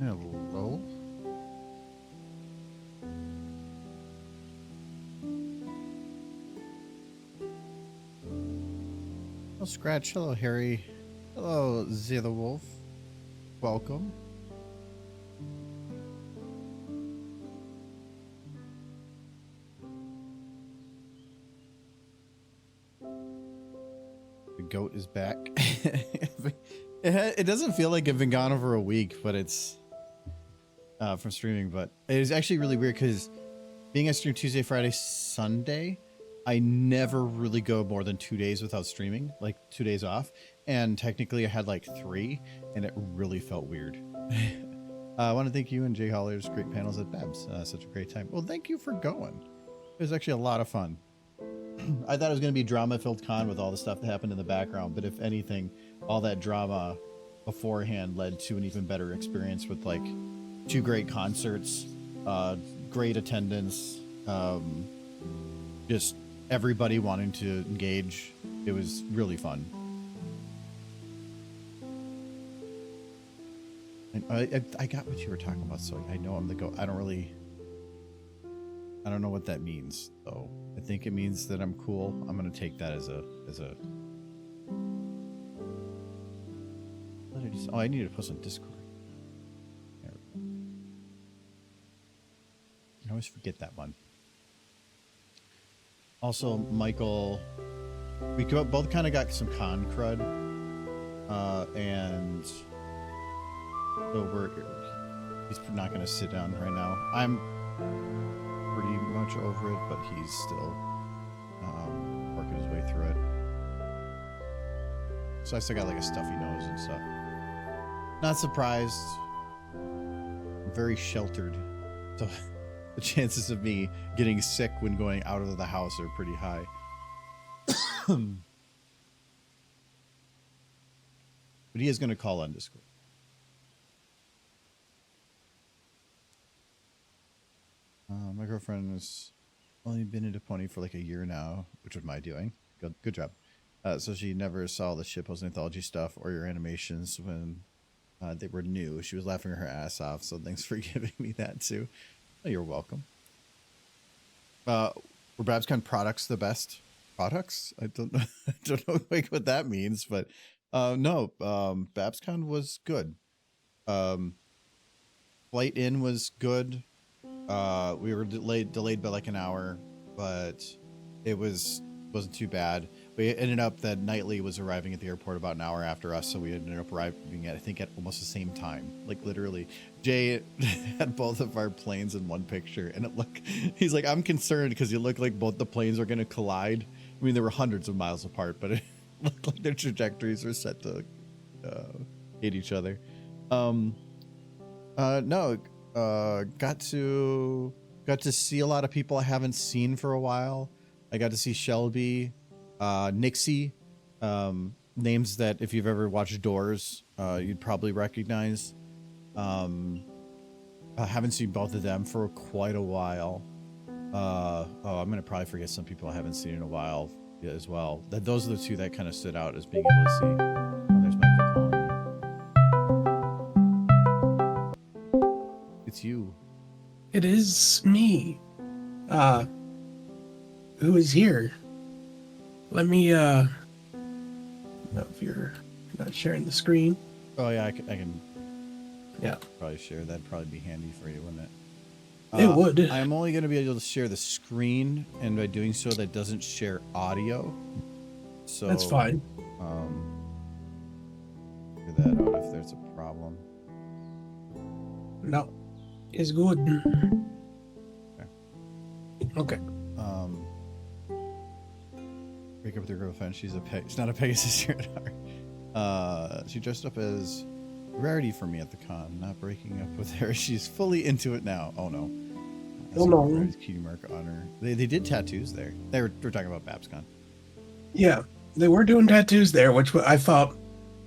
Hello. Hello, Scratch. Hello, Harry. Hello, Zia the Wolf. Welcome. The goat is back. It doesn't feel like I've been gone over a week, but it's from streaming. But it is actually really weird because being at stream Tuesday, Friday, Sunday, I never really go more than 2 days without streaming, like 2 days off. And technically I had like 3 and it really felt weird. I want to thank you and Jay Holler's great panels at Babs. Such a great time. Well, thank you for going. It was actually a lot of fun. I thought it was going to be drama-filled con with all the stuff that happened in the background, but if anything, all that drama beforehand led to an even better experience with like 2 great concerts, great attendance, just everybody wanting to engage. It was really fun. And I got what you were talking about, so I know I'm the goat. I don't know what that means, though. I think it means that I'm cool. I'm gonna take that as a. What did you say? Oh, I need to post on Discord. There we go. I always forget that one. Also, Michael, we both kind of got some con crud, and so he's not gonna sit down right now. I'm pretty much over it, but he's still working his way through it. So I still got like a stuffy nose and stuff. Not surprised. I'm very sheltered, so the chances of me getting sick when going out of the house are pretty high. But he is going to call on Discord. My girlfriend has only been into Pony for like a year now, which was my doing. Good job. So she never saw the shitpost anthology stuff or your animations when they were new. She was laughing her ass off, so thanks for giving me that too. Oh, you're welcome. Were Babscon products the best products? I don't know. I don't know like what that means, but no. Babscon was good. Flight in was good. We were delayed by like an hour, but it wasn't too bad. We ended up that Knightley was arriving at the airport about an hour after us, so we ended up arriving at, I think, at almost the same time. Like literally, Jay had both of our planes in one picture, and he's like, I'm concerned because it looked like both the planes were going to collide. I mean, they were hundreds of miles apart, but it looked like their trajectories were set to hit each other. No. Got to see a lot of people I haven't seen for a while. I got to see Shelby, Nixie, names that if you've ever watched Doors, you'd probably recognize. I haven't seen both of them for quite a while. Oh, I'm gonna probably forget some people I haven't seen in a while as well. Those are the 2 that kind of stood out as being able to see. Oh, there's Michael calling me. It's you. It is me. Who is here? Let me, know if you're not sharing the screen. Oh, yeah, I can Yeah. probably share. That'd probably be handy for you, wouldn't it? It would. I'm only going to be able to share the screen, and by doing so, that doesn't share audio. So that's fine. Figure that out if there's a problem. No. It's good. Okay. Break up with your girlfriend. She's not a Pegasus here at heart. She dressed up as Rarity for me at the con. Not breaking up with her. She's fully into it now. Oh no. Oh no. Rarity's cutie mark on her. They did tattoos there. We're talking about Babscon. Yeah, they were doing tattoos there, which I thought,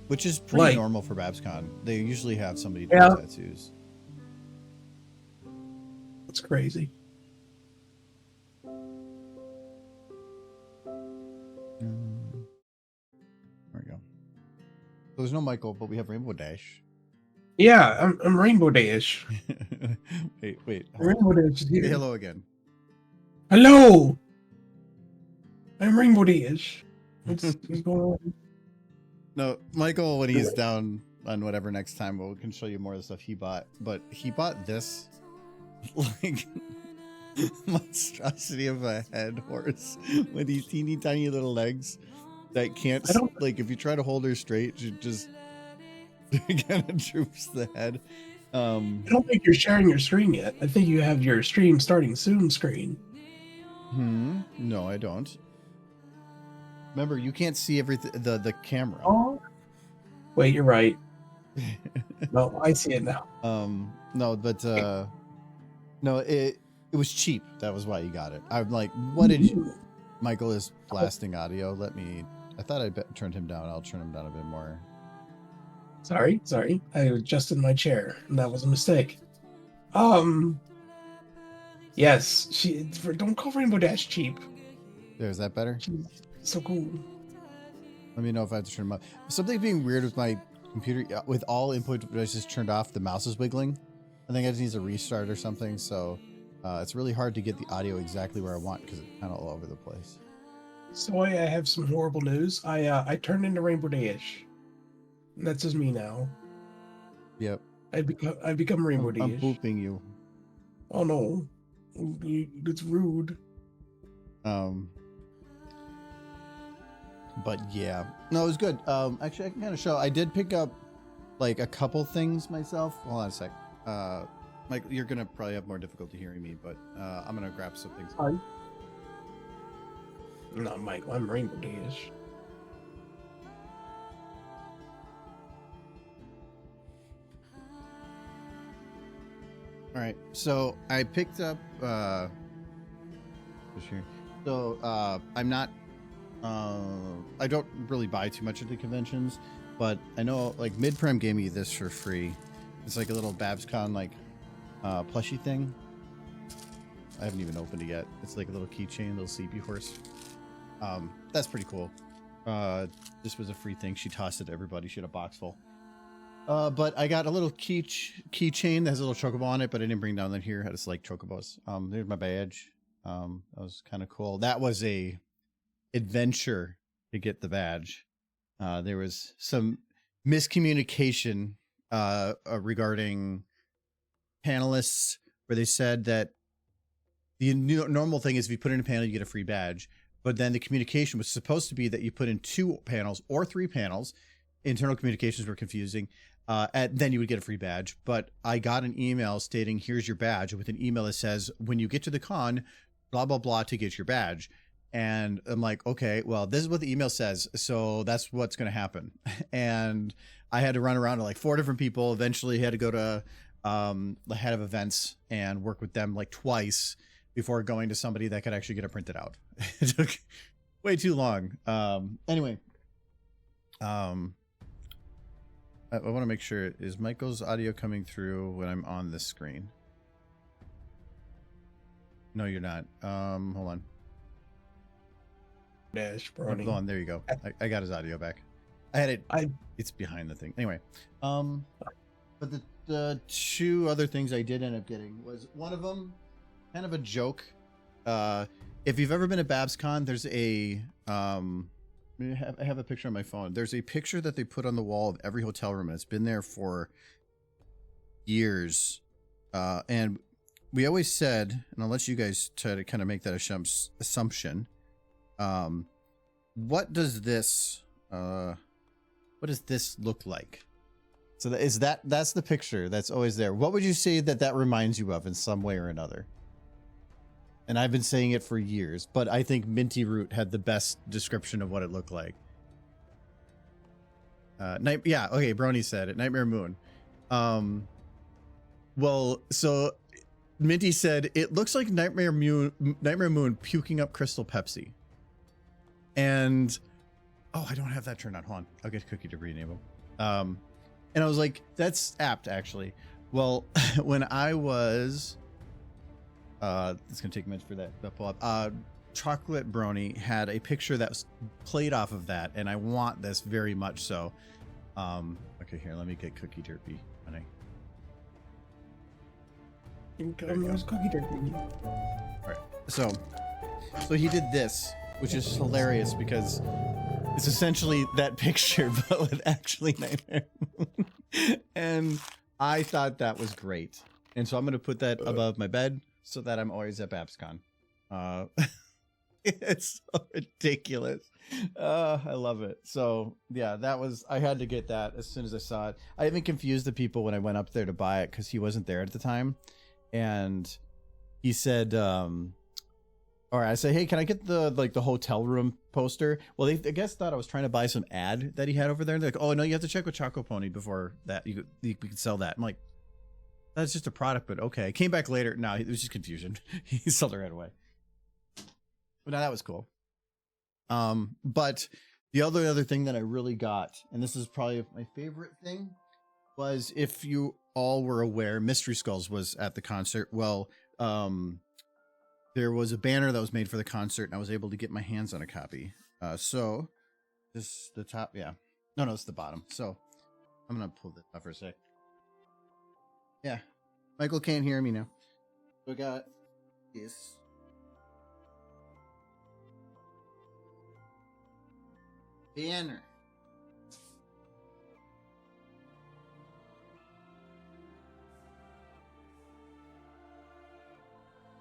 which is pretty normal for Babscon. They usually have somebody do tattoos. That's crazy. There we go. So there's no Michael, but we have Rainbow Dash. Yeah, I'm Rainbow Dash. Wait, hold Rainbow on. Dash is Say here. hello again. Hello! I'm Rainbow Dash. What's going on? No, Michael, when he's down on whatever next time, we can show you more of the stuff he bought. But he bought this, like, monstrosity of a head horse with these teeny tiny little legs that can't, I don't like, if you try to hold her straight, she just kind of droops the head. I don't think you're sharing your screen yet. I think you have your stream starting soon screen. No, I don't. Remember, you can't see everything, the camera. Oh. Wait, you're right. No, I see it now. No, but no, it was cheap. That was why you got it. I'm like, what did you? Michael is blasting audio. I thought I turned him down. I'll turn him down a bit more. Sorry. I adjusted my chair, and that was a mistake. Yes, don't call Rainbow Dash cheap. There, is that better? She's so cool. Let me know if I have to turn him up. Something being weird with my computer, with all input devices turned off, the mouse is wiggling. I think it just needs a restart or something. So it's really hard to get the audio exactly where I want because it's kind of all over the place. So I have some horrible news. I turned into Rainbow Dash. That's just me now. Yep. I become Rainbow Dash. I'm booping you. Oh no, it's rude. But yeah, no, it was good. Actually, I can kind of show. I did pick up like a couple things myself. Hold on a sec. Mike, you're gonna probably have more difficulty hearing me, but I'm gonna grab some things. Hi. Not Michael. I'm Rainbow Dash. All right, so I picked up. So I'm not. I don't really buy too much at the conventions, but I know like Mid-Prem gave me this for free. It's like a little Babscon like plushie thing. I haven't even opened it yet. It's like a little keychain, little sleepy horse. That's pretty cool. This was a free thing. She tossed it to everybody. She had a box full. But I got a little keychain that has a little chocobo on it, but I didn't bring down that here. I just like chocobos. There's my badge. That was kind of cool. That was a adventure to get the badge. There was some miscommunication regarding panelists where they said that the normal thing is if you put in a panel, you get a free badge. But then the communication was supposed to be that you put in 2 panels or 3 panels. Internal communications were confusing. Then you would get a free badge. But I got an email stating, here's your badge, with an email that says, when you get to the con, blah, blah, blah, to get your badge. And I'm like, okay, well, this is what the email says. So that's what's going to happen. And I had to run around to like 4 different people. Eventually had to go to the head of events and work with them like twice before going to somebody that could actually get it printed out. It took way too long. Anyway, I want to make sure, is Michael's audio coming through when I'm on this screen? No, you're not. Hold on. Dash, Hold on, there you go. I got his audio back. I had it. It's behind the thing. Anyway, but the 2 other things I did end up getting was, one of them, kind of a joke. If you've ever been to Babscon, there's a I have a picture on my phone. There's a picture that they put on the wall of every hotel room, and it's been there for years. And we always said, and I'll let you guys try to kind of make that assumption. What does this look like? So that's the picture that's always there. What would you say that reminds you of in some way or another? And I've been saying it for years, but I think Minty Root had the best description of what it looked like. Yeah, okay, Brony said it. Nightmare Moon. Well, so Minty said it looks like Nightmare Moon puking up Crystal Pepsi. And I don't have that turned on. Hold on, I'll get Cookie to rename. And I was like, that's apt actually. Well, when I was it's gonna take a minute for that to pull up. Chocolate Brony had a picture that was played off of that, and I want this very much so. Okay, here, let me get Cookie Derpy Funny. There's cookie drinking. All right. So he did this, which is hilarious because it's essentially that picture, but with actually Nightmare Moon. And I thought that was great. And so I'm going to put that above my bed so that I'm always at Babscon. It's so ridiculous. I love it. So yeah, I had to get that as soon as I saw it. I even confused the people when I went up there to buy it because he wasn't there at the time. And he said, all right, I said, hey, can I get the hotel room poster? Well, they, I guess, thought I was trying to buy some ad that he had over there. They're like, oh, no, you have to check with Choco Pony before that. We could sell that. I'm like, that's just a product, but okay. Came back later. No, it was just confusion. He sold it right away. But no, that was cool. But the other thing that I really got, and this is probably my favorite thing, was, if you all were aware, Mystery Skulls was at the concert. Well, there was a banner that was made for the concert, and I was able to get my hands on a copy. So this the top, yeah. No, it's the bottom. So I'm gonna pull this up for a sec. Yeah, Michael can't hear me now. So I got this. Banner.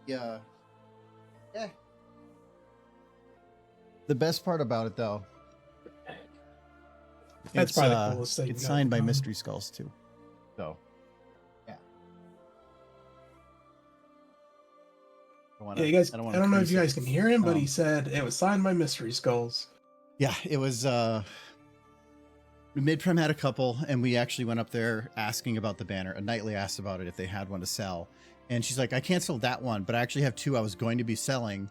Yeah. Yeah. The best part about it, though, That's probably the coolest thing. It's signed by Mystery Skulls too. So, yeah. Yeah, you guys. I don't know if you guys can hear him, but he said it was signed by Mystery Skulls. Yeah, it was. Mid-Prem had a couple, and we actually went up there asking about the banner. A Nightly asked about it if they had one to sell, and she's like, I canceled that one, but I actually have two I was going to be selling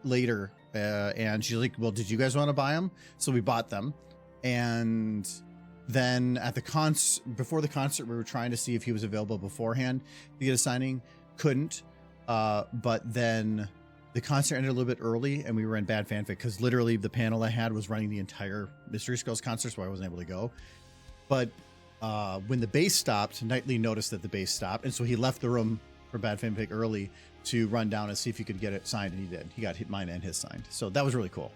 later. And she's like, well, did you guys want to buy them? So we bought them. And then at the before the concert, we were trying to see if he was available beforehand to get a signing. Couldn't. But then the concert ended a little bit early, and we were in bad fanfic because literally the panel I had was running the entire Mystery Skulls concert, so I wasn't able to go. But when the bass stopped, Knightley noticed that the bass stopped, and so he left the room for bad fanfic early to run down and see if he could get it signed, and he did. He got mine and his signed, so that was really cool.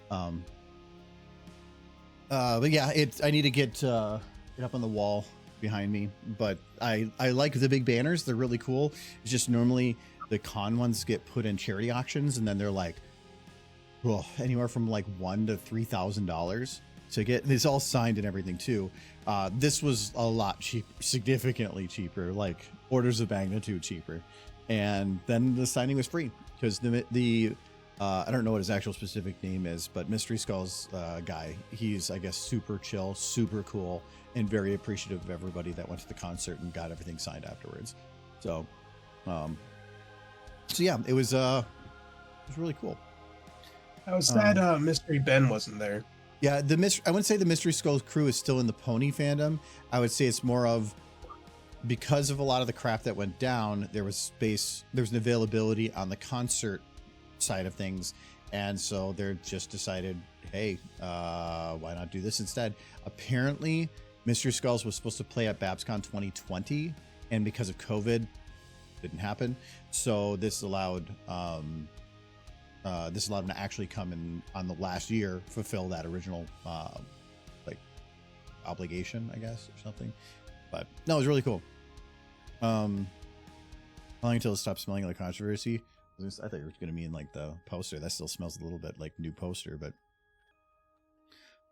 But yeah, I need to get it up on the wall behind me. But I like the big banners; they're really cool. It's just normally the con ones get put in charity auctions, and then they're like, well, anywhere from like $1,000 to $3,000 to get. It's all signed and everything too. This was a lot cheap, significantly cheaper, like orders of magnitude cheaper. And then the signing was free because the I don't know what his actual specific name is, but Mystery Skulls guy, he's, I guess, super chill, super cool, and very appreciative of everybody that went to the concert and got everything signed afterwards. So, so yeah, it was really cool. I was sad Mystery Ben wasn't there. Yeah, I wouldn't say the Mystery Skulls crew is still in the pony fandom. I would say it's more of, because of a lot of the crap that went down, there was space, there was an availability on the concert side of things, and so they're just decided, hey, why not do this instead? Apparently, Mystery Skulls was supposed to play at Babscon 2020, and because of COVID, didn't happen. So this allowed them to actually come in on the last year, fulfill that original like obligation, I guess, or something. But no, it was really cool. How long until it stops smelling like controversy? I thought you were going to mean like the poster. That still smells a little bit like new poster, but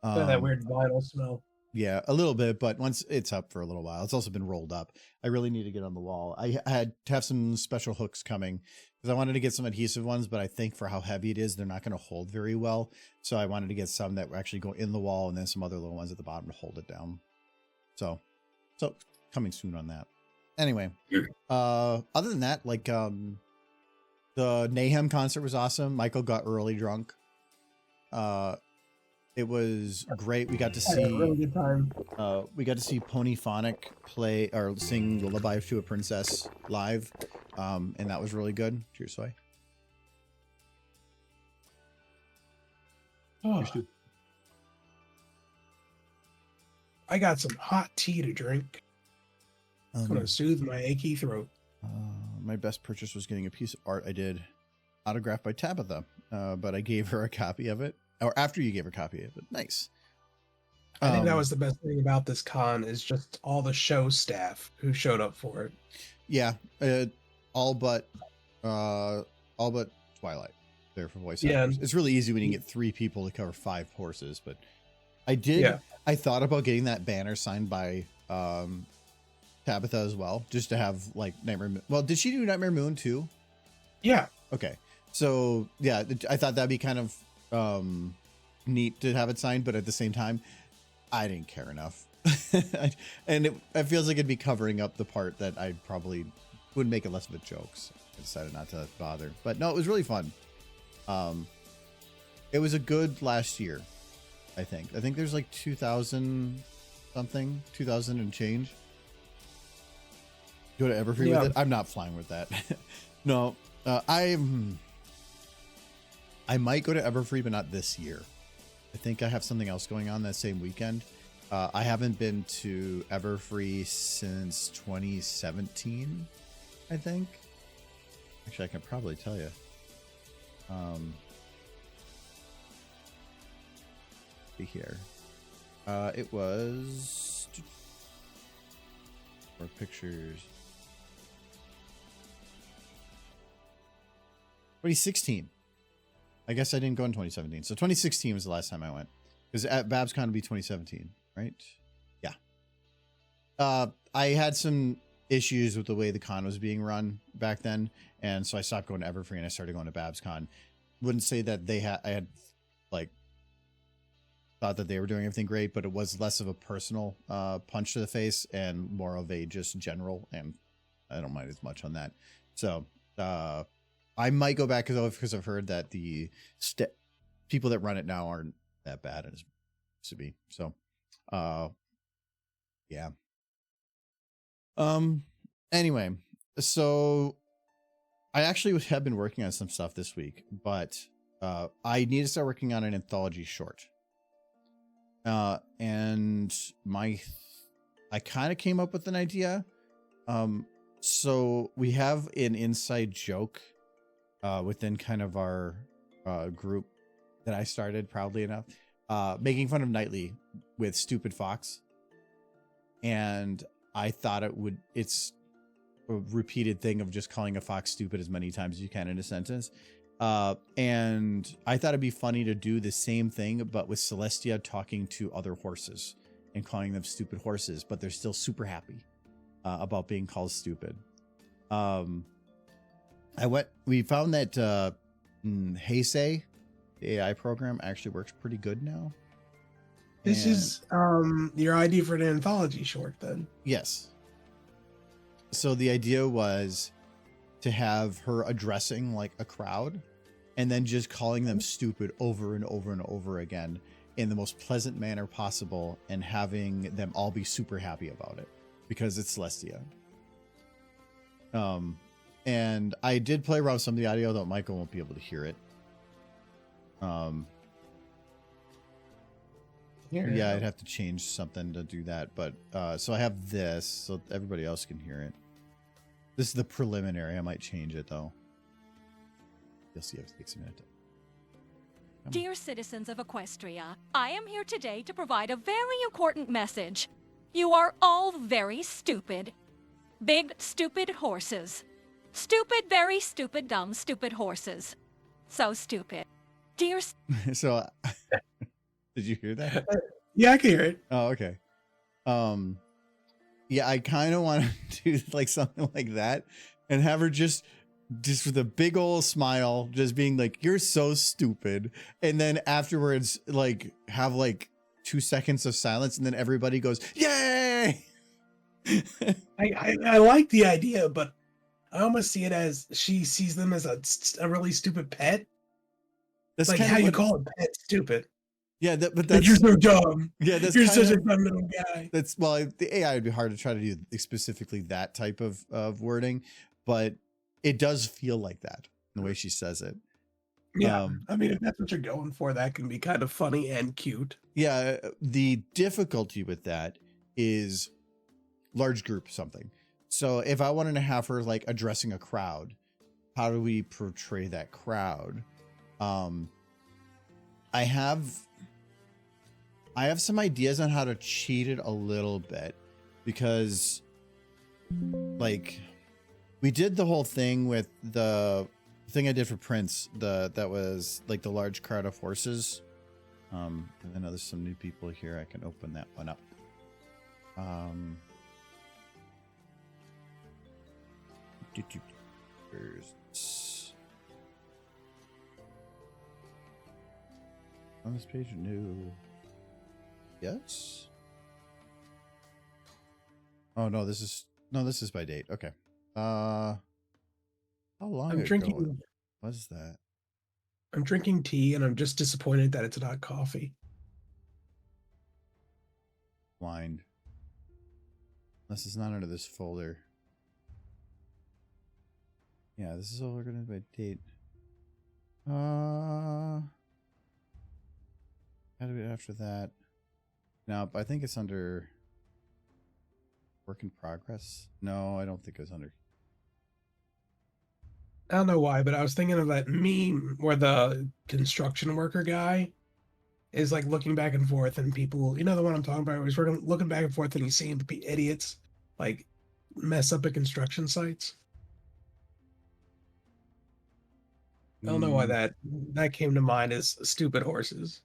that weird vinyl smell. Yeah, a little bit, but once it's up for a little while, it's also been rolled up. I really need to get on the wall. I had to have some special hooks coming because I wanted to get some adhesive ones, but I think for how heavy it is, they're not going to hold very well. So I wanted to get some that actually go in the wall, and then some other little ones at the bottom to hold it down. So coming soon on that. Anyway, other than that, like the Mayhem concert was awesome. Michael got early drunk. It was great. We got to see a really good time. We got to see Ponyphonic play or sing Lullaby to a Princess live, and that was really good. Cheers, Soy. Oh. I got some hot tea to drink. Gonna soothe my achy throat. My best purchase was getting a piece of art I did autographed by Tabitha, but I gave her a copy of it, or after you gave her a copy of it. Nice. I think that was the best thing about this con is just all the show staff who showed up for it. Yeah, all but Twilight there for voice actors. It's really easy when you get 3 people to cover 5 horses, but I did. Yeah. I thought about getting that banner signed by Tabitha as well, just to have like Nightmare Moon. Well, did she do Nightmare Moon too? Yeah. Okay. So yeah, I thought that'd be kind of neat to have it signed, but at the same time, I didn't care enough. And it feels like it'd be covering up the part that I probably would make it less of a joke. So I decided not to bother. But no, it was really fun. It was a good last year, I think. I think there's like 2,000 something, 2,000 and change. Go to Everfree with it. I'm not flying with that. No, I might go to Everfree, but not this year. I think I have something else going on that same weekend. I haven't been to Everfree since 2017, I think. Actually, I can probably tell you. See here. It was for pictures. 2016. I guess I didn't go in 2017. So 2016 was the last time I went. Because at Babscon would be 2017, right? Yeah. I had some issues with the way the con was being run back then. And so I stopped going to Everfree and I started going to Babscon. Wouldn't say that I had like thought that they were doing everything great, but it was less of a personal punch to the face and more of a just general. And I don't mind as much on that. So I might go back because I've heard that the people that run it now aren't that bad as it used to be. So, yeah. Anyway, so I actually have been working on some stuff this week, but I need to start working on an anthology short. And I kind of came up with an idea. So we have an inside joke within kind of our group that I started, proudly enough, making fun of Knightley with Stupid Fox. And I thought it's a repeated thing of just calling a fox stupid as many times as you can in a sentence. And I thought it'd be funny to do the same thing, but with Celestia talking to other horses and calling them stupid horses, but they're still super happy about being called stupid. We found that Heisei, the AI program, actually works pretty good now. This is your idea for an anthology short, then? Yes. So the idea was to have her addressing like a crowd and then just calling them stupid over and over and over again in the most pleasant manner possible and having them all be super happy about it because it's Celestia. And I did play around with some of the audio, though Michael won't be able to hear it. Yeah, I'd have to change something to do that. But so I have this so everybody else can hear it. This is the preliminary. I might change it, though. You'll see if it takes a minute. Dear citizens of Equestria, I am here today to provide a very important message. You are all very stupid. Big, stupid horses. Stupid, very stupid, dumb, stupid horses. So stupid. Dear... So, did you hear that? Yeah, I can hear it. Oh, okay. Yeah, I kind of want to do like something like that and have her just with a big old smile, just being like, you're so stupid. And then afterwards, like, have like 2 seconds of silence and then everybody goes, yay! I like the idea, but I almost see it as she sees them as a really stupid pet. That's like how you call a pet stupid. Yeah, but that's like, you're so dumb. Yeah, that's you're such a dumb little guy. That's the AI would be hard to try to do specifically that type of wording, but it does feel like that the way she says it. Yeah, I mean, if that's what you're going for, that can be kind of funny and cute. Yeah, the difficulty with that is large group something. So if I wanted to have her like addressing a crowd, how do we portray that crowd? I have some ideas on how to cheat it a little bit, because like we did the whole thing with the thing I did for Prince, that was like the large crowd of horses. And I know there's some new people here. I can open that one up. On this page, new. Yes. Oh no, this is by date. Okay. How long I'm ago drinking. was that? I'm drinking tea, and I'm just disappointed that it's not coffee. Blind. Unless it's not under this folder. Yeah, this is all we're gonna do by date. How do we after that? No, I think it's under work in progress. No, I don't think it's under. I don't know why, but I was thinking of that meme where the construction worker guy is like looking back and forth, and people, you know, the one I'm talking about, where he's looking back and forth, and he's seeing the idiots like mess up at construction sites. I don't know why that came to mind as stupid horses.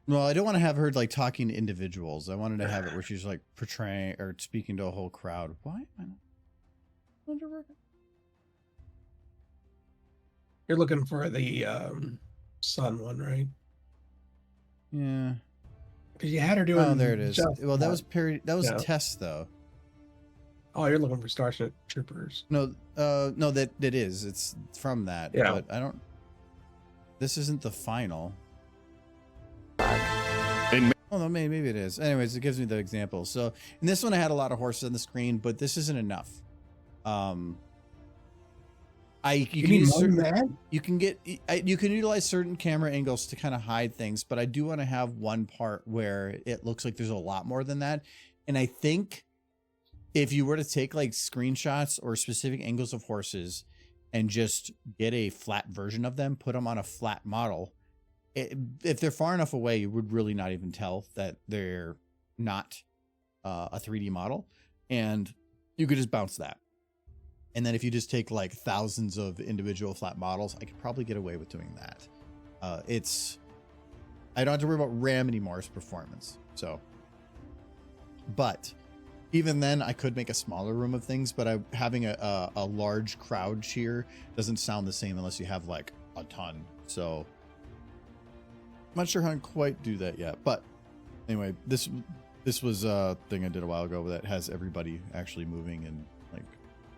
Well, I don't want to have her like talking to individuals. I wanted to have it where she's like portraying or speaking to a whole crowd. Why am I not underworking? You're looking for the sun one, right? Yeah. Because you had her doing. Oh, there it is. Well, that was yeah. test though. Oh, you're looking for Starship Troopers. No, no, that is. It's from that. Yeah. But I don't. This isn't the final. Oh no, maybe it is. Anyways, it gives me the example. So in this one, I had a lot of horses on the screen, but this isn't enough. You can utilize certain camera angles to kind of hide things, but I do want to have one part where it looks like there's a lot more than that. And I think if you were to take like screenshots or specific angles of horses and just get a flat version of them, put them on a flat model, if they're far enough away, you would really not even tell that they're not a 3D model, and you could just bounce that. And then if you just take like thousands of individual flat models, I could probably get away with doing that. I don't have to worry about RAM anymore as performance. So, but even then I could make a smaller room of things, but having a large crowd cheer doesn't sound the same unless you have like a ton. So I'm not sure how to quite do that yet, but anyway, this was a thing I did a while ago that has everybody actually moving and like,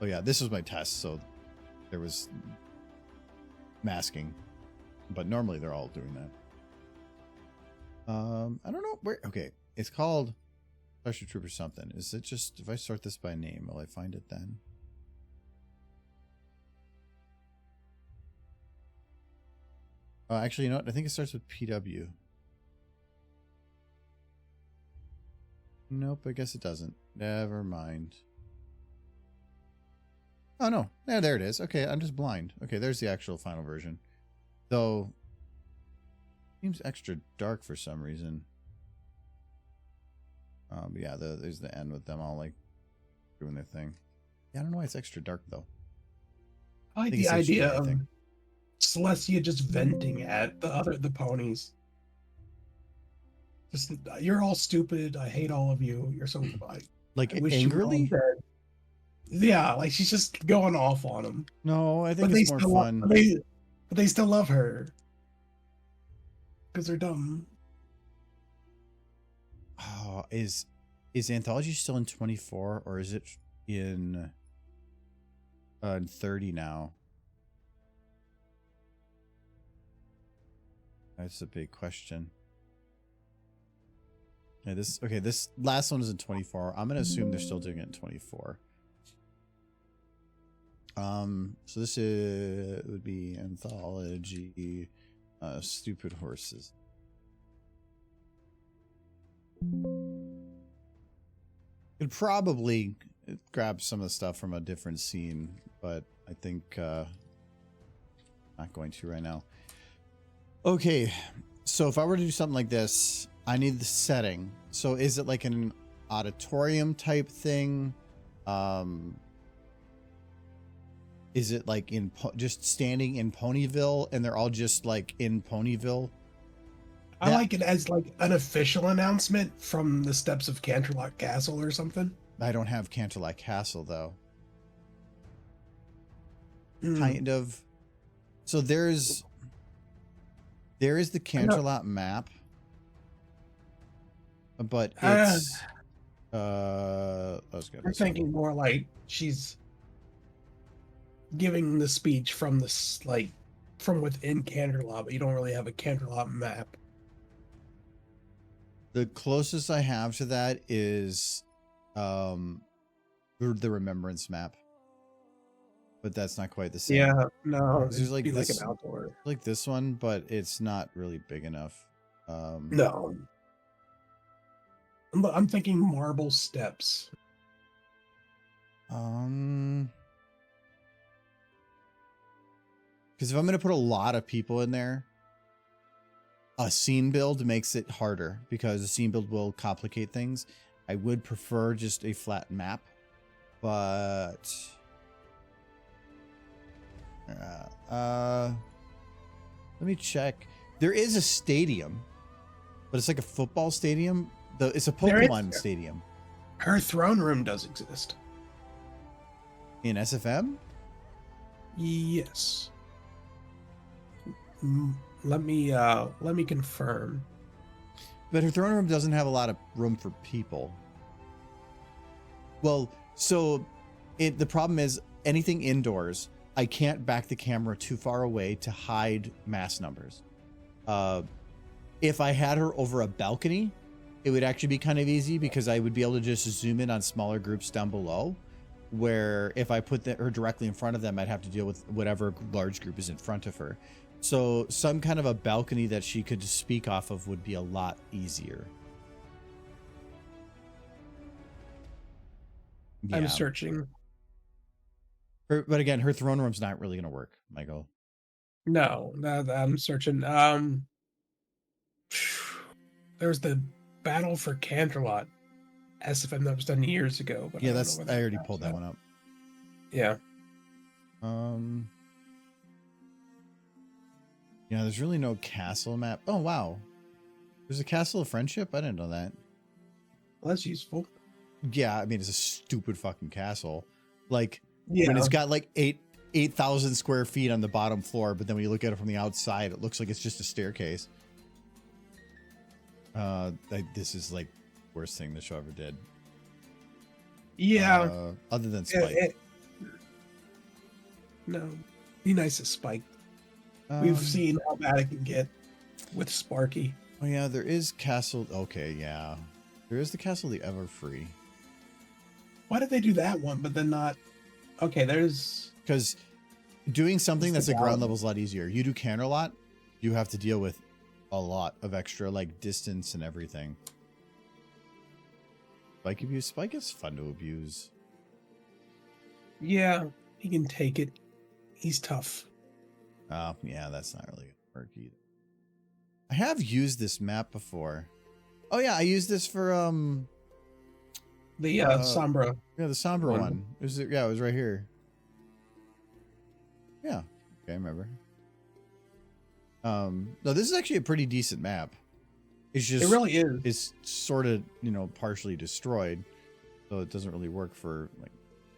oh yeah, this was my test. So there was masking, but normally they're all doing that. I don't know where. Okay. It's called Starship Trooper something. Is it just, if I sort this by name, will I find it then? Actually, you know what? I think it starts with PW. Nope, I guess it doesn't. Never mind. Oh, no. Yeah, there it is. Okay, I'm just blind. Okay, there's the actual final version. Though, seems extra dark for some reason. Yeah, there's the end with them all, like, doing their thing. Yeah, I don't know why it's extra dark, though. I like the idea of Celestia just venting at the ponies. Just, you're all stupid. I hate all of you. You're so like angrily. Yeah, like she's just going off on them. No, I think it's more fun. But they still love her because they're dumb. Oh, is Anthology still in 24 or is it in 30 now? That's a big question. Yeah, this last one is in 24. I'm gonna assume they're still doing it in 24. So this would be Anthology, Stupid Horses. Could probably it grabs some of the stuff from a different scene, but I think not going to right now. Okay, so if I were to do something like this, I need the setting. So is it like an auditorium type thing? Is it like in just standing in Ponyville and they're all just like in Ponyville? I like it as like an official announcement from the steps of Canterlot Castle or something. I don't have Canterlot Castle though. Mm. Kind of. So there is the Canterlot map, but it's I was gonna I'm say. thinking more like she's giving the speech from this like from within Canterlot, but you don't really have a Canterlot map. The closest I have to that is the Remembrance map. But that's not quite the same. Yeah, no, There's like be like this, an outdoor. like this one, but it's not really big enough. No. I'm thinking marble steps. Because if I'm going to put a lot of people in there, a scene build makes it harder because a scene build will complicate things. I would prefer just a flat map, but let me check. There is a stadium, but it's like a football stadium. It's a Pokemon stadium. Her throne room does exist. In SFM? Yes. Let me confirm. But her throne room doesn't have a lot of room for people. Well, so the problem is anything indoors, I can't back the camera too far away to hide mass numbers. If I had her over a balcony, it would actually be kind of easy because I would be able to just zoom in on smaller groups down below. Where if I put her directly in front of them, I'd have to deal with whatever large group is in front of her. So some kind of a balcony that she could speak off of would be a lot easier. Yeah. I'm searching. But again, her throne room's not really going to work, Michael. No, I'm searching. There's the Battle for Canterlot SFM that was done years ago. But Yeah, I already pulled that one up. Yeah. Yeah, there's really no castle map. Oh, wow. There's a Castle of Friendship? I didn't know that. Well, that's useful. Yeah, I mean, it's a stupid fucking castle. Like, Yeah. when it's got like 8,000 square feet on the bottom floor, but then when you look at it from the outside, it looks like it's just a staircase. This is like worst thing the show ever did. Yeah. Other than Spike. No. Be nice to Spike. We've seen how bad it can get with Sparky. Oh yeah, there is Castle. Okay, yeah. There is the Castle of the Everfree. Why did they do that one, but then not... Okay, there's... Because doing something that's the a ground balance. level is a lot easier. You do Canterlot, you have to deal with a lot of extra like distance and everything. Spike abuse. Spike is fun to abuse. Yeah, he can take it. He's tough. Oh, yeah, that's not really gonna work either. I have used this map before. Oh yeah, I used this for The Sombra. yeah, the Sombra one. It was it was right here. Yeah. Okay, I remember. No, this is actually a pretty decent map. It's just It really is. It's sort of, partially destroyed, so it doesn't really work for like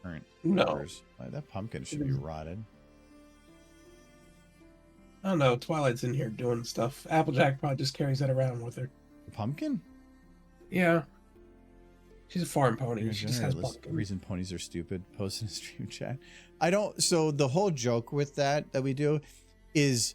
current No. players. Like, that pumpkin should be rotted. I don't know. Twilight's in here doing stuff. Applejack probably just carries that around with her. The pumpkin? Yeah. She's a farm pony. You're She just has generous. The pumpkin. reason ponies are stupid. Post in a stream chat. So the whole joke with that we do is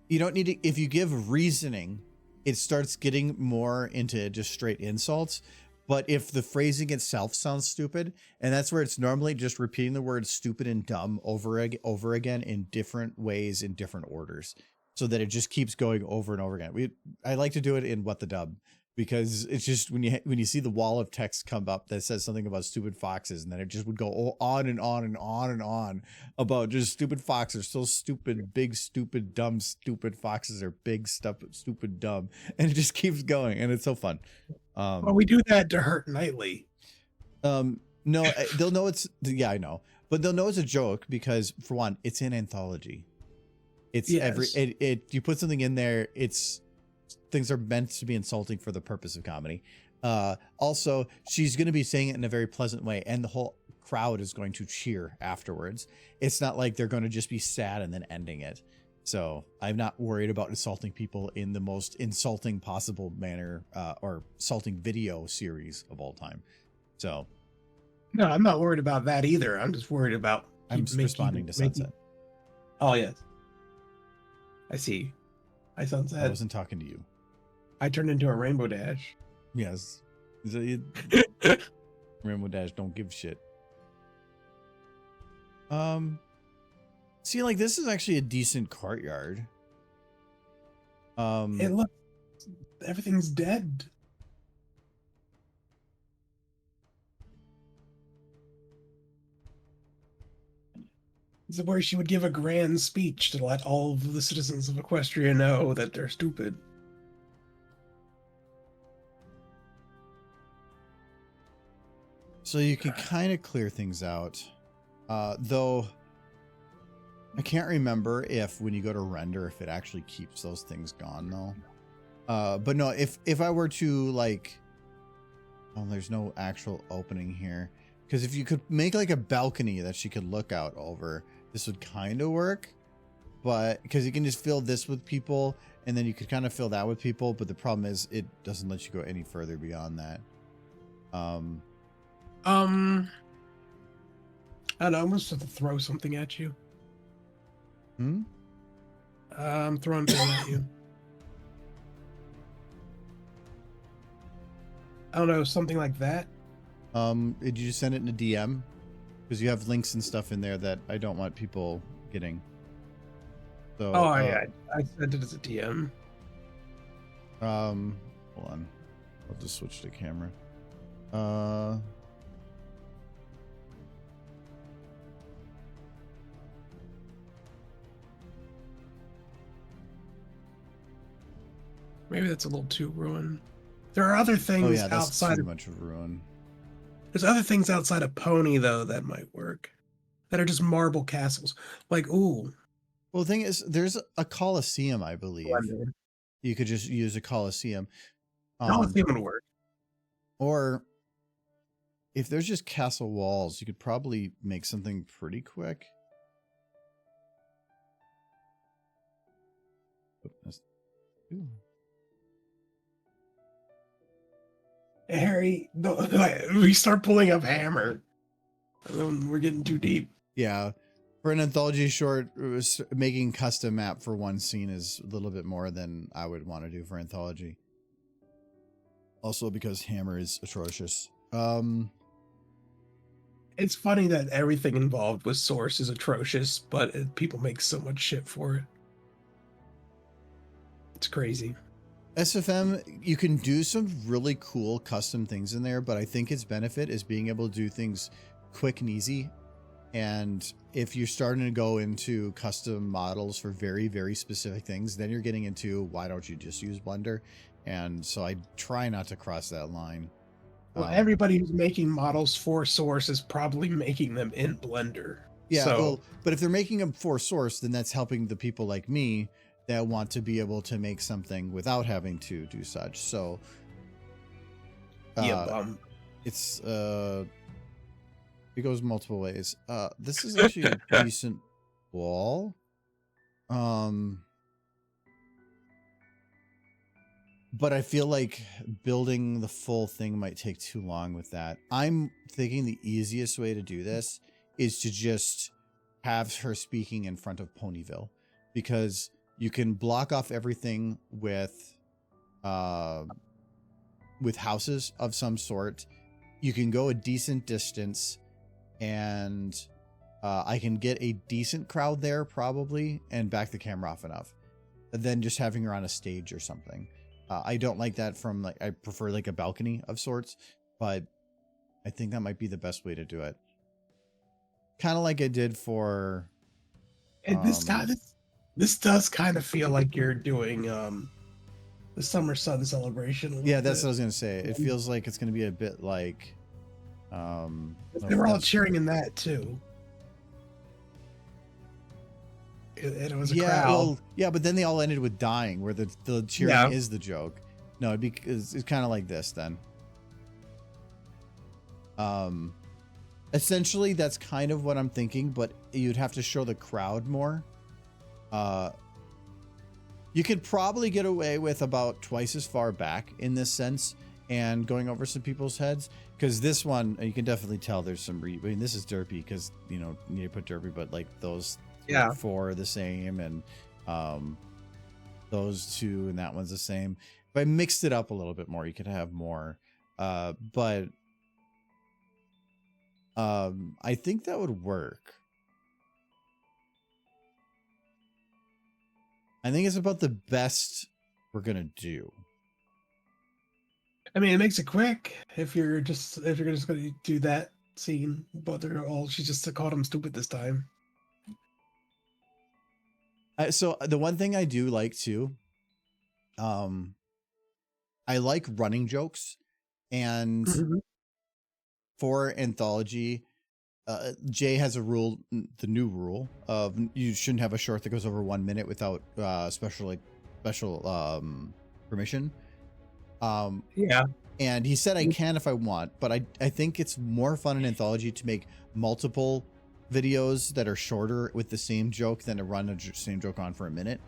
you don't need to, if you give reasoning, it starts getting more into just straight insults. But if the phrasing itself sounds stupid, and that's where it's normally just repeating the word stupid and dumb over again in different ways, in different orders, so that it just keeps going over and over again. I like to do it in What the Dub, because it's just when you see the wall of text come up that says something about stupid foxes, and then it just would go on and on and on and on about just stupid foxes, so stupid, big, stupid, dumb, stupid foxes are big, stupid, dumb, and it just keeps going, and it's so fun. Well, we do that to Hurt Nightly. No, they'll know I know, but they'll know it's a joke because, for one, it's an anthology. It's you put something in there, things are meant to be insulting for the purpose of comedy. Also, she's going to be saying it in a very pleasant way, and the whole crowd is going to cheer afterwards. It's not like they're going to just be sad and then ending it. So I'm not worried about insulting people in the most insulting possible manner, or insulting video series of all time. So no, I'm not worried about that either. I'm just worried about responding to Sunset. Oh yes, I see. I Sunset. I wasn't talking to you. I turned into a Rainbow Dash. Yes. Rainbow Dash don't give shit. See, like, this is actually a decent courtyard. It looks, everything's dead. This is where she would give a grand speech to let all of the citizens of Equestria know that they're stupid. So you can kind of clear things out. Though I can't remember if when you go to render, if it actually keeps those things gone though. But no, if I were to like, oh, there's no actual opening here. Because if you could make like a balcony that she could look out over, this would kind of work. But because you can just fill this with people, and then you could kind of fill that with people. But the problem is it doesn't let you go any further beyond that. I don't know, I'm just to throw something at you. I'm throwing something at you. I don't know, something like that. Did you just send it in a DM? Because you have links and stuff in there that I don't want people getting. So, I sent it as a DM. Hold on. I'll just switch to camera. Maybe that's a little too ruined. There are other things outside too much of ruin. There's other things outside of Pony though that might work. That are just marble castles. Like, ooh. Well, the thing is, there's a Colosseum, I believe. Blender. You could just use a Colosseum. Colosseum would work. Or if there's just castle walls, you could probably make something pretty quick. Ooh. Harry, we start pulling up Hammer. We're getting too deep. Yeah. For an anthology short, making custom map for one scene is a little bit more than I would want to do for anthology. Also because Hammer is atrocious. It's funny that everything involved with Source is atrocious, but people make so much shit for it. It's crazy. SFM, you can do some really cool custom things in there, but I think its benefit is being able to do things quick and easy. And if you're starting to go into custom models for very, very specific things, then you're getting into why don't you just use Blender? And so I try not to cross that line. Well, everybody who's making models for Source is probably making them in Blender. Yeah, so, well, but if they're making them for Source, then that's helping the people like me that want to be able to make something without having to do such. So it's it goes multiple ways. This is actually a decent wall. But I feel like building the full thing might take too long with that. I'm thinking the easiest way to do this is to just have her speaking in front of Ponyville, because you can block off everything with houses of some sort. You can go a decent distance, and I can get a decent crowd there probably, and back the camera off enough. And then just having her on a stage or something. I don't like that from like, I prefer like a balcony of sorts, but I think that might be the best way to do it. Kind of like I did for. And this does kind of feel like you're doing the summer sun celebration. Yeah, that's what I was gonna say. It feels like it's gonna be a bit like. They were all cheering in that too. It was a crowd. Well, yeah, but then they all ended with dying, where the cheering is the joke. No, it's kind of like this then. Essentially, that's kind of what I'm thinking, but you'd have to show the crowd more. You could probably get away with about twice as far back in this sense and going over some people's heads, because this one, you can definitely tell there's some I mean, this is derpy because, you know, you need to put derpy, but like those 4 are the same, and those 2 and that one's the same. If I mixed it up a little bit more, you could have more. But I think that would work. I think it's about the best we're gonna do. I mean, it makes it quick if you're just gonna do that scene, but she just called him stupid this time. So the one thing I do like too, I like running jokes, and for anthology, Jay has a rule, the new rule of you shouldn't have a short that goes over 1 minute without special permission. And he said I can if I want, but I think it's more fun in anthology to make multiple videos that are shorter with the same joke than to run the same joke on for a minute.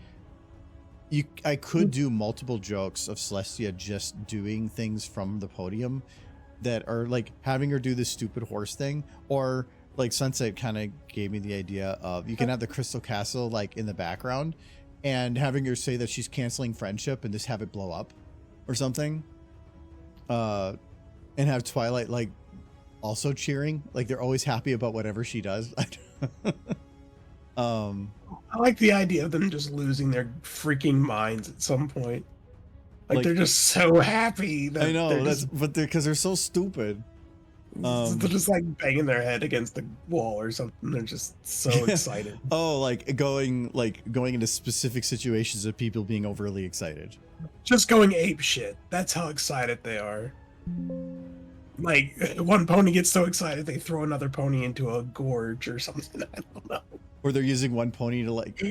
I could do multiple jokes of Celestia just doing things from the podium that are like having her do this stupid horse thing, or like Sunset kind of gave me the idea of you can have the Crystal Castle like in the background and having her say that she's canceling friendship and just have it blow up or something. And have Twilight like also cheering, like they're always happy about whatever she does. I like the idea of them just losing their freaking minds at some point. Like they're just so happy that I know but because they're so stupid. They're just like banging their head against the wall or something. They're just so excited. Oh, like going into specific situations of people being overly excited. Just going ape shit. That's how excited they are. Like one pony gets so excited they throw another pony into a gorge or something. I don't know. Or they're using one pony to like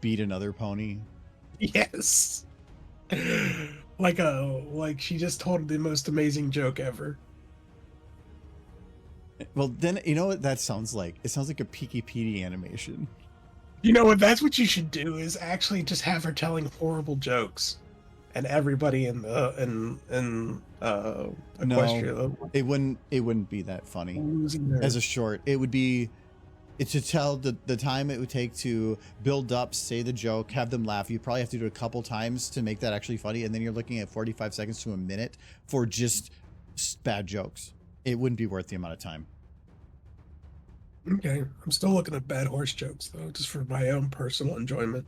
beat another pony. Yes. Like she just told the most amazing joke ever. Well, then you know what that sounds like? It sounds like a Peaky Petey animation. You know what? That's what you should do. Is actually just have her telling horrible jokes, and everybody in Equestria. No, it wouldn't be that funny as a short. It would be. It's to tell the time it would take to build up, say the joke, have them laugh. You probably have to do it a couple times to make that actually funny, and then you're looking at 45 seconds to a minute for just bad jokes. It wouldn't be worth the amount of time. Okay, I'm still looking at bad horse jokes though, just for my own personal enjoyment.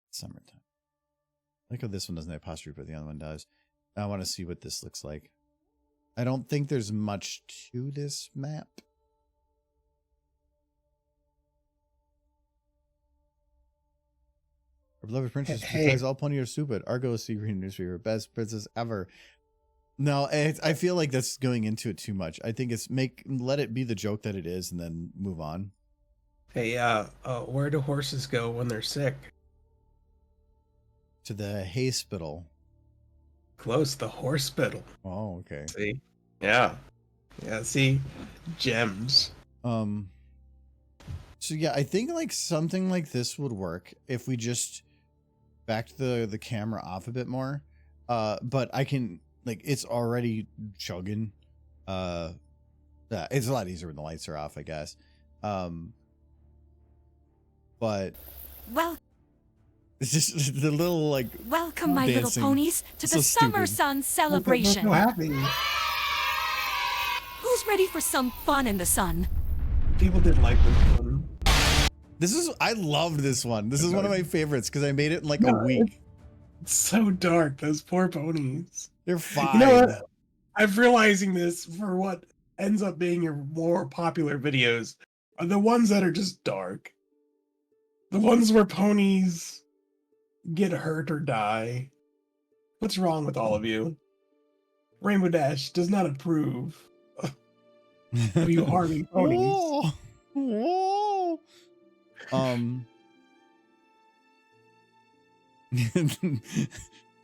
Summertime. I like how this one doesn't have apostrophe, but the other one does. I want to see what this looks like. I don't think there's much to this map. Our beloved princess, because all pony are stupid. Argo is secret newspaper, best princess ever. No, I feel like that's going into it too much. I think it's let it be the joke that it is, and then move on. Hey, where do horses go when they're sick? To the hay spittle. Close, the horse spittle. Oh, okay. See, yeah, see, gems. So yeah, I think like something like this would work if we just backed the camera off a bit more. But I can it's already chugging. Yeah, it's a lot easier when the lights are off, I guess. But it's just the little welcome, my dancing. little ponies, to So the Summer stupid. Sun celebration. So happy. Who's ready for some fun in the sun? People did like this one. I loved this one. This is one of my favorites because I made it in like a No, week. It's so dark. Those poor ponies. They're fine. You know what? I'm realizing this for what ends up being your more popular videos are the ones that are just dark. The ones where ponies get hurt or die. What's wrong with all of you? Rainbow Dash does not approve of you harming ponies. Whoa. Whoa.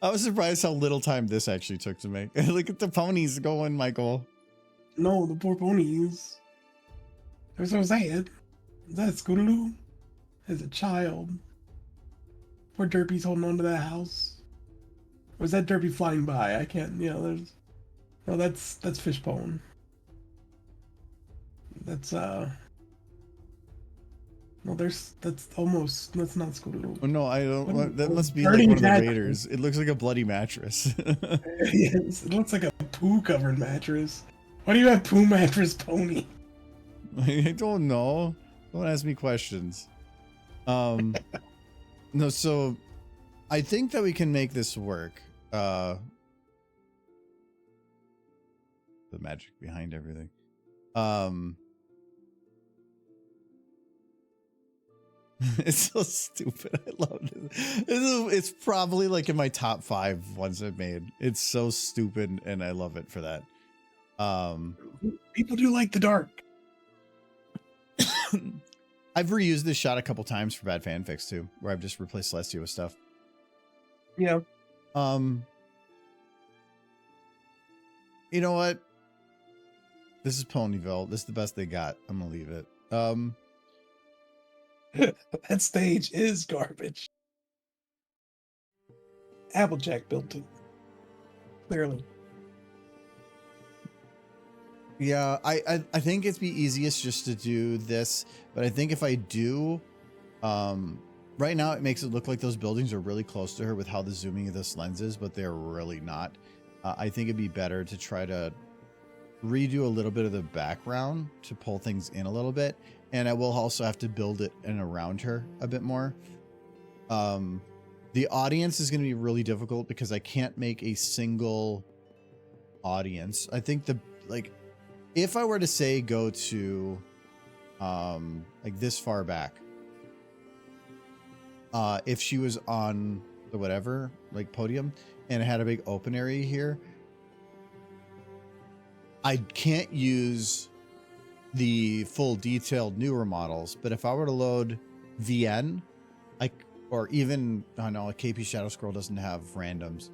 I was surprised how little time this actually took to make. Look at the ponies going, Michael. No, the poor ponies. That's what I was saying. Is that Scootaloo? As a child. Poor Derpy's holding on to that house. Or is that Derpy flying by? I can't, there's... No, that's Fishbone. That's, No, that's not Scootaloo. Oh, no, I don't. That must be like Dirty one of the mattress. Raiders. It looks like a bloody mattress. Yes, it looks like a poo-covered mattress. Why do you have poo mattress pony? I don't know. Don't ask me questions. No, so I think that we can make this work. The magic behind everything. It's so stupid. I love it. It's probably like in my top 5 ones I've made. It's so stupid, and I love it for that. People do like the dark. I've reused this shot a couple times for bad fanfics too, where I've just replaced Celestia with stuff. Yeah. You know what? This is Ponyville. This is the best they got. I'm gonna leave it. That stage is garbage. Applejack built it. Clearly. Yeah, I think it'd be easiest just to do this, but I think if I do, right now it makes it look like those buildings are really close to her with how the zooming of this lens is, but they're really not. I think it'd be better to try to redo a little bit of the background to pull things in a little bit, and I will also have to build it in around her a bit more. The audience is going to be really difficult because I can't make a single audience. I think if I were to say go to like this far back, if she was on the whatever, like podium, and it had a big open area here, I can't use the full detailed newer models, but if I were to load VN, or even, I know, a KP Shadow Scroll doesn't have randoms.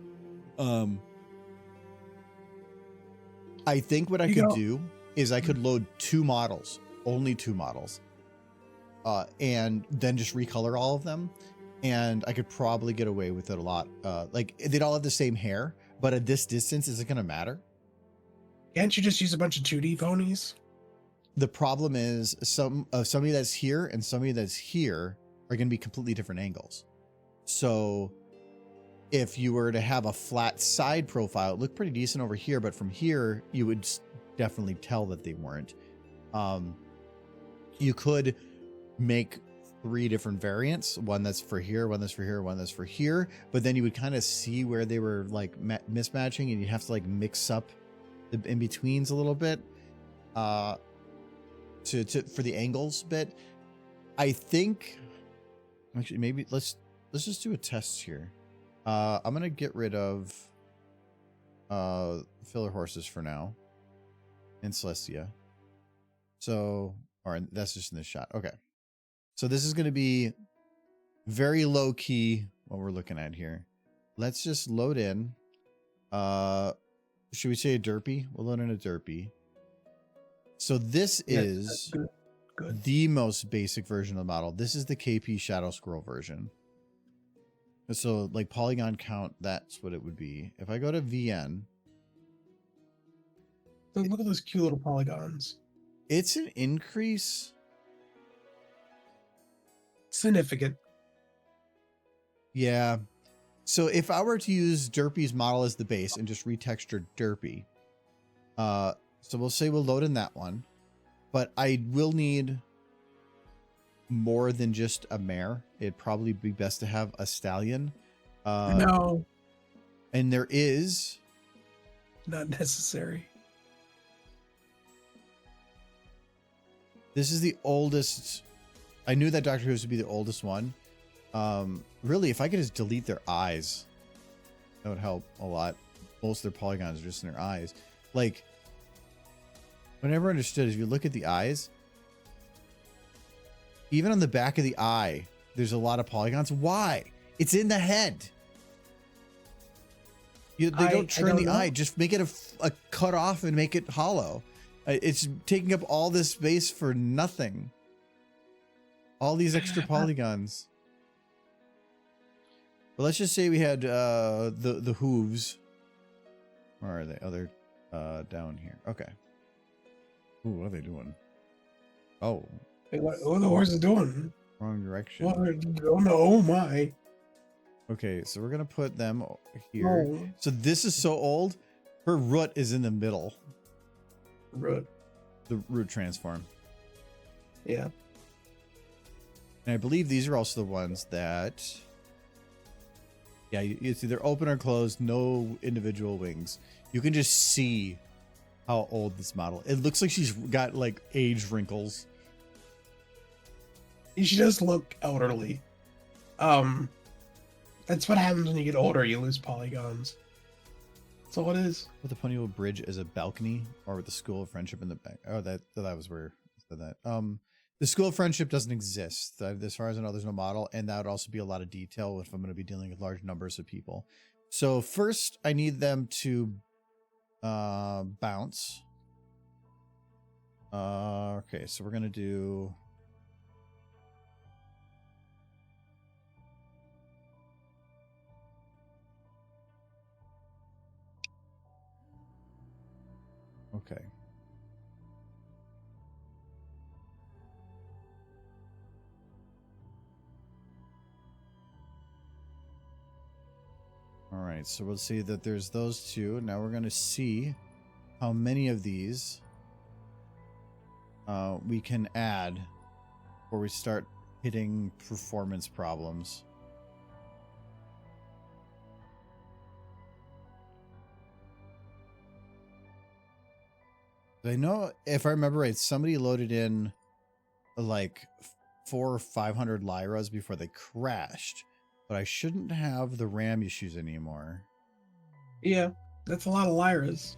I think what I could do is I could load 2 models, only 2 models, and then just recolor all of them. And I could probably get away with it a lot. Like they'd all have the same hair, but at this distance, is it going to matter? Can't you just use a bunch of 2D ponies? The problem is somebody that's here and somebody that's here are going to be completely different angles. So if you were to have a flat side profile, it looked pretty decent over here, but from here, you would definitely tell that they weren't. You could make 3 different variants, one that's for here, one that's for here, one that's for here, but then you would kind of see where they were like mismatching, and you have to like mix up the in-betweens a little bit for the angles bit. I think actually maybe let's just do a test here. I'm gonna get rid of filler horses for now and Celestia. So, or that's just in this shot. Okay. So this is going to be very low key what we're looking at here. Let's just load in. Should we say a derpy? We'll load in a derpy. So this is good. The most basic version of the model. This is the KP Shadow Scroll version. So like polygon count, that's what it would be. If I go to VN. So look at those cute little polygons. It's an increase. Significant. Yeah. So if I were to use Derpy's model as the base and just retexture Derpy, so we'll say we'll load in that one. but I will need more than just a mare. It'd probably be best to have a stallion. No, And there is... not necessary. This is the oldest. I knew that Doctor Who's would be the oldest one. Really, if I could just delete their eyes, that would help a lot. Most of their polygons are just in their eyes. Like, what I never understood is if you look at the eyes, even on the back of the eye, there's a lot of polygons. Why? It's in the head. They don't turn the eye. Just make it a cut off and make it hollow. It's taking up all this space for nothing. All these extra polygons. But let's just say we had the hooves. Where are they? Oh, they're down here. Okay. Ooh, what are they doing? Oh. Hey, what are the horses doing? Wrong direction. Oh no, oh my. Okay, so we're going to put them here. Oh. So this is so old. Her root is in the middle. Root. The root transform. Yeah. And I believe these are also the ones that... Yeah, it's either open or closed. No individual wings. You can just see how old this model. It looks like she's got like age wrinkles. She does look elderly. That's what happens when you get older. You lose polygons. That's all it is. With the Ponyville Bridge as a balcony, or with the School of Friendship in the back. Oh, that was where it said that. The School of Friendship doesn't exist. As far as I know, there's no model, and that would also be a lot of detail if I'm going to be dealing with large numbers of people. So first, I need them to bounce. Okay, so we're going to do... Okay. All right, so we'll see that there's those two. Now we're going to see how many of these we can add before we start hitting performance problems. I know, if I remember right, somebody loaded in like 400 or 500 lyras before they crashed, but I shouldn't have the RAM issues anymore. Yeah, that's a lot of lyras.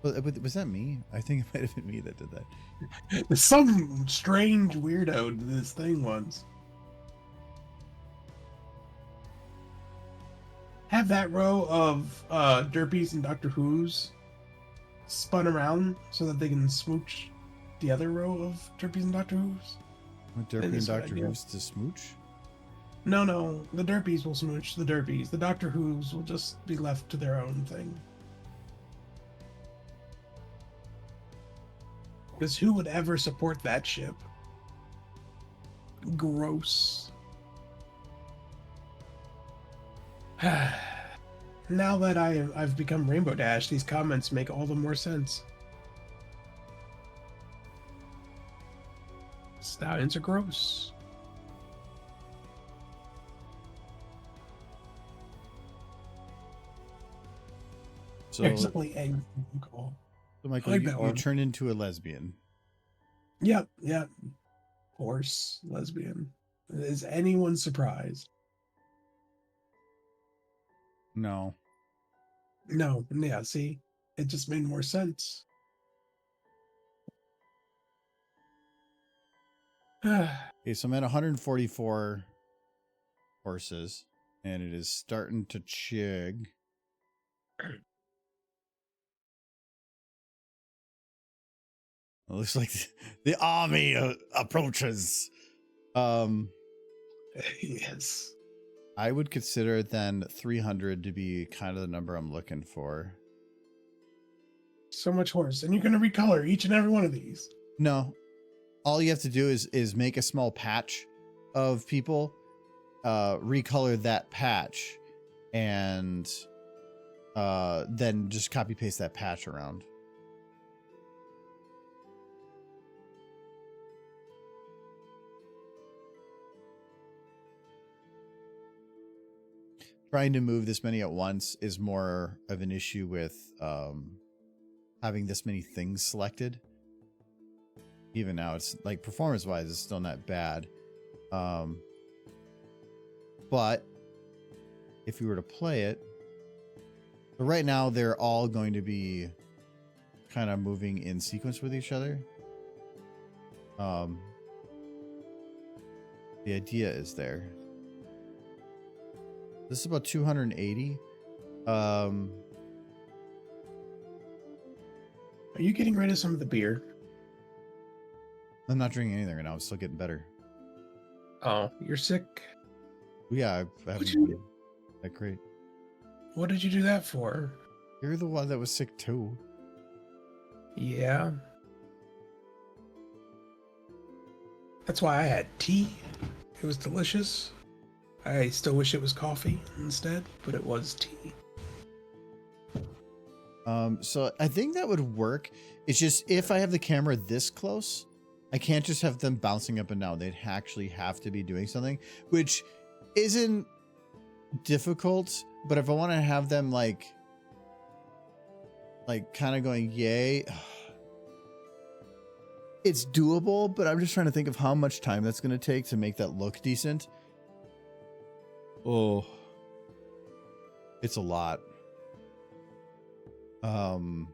Was that me? I think it might have been me that did that. There's some strange weirdo to this thing once. Have that row of Derpies and Doctor Who's spun around so that they can smooch the other row of Derpies and Doctor Who's. Derpy and Doctor Who's to smooch? No, the Derpies will smooch the Derpies. The Doctor Who's will just be left to their own thing. Because who would ever support that ship? Gross. Now that I've become Rainbow Dash, these comments make all the more sense. Stallions are gross. So, There's only eggs. so Michael, I like you that one. turned into a lesbian. Yep. Horse, lesbian. Is anyone surprised? No. No. Yeah, see? It just made more sense. Okay, so I'm at 144 horses, and it is starting to chig. It looks like the army approaches. Yes. I would consider then 300 to be kind of the number I'm looking for. So much horse. And you're going to recolor each and every one of these. No, all you have to do is make a small patch of people, recolor that patch, and then just copy paste that patch around. trying to move this many at once is more of an issue with having this many things selected. Even now, it's like performance wise, it's still not bad. But if you were to play it, but right now they're all going to be kind of moving in sequence with each other. The idea is there. This is about 280. Are you getting rid of some of the beer? I'm not drinking anything right now. I'm still getting better. Oh, you're sick? Yeah, I haven't What'd you- been that great. What did you do that for? You're the one that was sick too. Yeah. That's why I had tea. It was delicious. I still wish it was coffee instead, but it was tea. So I think that would work. It's just if I have the camera this close, I can't just have them bouncing up and down. They'd actually have to be doing something, which isn't difficult. But if I want to have them like kind of going, yay, it's doable. But I'm just trying to think of how much time that's going to take to make that look decent. Oh, it's a lot. To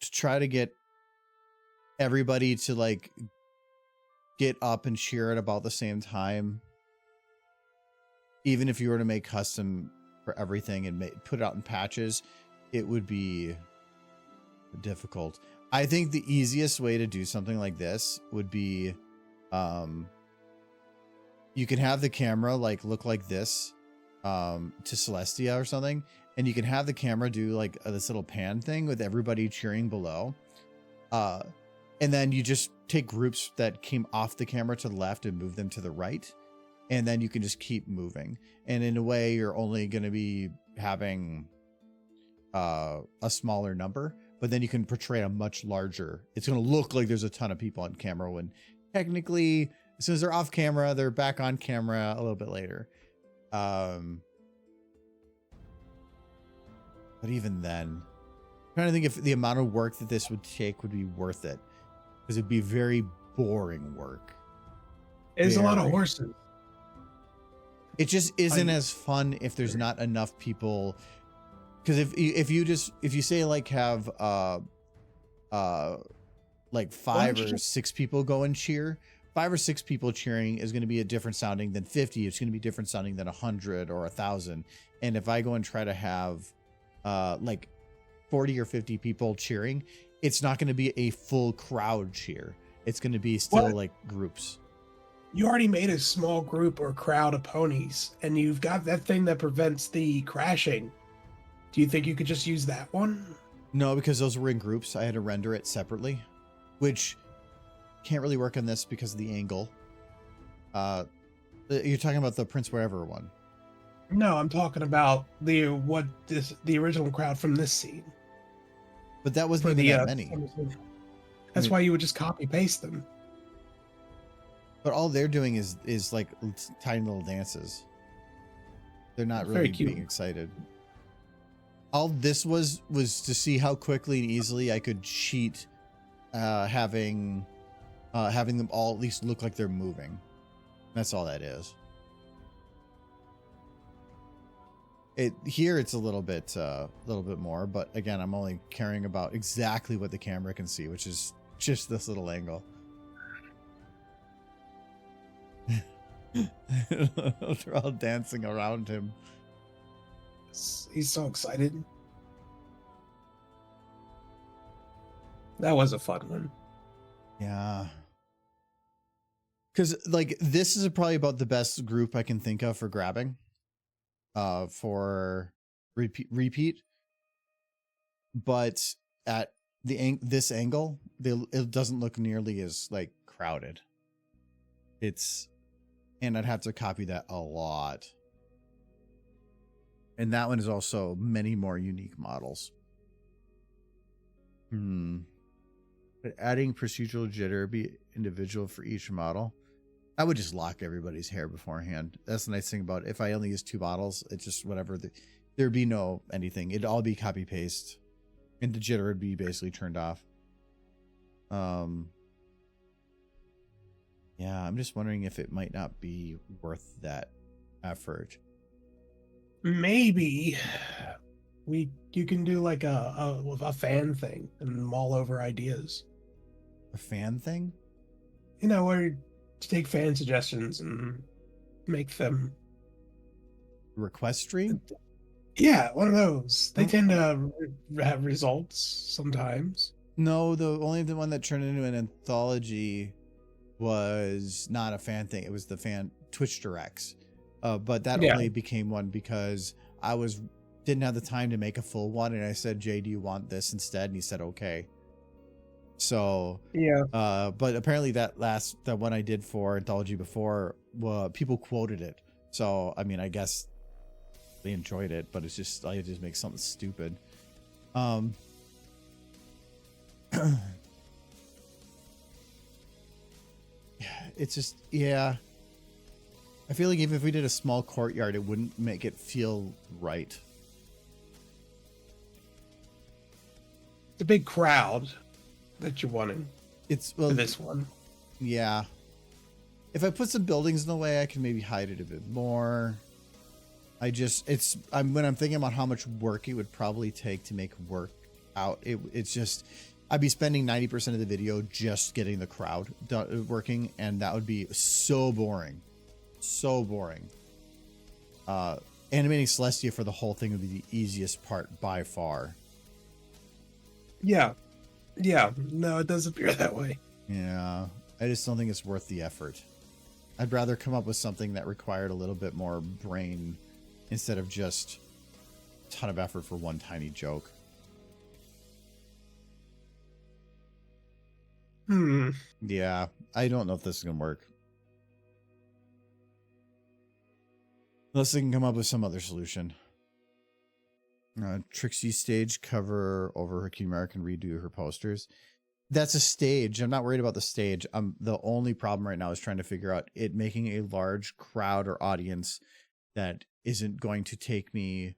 try to get everybody to like get up and cheer at about the same time, even if you were to make custom for everything and put it out in patches, it would be difficult. I think the easiest way to do something like this would be you can have the camera like look like this to Celestia or something, and you can have the camera do like this little pan thing with everybody cheering below, and then you just take groups that came off the camera to the left and move them to the right, and then you can just keep moving, and in a way you're only going to be having a smaller number, but then you can portray a much larger. It's going to look like there's a ton of people on camera when technically as soon as they're off camera, they're back on camera a little bit later. But even then, I'm trying to think if the amount of work that this would take would be worth it, because it'd be very boring work. It's a lot of Very. horses. It just isn't as fun if there's not enough people. Because if you say like have like 5 or 6 people go and cheer, 5 or 6 people cheering is going to be a different sounding than 50. It's going to be different sounding than 100 or 1,000. And if I go and try to have like 40 or 50 people cheering, it's not going to be a full crowd cheer. It's going to be still like groups. You already made a small group or crowd of ponies, and you've got that thing that prevents the crashing. Do you think you could just use that one? No, because those were in groups. I had to render it separately, which can't really work on this because of the angle. You're talking about the Prince Wherever one. No, I'm talking about the original crowd from this scene. But that wasn't even that many. That's why you would just copy paste them. But all they're doing is like tiny little dances. They're not Very really cute. being excited. All this was to see how quickly and easily I could cheat having them all at least look like they're moving. That's all that is. Here it's a little bit more, but again, I'm only caring about exactly what the camera can see, which is just this little angle. They're all dancing around him. He's so excited. That was a fun one. Yeah. Because like this is probably about the best group I can think of for grabbing. For repeat. But at this angle, it doesn't look nearly as like crowded. And I'd have to copy that a lot. And that one is also many more unique models. But adding procedural jitter be individual for each model. I would just lock everybody's hair beforehand. That's the nice thing about it. If I only use 2 bottles, it's just whatever. There'd be no anything. It'd all be copy paste, and the jitter would be basically turned off. Yeah, I'm just wondering if it might not be worth that effort. Maybe you can do like a fan thing and mull over ideas. A fan thing? Where you take fan suggestions and make them. Request stream? Yeah, one of those. They tend to have results sometimes. No, the one that turned into an anthology was not a fan thing. It was the fan Twitch Directs. But that only became one because I didn't have the time to make a full one, and I said, Jay, do you want this instead? And he said, okay. So yeah. But apparently that one I did for anthology before, people quoted it. So I mean, I guess they enjoyed it, but it's just I just make something stupid. It's just, yeah. I feel like if we did a small courtyard, it wouldn't make it feel right. The big crowd that you're wanting. It's for this one. Yeah. If I put some buildings in the way, I can maybe hide it a bit more. When I'm thinking about how much work it would probably take to make work out, it's just, I'd be spending 90% of the video just getting the crowd working, and that would be so boring. So boring. Animating Celestia for the whole thing would be the easiest part by far. Yeah. Yeah. No, it does appear that way. Yeah. I just don't think it's worth the effort. I'd rather come up with something that required a little bit more brain instead of just a ton of effort for one tiny joke. Yeah. I don't know if this is going to work. Unless they can come up with some other solution. Trixie's stage cover over her Key American redo her posters. That's a stage. I'm not worried about the stage. The only problem right now is trying to figure out it making a large crowd or audience that isn't going to take me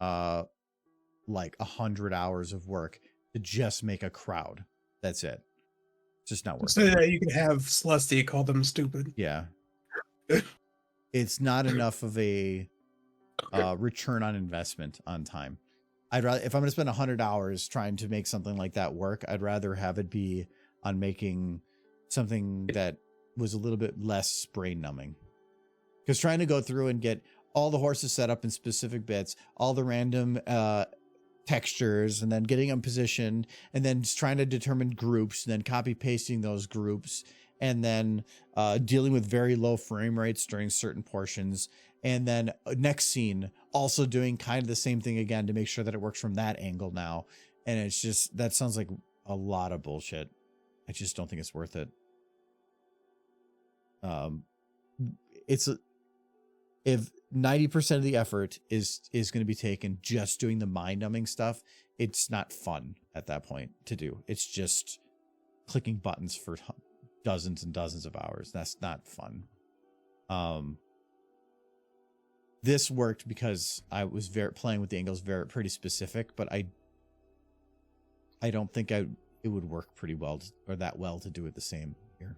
like 100 hours of work to just make a crowd. That's it. It's just not worth so it. So that you can have Celestia call them stupid. Yeah. It's not enough of a return on investment on time. I'd rather, if I'm going to spend 100 hours trying to make something like that work, I'd rather have it be on making something that was a little bit less brain numbing. Because trying to go through and get all the horses set up in specific bits, all the random textures, and then getting them positioned, and then just trying to determine groups, and then copy pasting those groups, and then dealing with very low frame rates during certain portions. And then next scene, also doing kind of the same thing again to make sure that it works from that angle now. And it's just, that sounds like a lot of bullshit. I just don't think it's worth it. If 90% of the effort is going to be taken just doing the mind numbing stuff, it's not fun at that point to do. It's just clicking buttons for dozens and dozens of hours. That's not fun. This worked because I was playing with the angles pretty specific, but I don't think it would work pretty well that well to do it the same here.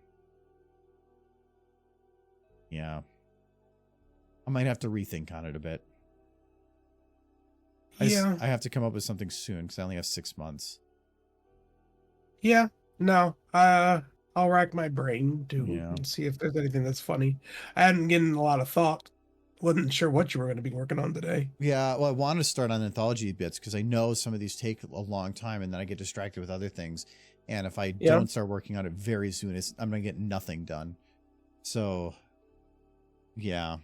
Yeah. I might have to rethink on it a bit. I have to come up with something soon because I only have 6 months. Yeah. No. I'll rack my brain to see if there's anything that's funny. I hadn't given a lot of thought. Wasn't sure what you were going to be working on today. Yeah, well, I want to start on anthology bits because I know some of these take a long time, and then I get distracted with other things. And if I don't start working on it very soon, I'm going to get nothing done. So, yeah.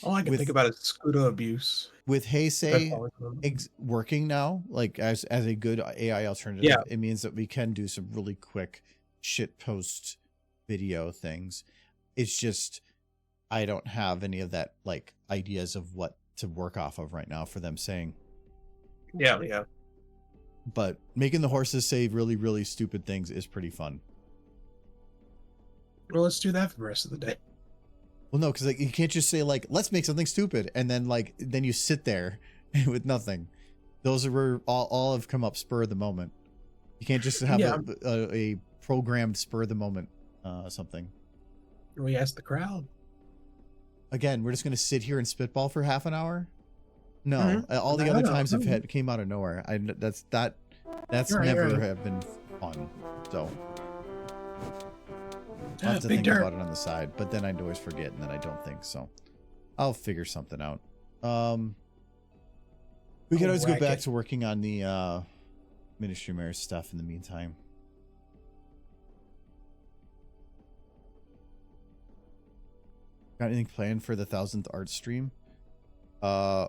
All I can think about is Scudo abuse. With Heisei working now, like as a good AI alternative, it means that we can do some really quick shit post video things. It's just I don't have any of that like ideas of what to work off of right now for them saying. Yeah. But making the horses say really, really stupid things is pretty fun. Well, let's do that for the rest of the day. Well, no, because like you can't just say like, let's make something stupid, and then like then you sit there with nothing. Those are where all have come up spur of the moment. You can't just have Yeah. a programmed spur of the moment something. We asked the crowd. Again, we're just gonna sit here and spitball for half an hour. No, Mhm. all the No, other no, times no. have came out of nowhere. That's You're right, never you're right. have been fun. So I'll Ah, have to big think dirt. about it on the side, but then I'd always forget, and then I don't think so. I'll figure something out. We could always go back Racket. to working on the Ministry Mayor's stuff in the meantime. Got anything planned for the 1000th art stream? I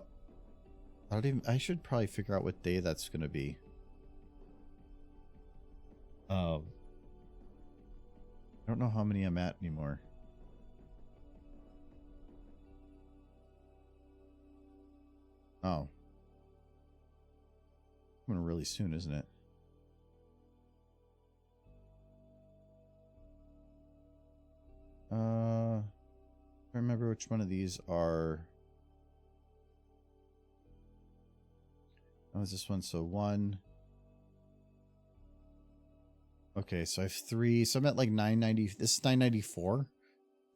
should probably figure out what day that's gonna be. I don't know how many I'm at anymore. Oh. Coming really soon, isn't it? I remember which one of these are. Oh, is this one? So one. Okay, so I have 3. So I'm at like 990. This is 994.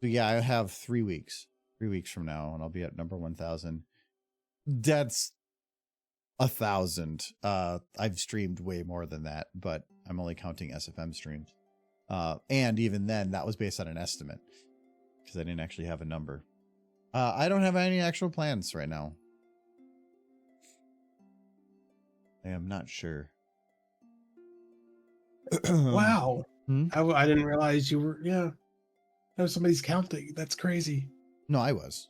So yeah, I have 3 weeks. 3 weeks from now, and I'll be at number 1000. That's 1,000. I've streamed way more than that, but I'm only counting SFM streams. And even then, that was based on an estimate because I didn't actually have a number. I don't have any actual plans right now. I am not sure. Wow. Hmm? I didn't realize you were. Yeah. No, somebody's counting. That's crazy. No, I was,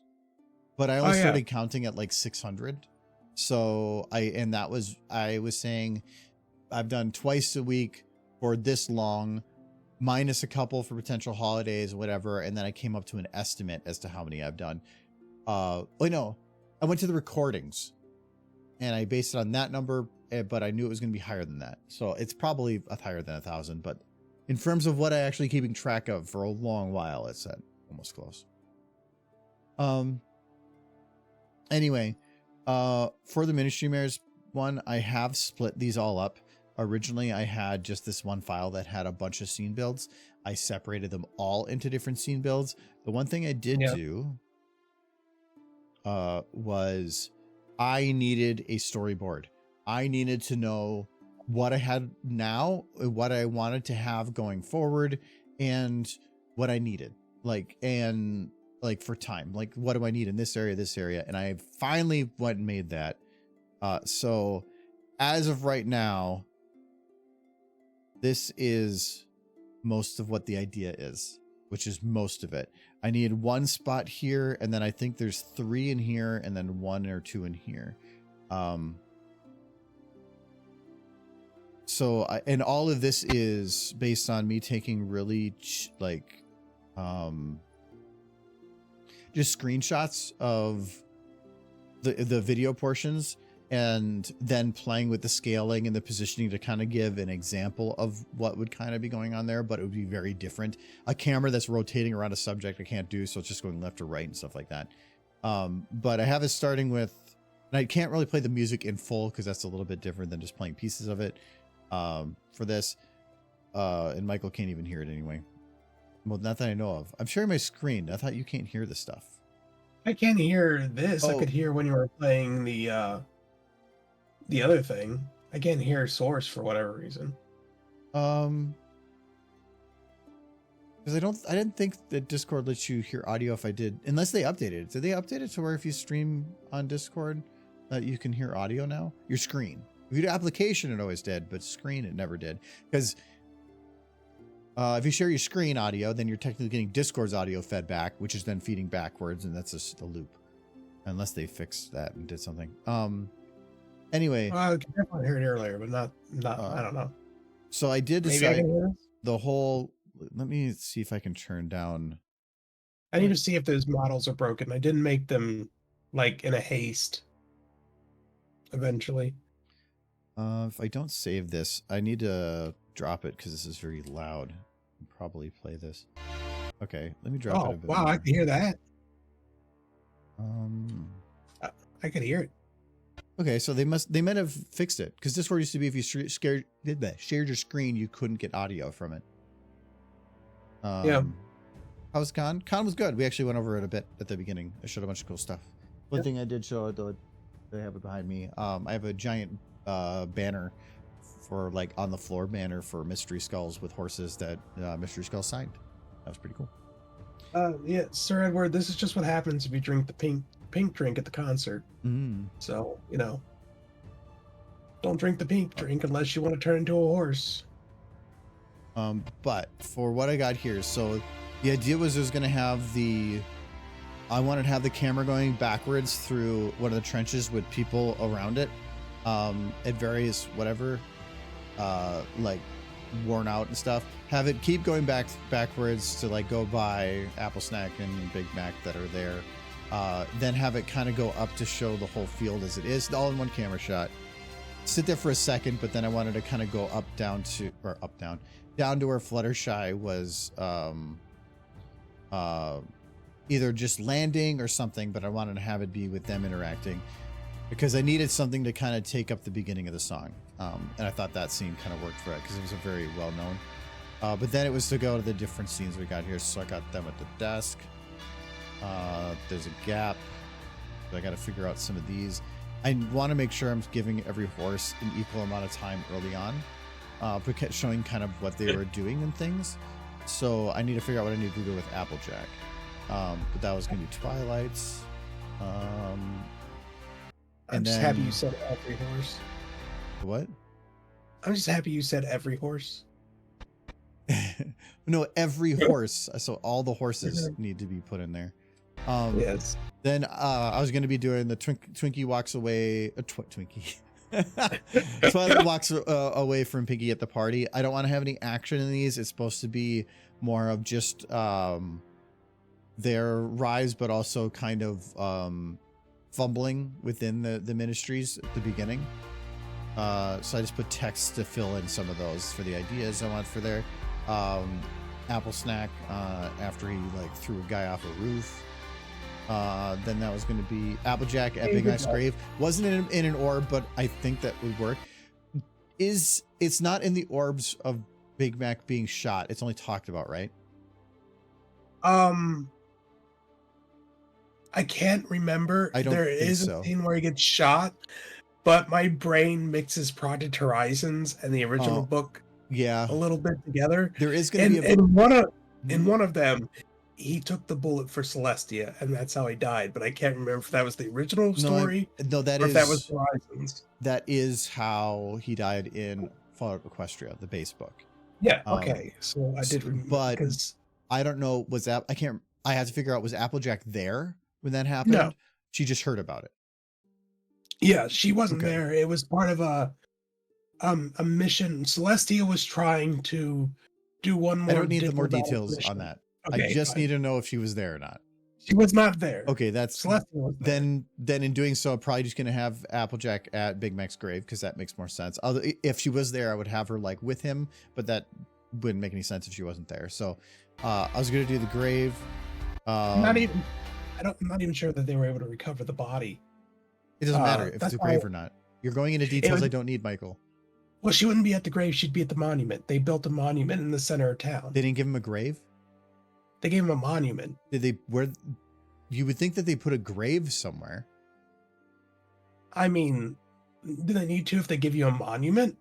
but I only yeah. started counting at like 600. So I was saying I've done twice a week for this long, minus a couple for potential holidays, whatever. And then I came up to an estimate as to how many I've done. I went to the recordings and I based it on that number, but I knew it was going to be higher than that. So it's probably higher than 1,000, but in terms of what I actually keeping track of for a long while, it's at almost close. Anyway, for the Ministry Mayor's one, I have split these all up. Originally, I had just this one file that had a bunch of scene builds. I separated them all into different scene builds. The one thing I did do was I needed a storyboard. I needed to know what I had now, what I wanted to have going forward, and what I needed. Like for time, like what do I need in this area, and I finally went and made that. So as of right now, this is most of what the idea is, which is most of it. I need one spot here, and then I think there's 3 in here, and then 1 or 2 in here. And all of this is based on me taking really just screenshots of the video portions and then playing with the scaling and the positioning to kind of give an example of what would kind of be going on there, but it would be very different. A camera that's rotating around a subject I can't do, so it's just going left or right and stuff like that. But I have it starting with, and I can't really play the music in full because that's a little bit different than just playing pieces of it for this. And Michael can't even hear it anyway. Well, not that I know of. I'm sharing my screen. I thought you can't hear the stuff. I can't hear this. I Oh. could hear when you were playing the other thing. I can't hear source for whatever reason. Because I didn't think that Discord lets you hear audio if I did, unless they updated it. Did they update it to where if you stream on Discord that you can hear audio now? Your screen. If you do application, it always did, but screen, it never did. Because if you share your screen audio, then you're technically getting Discord's audio fed back, which is then feeding backwards, and that's just a loop. Unless they fixed that and did something. Anyway. I could definitely hear it earlier, but not I don't know. So I did Maybe I decide can hear this? the whole, let me see if I can turn down. I need to see if those models are broken. I didn't make them like in a haste. Eventually. If I don't save this, I need to drop it because this is very loud. I'll probably play this. Okay, let me drop it a Oh, bit wow, more. I can hear that. I can hear it. Okay, so they might have fixed it, because Discord used to be if you shared your screen, you couldn't get audio from it. Yeah. How was Con? Con was good. We actually went over it a bit at the beginning. I showed a bunch of cool stuff. One thing I did show, though, they have it behind me. I have a giant banner for like on the floor banner for Mystery Skulls with horses that Mystery Skulls signed. That was pretty cool. Yeah, Sir Edward, this is just what happens if you drink the pink drink at the concert. So, don't drink the pink drink unless you want to turn into a horse. But for what I got here, so the idea was I was going to have I wanted to have the camera going backwards through one of the trenches with people around it, at various whatever, like worn out and stuff. Have it keep going backwards to like go by Apple Snack and Big Mac that are there. Then have it kind of go up to show the whole field as it is, all in one camera shot. Sit there for a second, but then I wanted to kind of go down to where Fluttershy was either just landing or something, but I wanted to have it be with them interacting because I needed something to kind of take up the beginning of the song. And I thought that scene kind of worked for it because it was a very well known. But then it was to go to the different scenes we got here. So I got them at the desk. There's a gap. So I got to figure out some of these. I want to make sure I'm giving every horse an equal amount of time early on, showing kind of what they were doing and things. So I need to figure out what I need to do with Applejack. But that was going to be Twilight's. I'm just happy you said every horse. What? I'm just happy you said every horse. No, every horse. So all the horses need to be put in there. Yes. Then I was going to be doing the Twinkie walks away. Twinkie. Twilight walks away from Piggy at the party. I don't want to have any action in these. It's supposed to be more of just their rise, but also kind of fumbling within the ministries at the beginning. So I just put text to fill in some of those for the ideas I want for their Apple Snack after he like threw a guy off a roof. Then that was going to be Applejack at Big Mac's grave. Wasn't in an orb, but I think that would work. It's not in the orbs of Big Mac being shot. It's only talked about, right? I can't remember. I don't There think is so. a scene where he gets shot, but my brain mixes Project Horizons and the original book a little bit together. There is going to be in one of them, he took the bullet for Celestia, and that's how he died. But I can't remember if that was the original story. No, that is if that was Horizons. That is how he died in Fallout Equestria, the base book. Yeah. Okay. So I did remember, but because I don't know. I had to figure out, was Applejack there when that happened? No. She just heard about it. Yeah, she wasn't there. It was part of a mission. Celestia was trying to do one more. I don't need the more details mission on that. Okay, I just need to know if she was there or not. She was not there. Okay, that's Celestia was there. Then in doing so, I'm probably just gonna have Applejack at Big Mac's grave because that makes more sense. If she was there, I would have her like with him, but that wouldn't make any sense if she wasn't there. So I was gonna do the grave. I'm not even sure that they were able to recover the body. It doesn't matter if it's a grave or not. You're going into details I don't need, Michael. Well, she wouldn't be at the grave. She'd be at the monument. They built a monument in the center of town. They didn't give him a grave? They gave him a monument. You would think that they put a grave somewhere. I mean, do they need to if they give you a monument?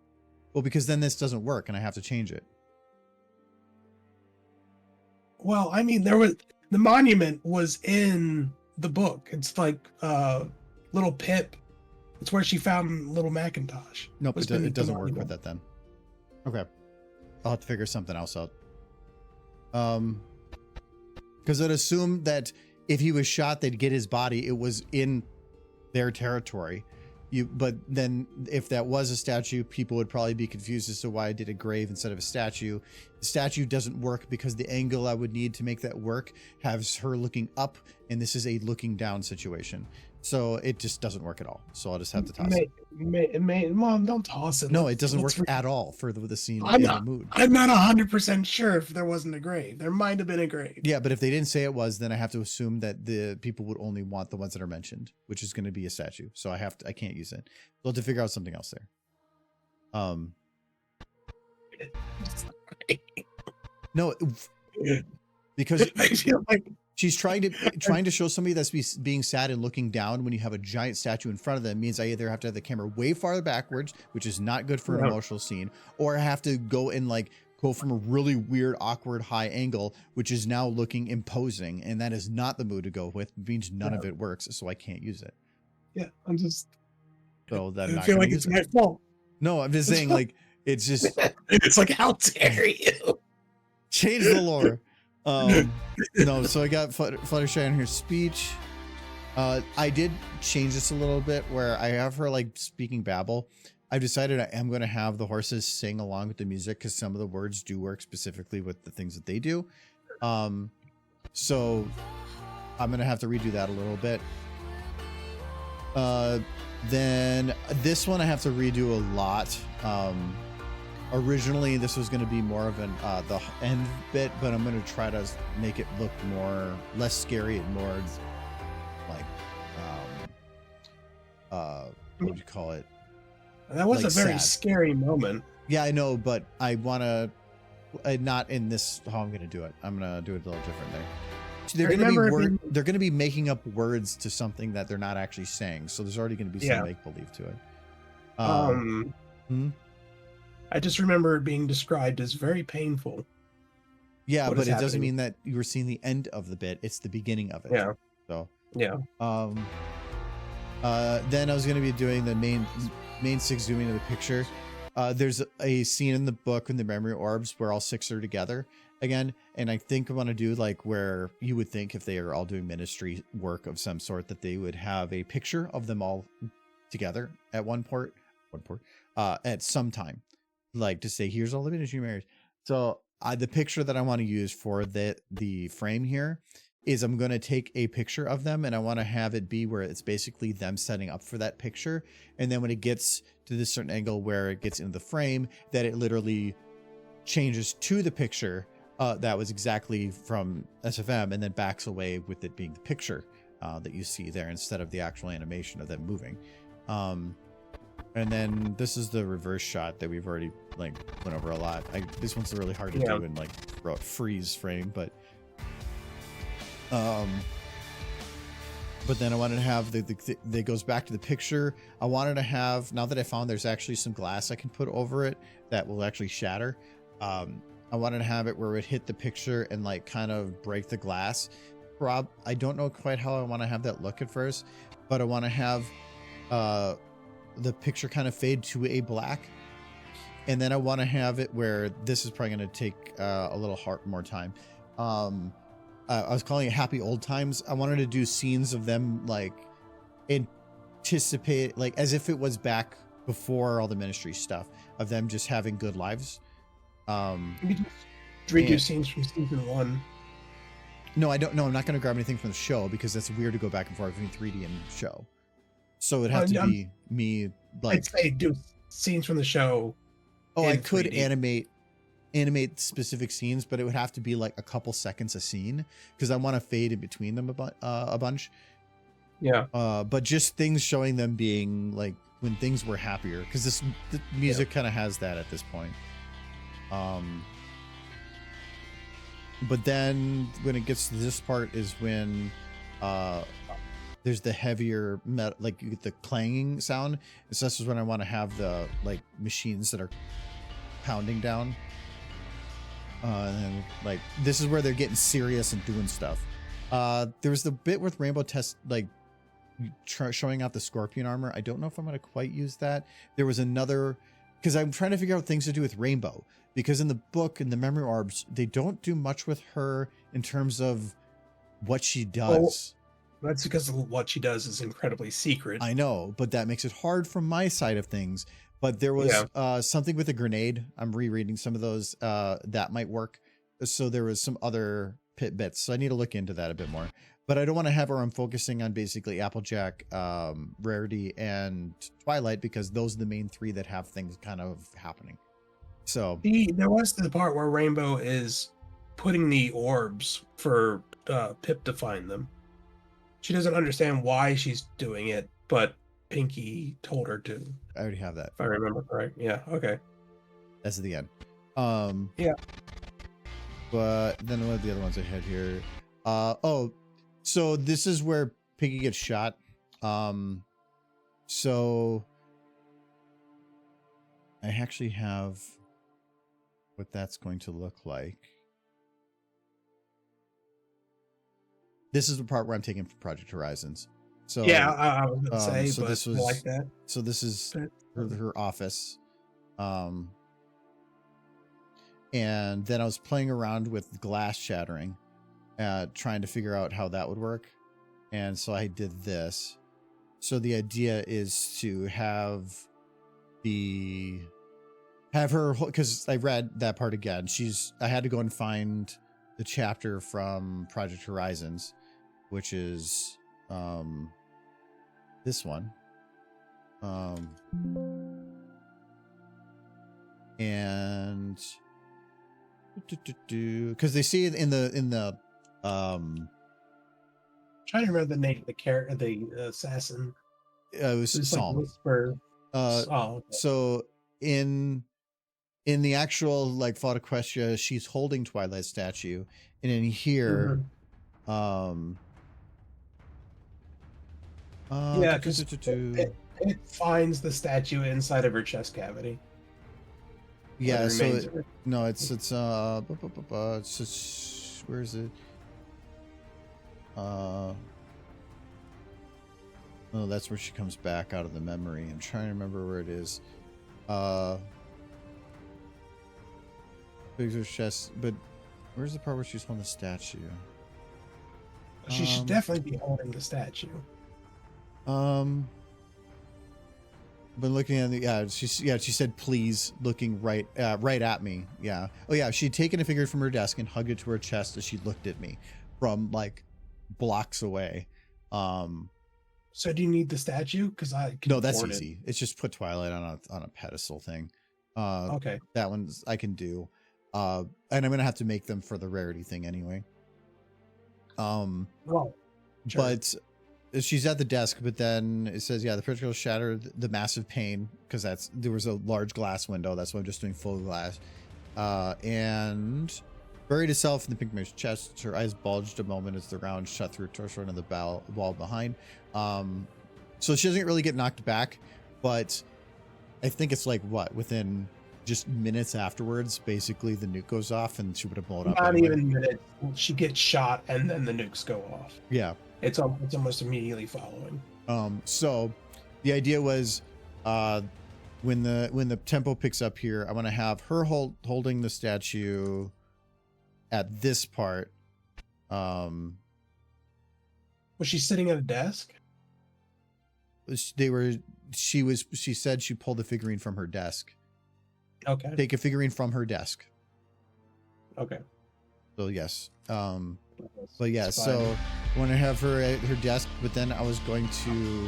Well, because then this doesn't work and I have to change it. Well, I mean, the monument was in the book. It's like little Pip. It's where she found little Macintosh. Nope, it doesn't work with that then. Okay. I'll have to figure something else out. Because I'd assume that if he was shot, they'd get his body. It was in their territory. But then if that was a statue, people would probably be confused as to why I did a grave instead of a statue. The statue doesn't work because the angle I would need to make that work has her looking up, and this is a looking down situation. So it just doesn't work at all. So I'll just have to toss it. Mom, don't toss it. No, it doesn't work at all for the scene I'm in not, the mood. I'm not 100% sure if there wasn't a grave. There might have been a grave. Yeah, but if they didn't say it was, then I have to assume that the people would only want the ones that are mentioned, which is going to be a statue. So I can't use it. So I'll have to figure out something else there. No, because I feel like she's trying to show somebody that's being sad and looking down when you have a giant statue in front of them means I either have to have the camera way farther backwards, which is not good for an emotional scene, or I have to go and like go from a really weird, awkward high angle, which is now looking imposing, and that is not the mood to go with. It means none of it works, so I can't use it. Yeah, I'm just. So that I feel like it's my fault. No, I'm just saying, like, it's just. It's like, how dare you? Change the lore. No, so I got Fluttershy on her speech. I did change this a little bit where I have her like speaking babble. I've decided I am going to have the horses sing along with the music because some of the words do work specifically with the things that they do. So I'm going to have to redo that a little bit. Then this one I have to redo a lot. Originally this was going to be more of an the end bit, but I'm going to try to make it look less scary and more like what would you call it? That was like a very sad. scary moment. Yeah, I know, but I want to not in this how I'm going to do it. I'm going to do it a little differently. They're going to be making up words to something that they're not actually saying. So there's already going to be some make believe to it. I just remember it being described as very painful. Yeah, but it doesn't mean that you were seeing the end of the bit. It's the beginning of it. Yeah. So yeah. Then I was going to be doing the main six zooming of the picture. There's a scene in the book in the memory orbs where all six are together again, and I think I want to do like where you would think if they are all doing ministry work of some sort that they would have a picture of them all together at at some time, like to say here's all the ministry members. So the picture that I want to use for the frame here is I'm going to take a picture of them and I want to have it be where it's basically them setting up for that picture. And then when it gets to this certain angle where it gets into the frame, that it literally changes to the picture that was exactly from SFM and then backs away with it being the picture that you see there instead of the actual animation of them moving. And then this is the reverse shot that we've already like went over a lot. This one's really hard to do in like freeze frame, but then I wanted to have that goes back to the picture. I wanted to have, now that I found there's actually some glass I can put over it that will actually shatter. I wanted to have it where it hit the picture and like kind of break the glass. I don't know quite how I want to have that look at first, but I want to have the picture kind of fade to a black. And then I want to have it where this is probably going to take a little more time. I was calling it Happy Old Times. I wanted to do scenes of them like anticipate, like as if it was back before all the ministry stuff of them just having good lives. Redo scenes from season 1. No, I don't know. I'm not going to grab anything from the show because that's weird to go back and forth between 3D and show. So it'd have to be me like. I'd say do scenes from the show. Oh, I could 3D. animate specific scenes, but it would have to be like a couple seconds a scene because I want to fade in between them a bunch. Yeah. But just things showing them being like when things were happier, because the music kind of has that at this point. But then when it gets to this part is when there's the heavier metal, like you get the clanging sound. So this is when I want to have the like machines that are pounding down. And then like this is where they're getting serious and doing stuff. There was the bit with Rainbow Test like showing out the Scorpion armor. I don't know if I'm going to quite use that. There was another, because I'm trying to figure out things to do with Rainbow, because in the book, in the memory orbs, they don't do much with her in terms of what she does. Well, that's because what she does is incredibly secret. I know, but that makes it hard from my side of things. But there was something with a grenade. I'm rereading some of those that might work. So there was some other pit bits. So I need to look into that a bit more. but I don't want to have where I'm focusing on basically Applejack, Rarity, and Twilight, because those are the main three that have things kind of happening. So There was the part where Rainbow is putting the orbs for Pip to find them. She doesn't understand why she's doing it, but Pinky told her to. I already have that. If I remember correct. Yeah. Okay. That's the end. Yeah. But then what are the other ones I had here? Oh, so this is where Pinky gets shot. So I actually have what that's going to look like. This is the part where I'm taking from Project Horizons. So Yeah, I was gonna say, so but this was I like that. So this is her office. And then I was playing around with glass shattering, trying to figure out how that would work. And so I did this. So the idea is to have her, because I read that part again. I had to go and find the chapter from Project Horizons, which is this one. And because they see it in the Trying to remember the name of the assassin. it was It's like Psalm. Whisper. Okay. So in the actual like Fata Questia, she's holding Twilight's statue, and in here, yeah, because it finds the statue inside of her chest cavity. Yeah, so it's just, where is it? Oh, that's where she comes back out of the memory. I'm trying to remember where it is. Her chest, but where's the part where she's holding the statue? She should definitely be holding the statue. But looking at the she said please, looking right at me. Yeah. Oh yeah, she'd taken a figure from her desk and hugged it to her chest as she looked at me from like blocks away. So do you need the statue? Because I can no, that's afford easy. It's just put Twilight on a pedestal thing. Okay. That one's I can do. And I'm gonna have to make them for the Rarity thing anyway. Well, sure. But she's at the desk, but then it says, yeah, the projectile shattered the massive pane, because there was a large glass window. That's why I'm just doing full glass. And buried itself in the pink mare's chest. Her eyes bulged a moment as the round shot through her torso into the wall behind. So she doesn't really get knocked back, but I think it's like within just minutes afterwards, basically the nuke goes off and she would have blown up. Not anyway. even minutes. She gets shot and then the nukes go off. Yeah. It's almost immediately following. So the idea was, when the tempo picks up here, I want to have her holding the statue at this part. Was she sitting at a desk? She said she pulled the figurine from her desk. Okay. Take a figurine from her desk. Okay. So yes. But yeah, so I want to have her at her desk, but then I was going to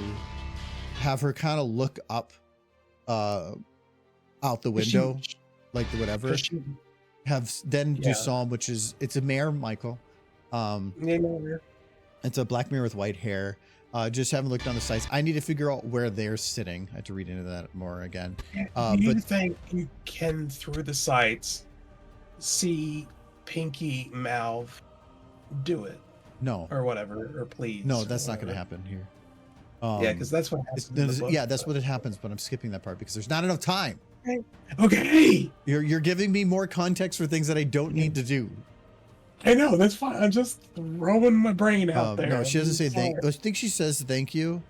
have her kind of look up out the window, like the whatever. Do Psalm, which is it's a mare, Michael. It's a black mare with white hair. Just haven't looked on the sites. I need to figure out where they're sitting. I have to read into that more again. Do you think you can, through the sites, see Pinky mouth do it? No. Or whatever, or please. No, that's not going to happen here. Yeah, because that's what happens. Yeah, that's what it happens, but I'm skipping that part because there's not enough time. Okay. You're giving me more context for things that I don't need to do. I know, that's fine. I'm just throwing my brain out there. No, she doesn't say thank. I think she says thank you,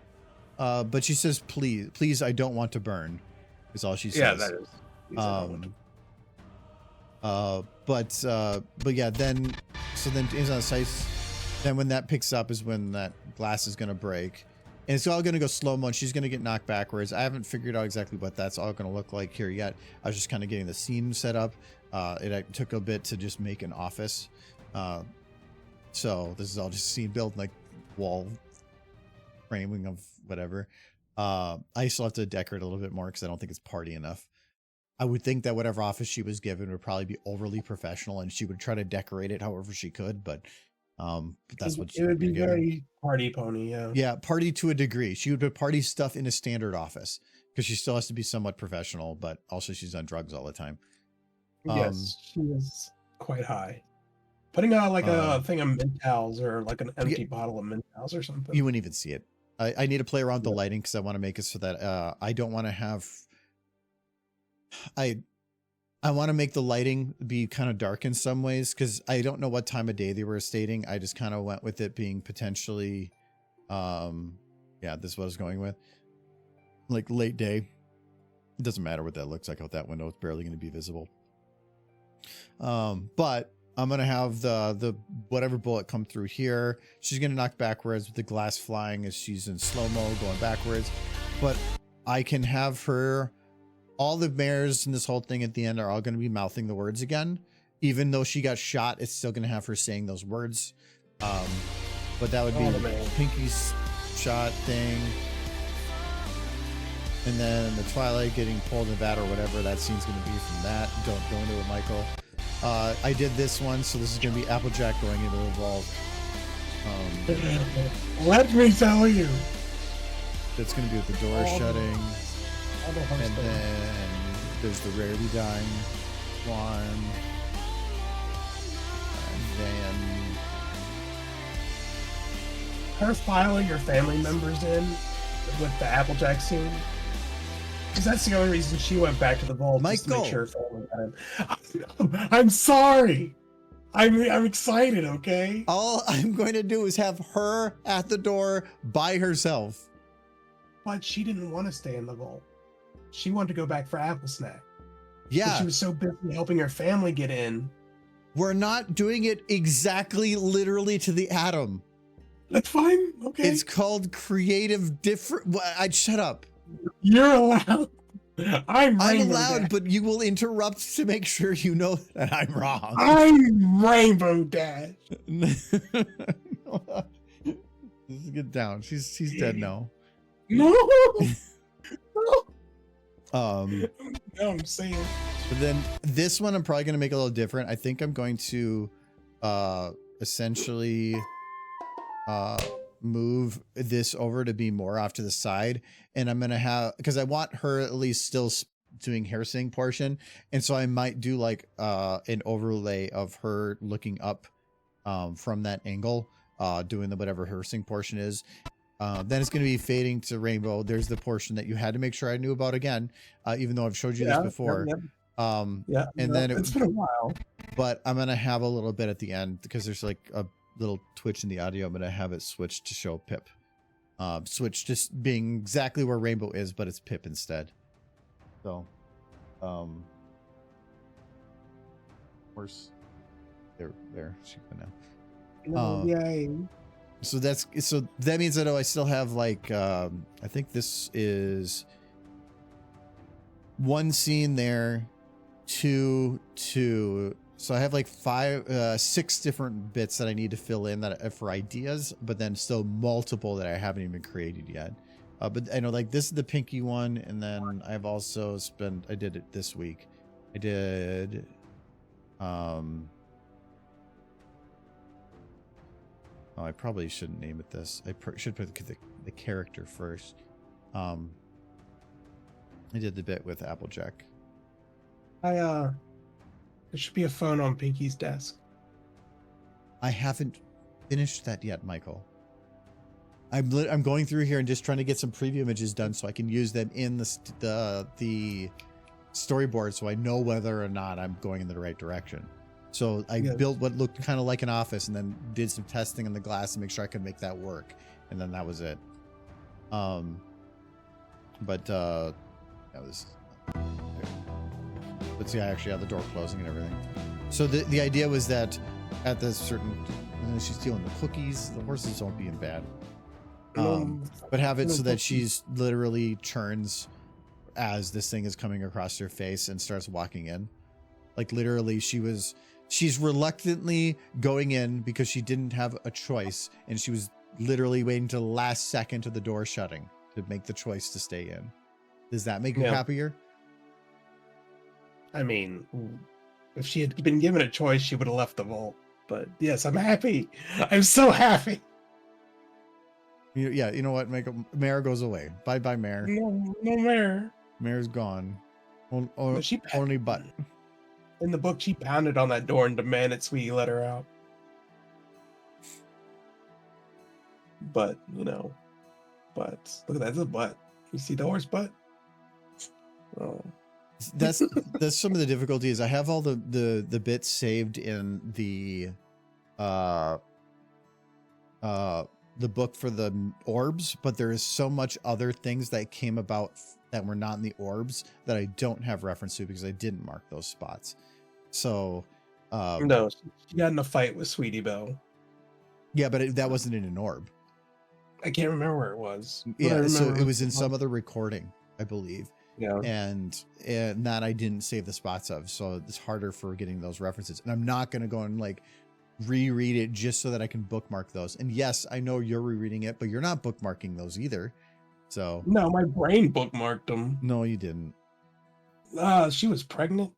but she says please. I don't want to burn. Is all she says. Yeah, that is. But yeah, then it's on the sites. Then when that picks up is when that glass is gonna break, and it's all gonna go slow mo. And she's gonna get knocked backwards. I haven't figured out exactly what that's all gonna look like here yet. I was just kind of getting the scene set up. It took a bit to just make an office. So this is all just scene build. Like wall framing of whatever. I still have to decorate a little bit more because I don't think it's party enough. I would think that whatever office she was given would probably be overly professional, and she would try to decorate it however she could. But that's what it would be given. very party pony. Yeah. Yeah, party to a degree. She would put party stuff in a standard office because she still has to be somewhat professional, but also she's on drugs all the time. Yes, she is quite high. Putting out like a thing of mint towels or like an empty bottle of mint towels or something. You wouldn't even see it. I need to play around the lighting because I want to make it so that I don't want to have. I want to make the lighting be kind of dark in some ways because I don't know what time of day they were stating. I just kind of went with it being potentially, yeah, this is what I was going with, like late day. It doesn't matter what that looks like out that window. It's barely going to be visible. But I'm going to have the whatever bullet come through here. She's going to knock backwards with the glass flying as she's in slow-mo going backwards. But I can have her, all the mares in this whole thing at the end are all going to be mouthing the words again. Even though she got shot, it's still going to have her saying those words. But that would be Pinky's shot thing. And then the Twilight getting pulled in the bat or whatever that scene's going to be from that. Don't go into it, Michael. I did this one, so this is going to be Applejack going into the vault. Let me tell you. That's going to be with the door shutting. And then there's the rarely dying one. And then her filing her family members in with the Applejack scene. Because that's the only reason she went back to the vault, just to make sure her family got in. I'm sorry. I'm excited, okay? All I'm going to do is have her at the door by herself. But she didn't want to stay in the vault. She wanted to go back for Apple Snack. Yeah. But she was so busy helping her family get in. We're not doing it exactly literally to the atom. That's fine. Okay. It's called creative different. I'd shut up. You're allowed. I'm allowed, but you will interrupt to make sure you know that I'm wrong. I'm Rainbow Dash. Get down. She's dead now. No. No, I'm saying. But then this one I'm probably gonna make a little different. I think I'm going to essentially move this over to be more off to the side, and I'm gonna have, because I want her at least still doing hair sing portion, and so I might do like an overlay of her looking up from that angle, doing the whatever her sing portion is. Then it's going to be fading to rainbow. There's the portion that you had to make sure I knew about again, even though I've showed you this before. And then it's been a while, but I'm going to have a little bit at the end because there's like a little twitch in the audio. I'm going to have it switch to show Pip. Switch just being exactly where rainbow is, but it's Pip instead. So, where's there she went now. Yay. So that means that I still have like I think this is one scene there, two. So I have like 6 different bits that I need to fill in that for ideas, but then still multiple that I haven't even created yet. But I know like this is the Pinky one, and then I've also I did it this week. I did oh, I probably shouldn't name it this. I should put the character first. I did the bit with Applejack. There should be a phone on Pinky's desk. I haven't finished that yet, Michael. I'm going through here and just trying to get some preview images done so I can use them in the storyboard, so I know whether or not I'm going in the right direction. So I built what looked kind of like an office, and then did some testing in the glass to make sure I could make that work, and then that was it. But that was. Let's see. I actually have the door closing and everything. So the idea was that at this certain, she's stealing the cookies. The horses won't be in bad. But have it so that she's literally turns as this thing is coming across her face and starts walking in. Like literally, she's reluctantly going in because she didn't have a choice, and she was literally waiting to the last second of the door shutting to make the choice to stay in. Does that make you Yeah. happier? I mean, if she had been given a choice, she would have left the vault. But yes, I'm happy. I'm so happy. Yeah, you know what? Mare goes away. Bye, Mare. No, no mayor. Mare's gone. But Only but. in the book, she pounded on that door and demanded Sweetie let her out. But look at that, that's a butt. You see the horse butt? Oh. That's some of the difficulties. I have all the bits saved in the book for the orbs, but there is so much other things that came about that were not in the orbs that I don't have reference to because I didn't mark those spots. So No, she got in a fight with Sweetie Belle. yeah, but that wasn't in an orb. I can't remember where it was. Yeah, so it was in some other recording, I believe. Yeah. And that I didn't save the spots of, so it's harder for getting those references. And I'm not going to go and like reread it just so that I can bookmark those. And yes, I know you're rereading it, but you're not bookmarking those either. So No, my brain bookmarked them. no, you didn't. She was pregnant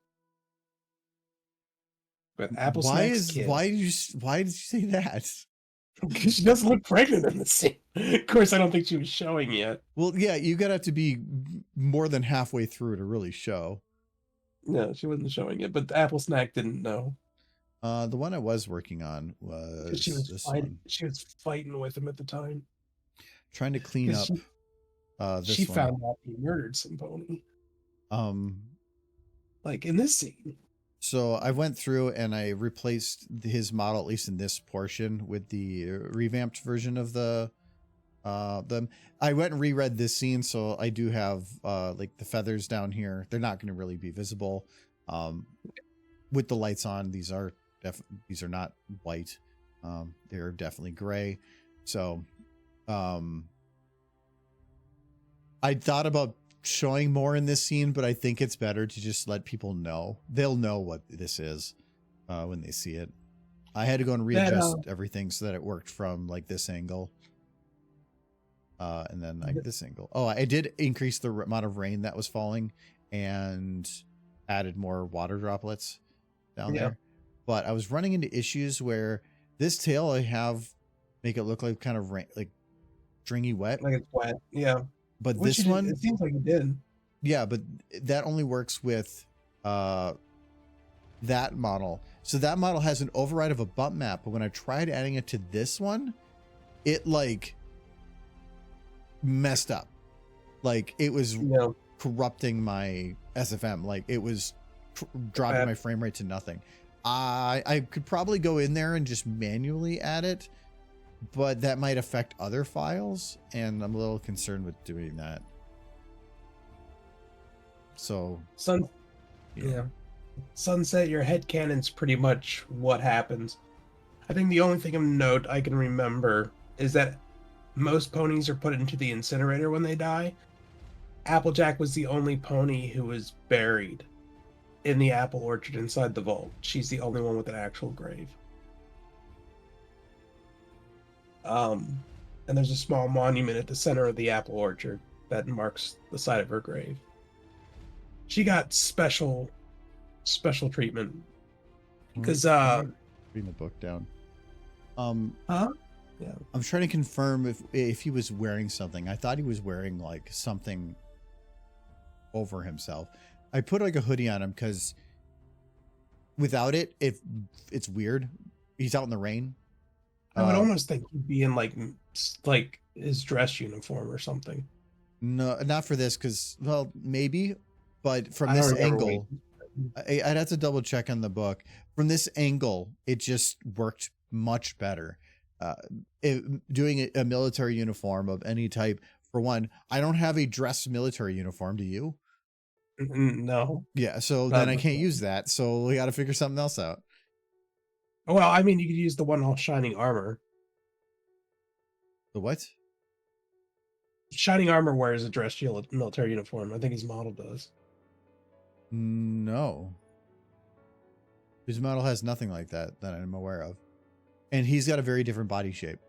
with Apple Snack's kid. Why did you say that? Because she doesn't look pregnant in the scene. Of course, I don't think she was showing yet. Well, yeah, you gotta have to be more than halfway through to really show. No, she wasn't showing it, but the Apple Snack didn't know. The one I was working on was She was this fighting. one. She was fighting with him at the time. Trying to clean up this she one. found out he murdered some pony. Like in this scene. So I went through and I replaced his model, at least in this portion, with the revamped version of the them. I went and reread this scene, so I do have like the feathers down here. They're not going to really be visible with the lights on. These are not white. They're definitely gray. So I thought about showing more in this scene, but I think it's better to just let people know. They'll know what this is when they see it. I had to go and readjust everything so that it worked from like this angle and then like this angle. Oh, I did increase the amount of rain that was falling and added more water droplets down there. But I was running into issues where this tail I have make it look like kind of rain, like stringy wet. Like it's wet. Yeah. But this one, it seems like it did. Yeah, but that only works with that model. So that model has an override of a bump map, but when I tried adding it to this one, it like messed up. Like it was corrupting my SFM. Like it was dropping my frame rate to nothing. I could probably go in there and just manually add it, but that might affect other files, and I'm a little concerned with doing that. So Sunset, your headcanon's pretty much what happens. I think the only thing of note I can remember is that most ponies are put into the incinerator when they die. Applejack was the only pony who was buried in the apple orchard inside the vault. She's the only one with an actual grave. And there's a small monument at the center of the apple orchard that marks the site of her grave. She got special treatment because reading the book down. Yeah. I'm trying to confirm if he was wearing something. I thought he was wearing like something over himself. I put like a hoodie on him because without it, it's weird. He's out in the rain. I would almost think he'd be in like his dress uniform or something. No, not for this, because well, maybe, but from this angle, I'd have to double check on the book. From this angle, it just worked much better. Doing a military uniform of any type. For one, I don't have a dress military uniform. Do you? No. Yeah, so then I can't use that. So we got to figure something else out. Well, I mean, you could use the one all shining armor. The what? Shining armor wears a dress military uniform. I think his model does. No. His model has nothing like that I'm aware of. And he's got a very different body shape.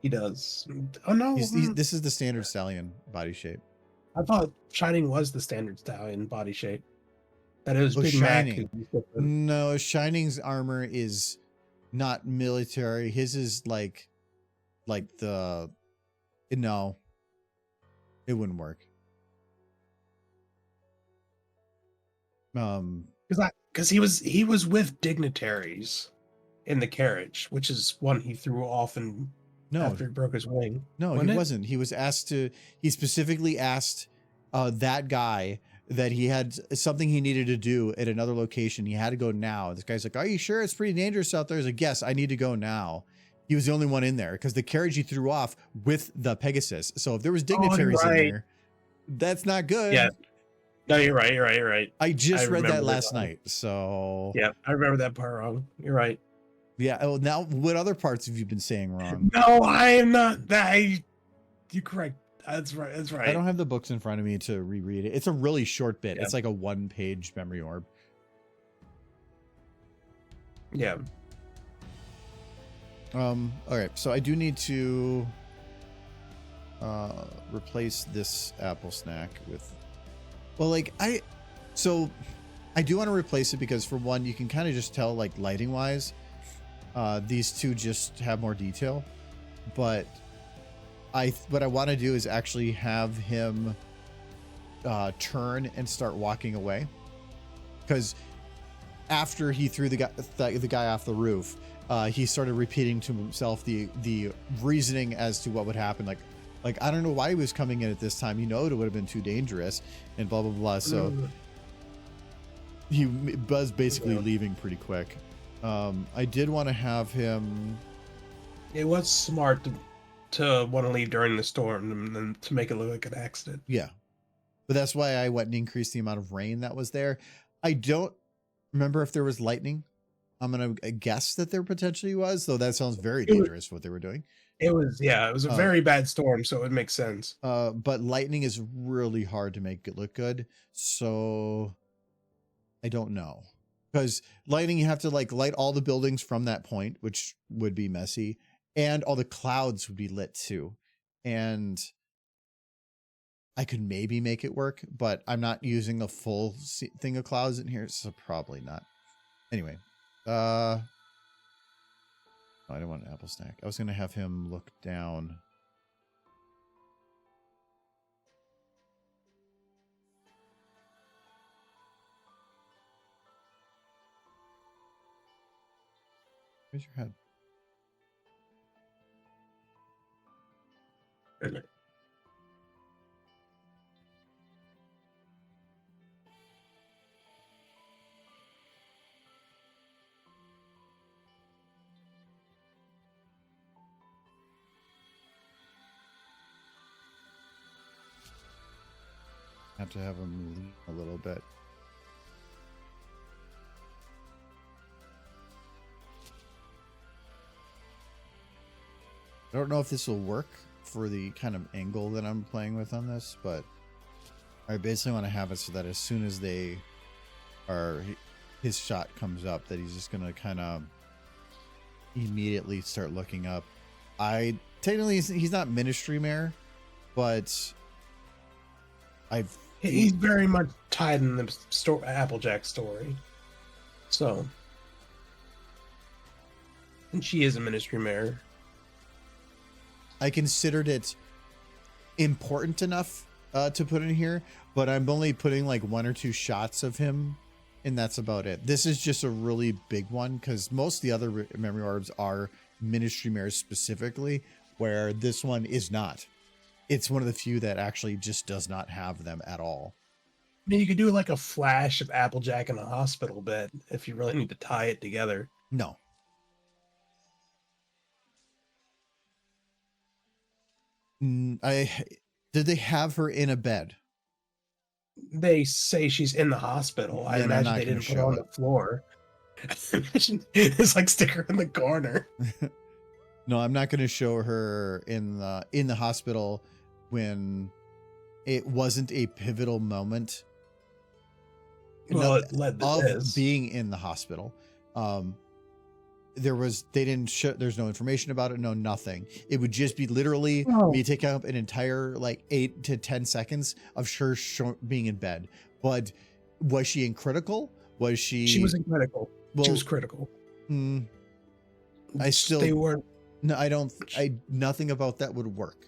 He does. Oh no, This is the standard stallion body shape. I thought Shining was the standard stallion body shape. That it was Oh, Big Mac. Shining. No, Shining's armor is not military. His is like the no, it wouldn't work. Because he was with dignitaries in the carriage, which is one he threw off and after he broke his wing. No, he wasn't. He was asked to. He specifically asked that guy that he had something he needed to do at another location. He had to go now. This guy's like, "Are you sure it's pretty dangerous out there?" He's like, "Yes, I need to go now." He was the only one in there because the carriage he threw off with the Pegasus. So if there was dignitaries in there, that's not good. Yeah. No, you're right. You're right. You're right. I just read that last night. So yeah, I remember that part wrong. You're right. Yeah. Oh, now what other parts have you been saying wrong? No, I am not. You're correct. That's right. That's right. I don't have the books in front of me to reread it. It's a really short bit. Yeah. It's like a 1-page memory orb. Yeah. All right. So I do need to replace this apple snack with, well, like I do want to replace it because for one, you can kind of just tell like lighting wise, these two just have more detail, but what I want to do is actually have him turn and start walking away, because after he threw the guy off the roof, he started repeating to himself the reasoning as to what would happen. Like I don't know why he was coming in at this time. You know, it would have been too dangerous, and blah blah blah. So he was basically leaving pretty quick. I did want to have him. It was smart to want to leave during the storm and then to make it look like an accident. Yeah, but that's why I went and increased the amount of rain that was there. I don't remember if there was lightning. I'm gonna guess that there potentially was, though that sounds very dangerous what they were doing. It was a very bad storm, so it makes sense. But lightning is really hard to make it look good, so I don't know. Because lightning, you have to like light all the buildings from that point, which would be messy, and all the clouds would be lit too. And I could maybe make it work, but I'm not using a full thing of clouds in here, so probably not. Anyway, I don't want an apple snack. I was going to have him look down. Where's your head? Have to have him lean a little bit. I don't know if this will work for the kind of angle that I'm playing with on this, but I basically want to have it so that as soon as his shot comes up, that he's just going to kind of immediately start looking up. Technically he's not Ministry Mayor, but he's very much tied in the Applejack story. So, and she is a Ministry Mayor. I considered it important enough to put in here, but I'm only putting like 1 or 2 shots of him, and that's about it. This is just a really big one because most of the other memory orbs are Ministry Mayors specifically, where this one is not. It's one of the few that actually just does not have them at all. I mean, you could do like a flash of Applejack in a hospital bed if you really need to tie it together. No. Did they have her in a bed? They say she's in the hospital. I imagine they didn't put her on the floor. It's like stick her in the corner. No, I'm not going to show her in the hospital when it wasn't a pivotal moment. Well, it led to this. Being in the hospital. they didn't show, there's no information about it, no nothing. It would just be literally Oh. me taking up an entire like 8 to 10 seconds of her being in bed. But was she in critical? Was she? She was in critical. Well, she was critical. I still They were. no. Nothing about that would work.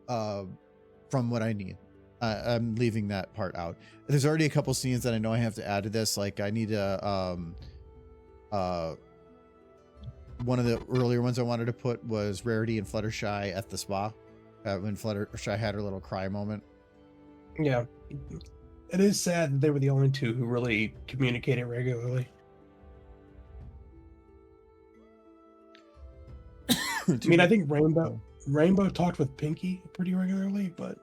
From what I need, I'm leaving that part out. There's already a couple scenes that I know I have to add to this. Like I need to one of the earlier ones I wanted to put was Rarity and Fluttershy at the spa. When Fluttershy had her little cry moment. Yeah. It is sad that they were the only two who really communicated regularly. I mean, I think Rainbow talked with Pinky pretty regularly, but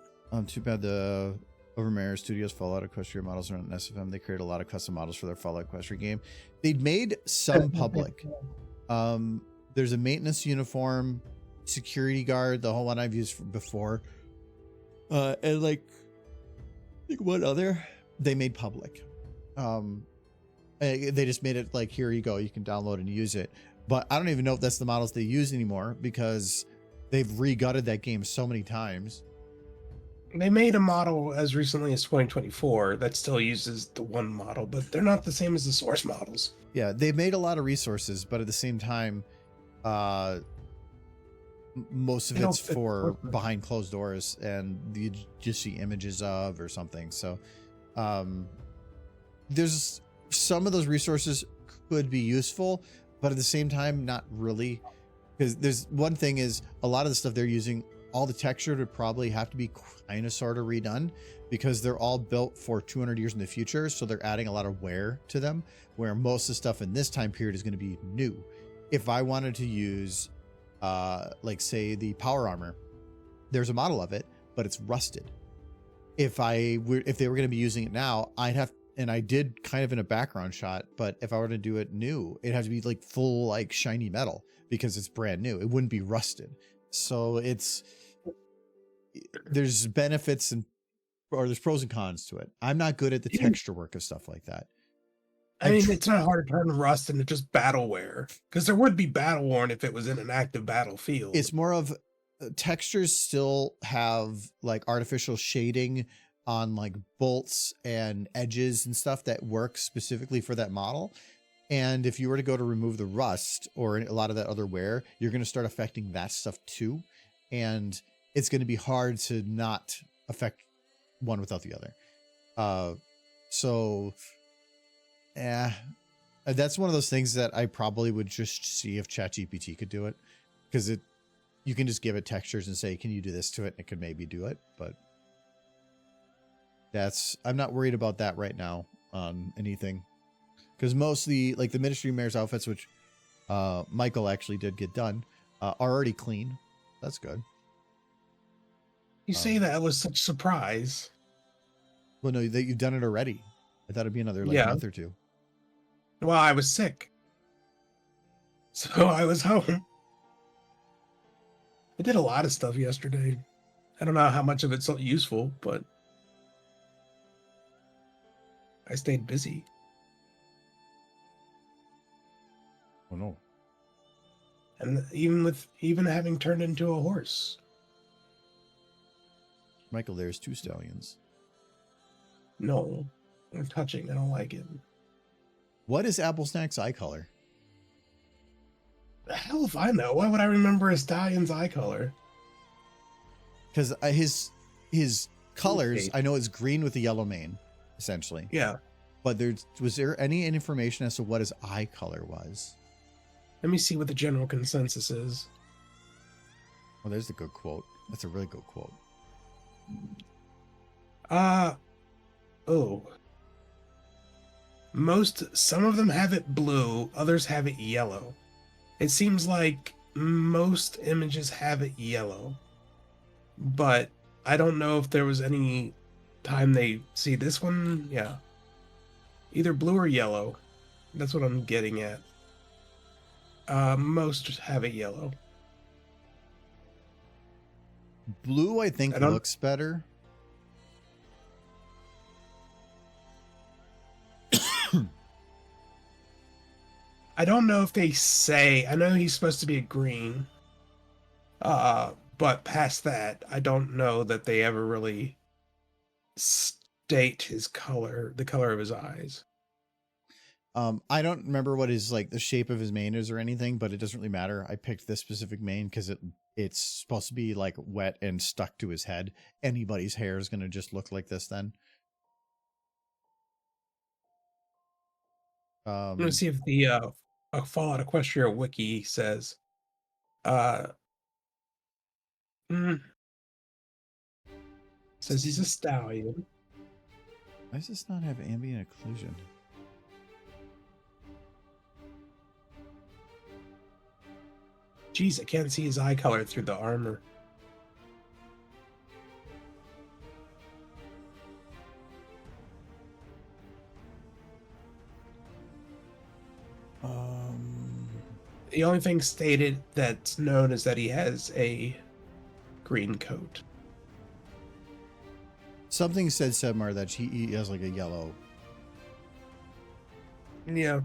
too bad the Overmare Studios Fallout Equestria models are on SFM. They created a lot of custom models for their Fallout Equestria game. They'd made some public. There's a maintenance uniform, security guard, the whole one I've used before, and like what other they made public. They just made it like, here you go, you can download and use it. But I don't even know if that's the models they use anymore because they've re-gutted that game so many times. they made a model as recently as 2024 that still uses the one model, but they're not the same as the source models. Yeah, they've made a lot of resources, but at the same time, most of it's for behind closed doors and you just see images of or something. So there's some of those resources could be useful, but at the same time, not really. Because there's one thing is a lot of the stuff they're using, all the texture would probably have to be kind of sort of redone because they're all built for 200 years in the future. So they're adding a lot of wear to them, where most of the stuff in this time period is going to be new. If I wanted to use, like say the power armor, there's a model of it, but it's rusted. If they were going to be using it now, I'd have, and I did kind of in a background shot, but if I were to do it new, it'd have to be like full, like shiny metal because it's brand new. It wouldn't be rusted. So there's benefits or there's pros and cons to it. I'm not good at the texture work of stuff like that. I mean, it's not hard to turn rust into just battle wear, because there would be battle worn if it was in an active battlefield. It's more of textures still have like artificial shading on like bolts and edges and stuff that work specifically for that model. And if you were to go to remove the rust or a lot of that other wear, you're going to start affecting that stuff too. And it's going to be hard to not affect one without the other. That's one of those things that I probably would just see if ChatGPT could do it, because you can just give it textures and say, can you do this to it? And it could maybe do it, but I'm not worried about that right now on anything. Because mostly like the Ministry Mayor's outfits, which Michael actually did get done, are already clean. That's good. You say that was such a surprise. Well, no, that you've done it already. I thought it'd be another month or two. Well, I was sick, so I was home. I did a lot of stuff yesterday. I don't know how much of it's useful, but I stayed busy. Oh no. And even having turned into a horse. Michael, there's 2 stallions. No, they're touching. I don't like it. What is Apple Snack's eye color? The hell if I know. Why would I remember a stallion's eye color? Because his colors, I know it's green with a yellow mane, essentially. Yeah. But was there any information as to what his eye color was? Let me see what the general consensus is. Well, there's the good quote. That's a really good quote. Some of them have it blue, others have it yellow. It seems like most images have it yellow. But I don't know if there was any time they see this one. Yeah. Either blue or yellow. That's what I'm getting at. Most have it yellow. Blue, I think, looks better. I don't know if they say. I know he's supposed to be a green. But past that, I don't know that they ever really state his color, the color of his eyes. I don't remember what his like the shape of his mane is or anything, but it doesn't really matter. I picked this specific mane because it's supposed to be like wet and stuck to his head. Anybody's hair is gonna just look like this then. I'm gonna see if the Fallout Equestria wiki says. Uh, mm, says he's a stallion. Why does this not have ambient occlusion? Jeez, I can't see his eye color through the armor. The only thing stated that's known is that he has a green coat. Something said Sedmar that he has like a yellow. Yeah.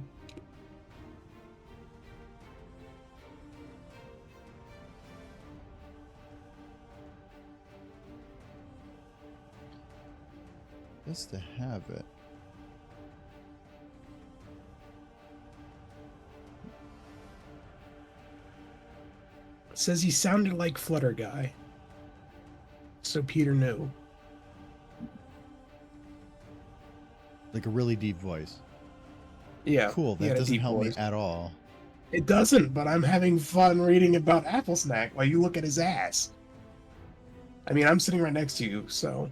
Just to have it. Says he sounded like Flutter Guy. So Peter knew. Like a really deep voice. Yeah. Cool. he That had a doesn't deep help voice. me at all. It doesn't, but I'm having fun reading about Apple Snack while you look at his ass. I mean, I'm sitting right next to you, so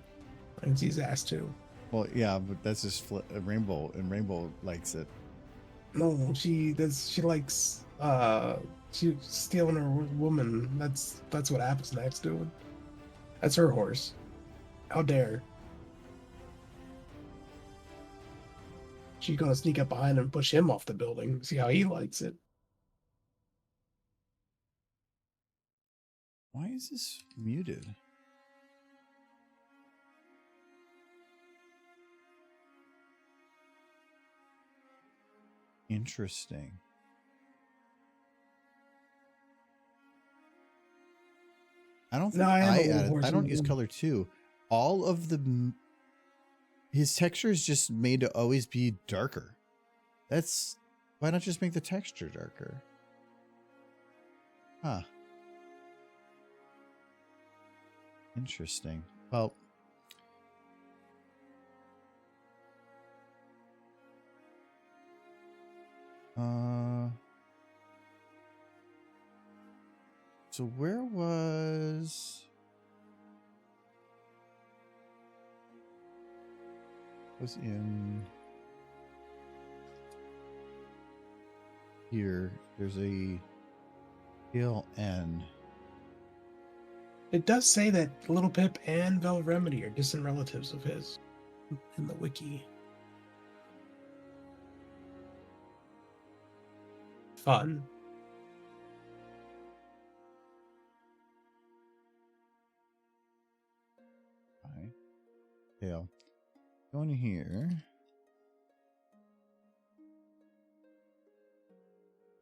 I can see his ass too. Well, yeah, but that's just Rainbow, and Rainbow likes it. No, she likes she's stealing her woman. That's what Apple Snack's doing. That's her horse. How dare. She's gonna sneak up behind him and push him off the building. See how he likes it. Why is this muted? Interesting. I don't think No, I have a I little added. horse I in don't the use room. color 2. All of his texture is just made to always be darker. That's why not just make the texture darker? Huh. Interesting. Well, so where was in here? There's a LN. It does say that Little Pip and Velvet Remedy are distant relatives of his in the wiki. Fun. Right. Yeah. Going here.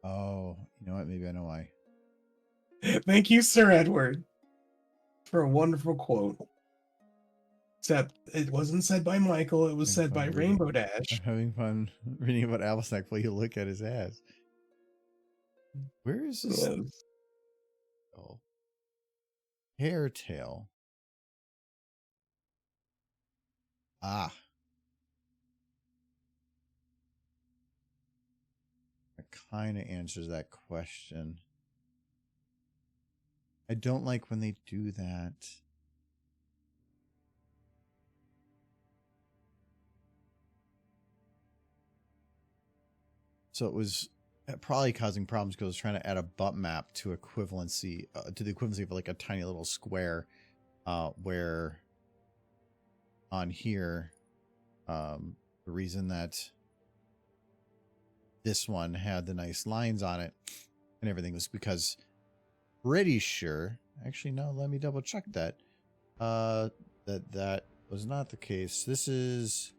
Oh, you know what? Maybe I know why. Thank you, Sir Edward, for a wonderful quote. Except it wasn't said by Michael, it was said by Rainbow Dash. I'm having fun reading about Apple Snack while you look at his ass. Where is this? Yes. Oh. Hair tail. Ah. That kind of answers that question. I don't like when they do that. So it was probably causing problems because I was trying to add a butt map to equivalency to the equivalency of like a tiny little square, where on here, the reason that this one had the nice lines on it and everything was because pretty sure, actually no, let me double check that, that was not the case. This is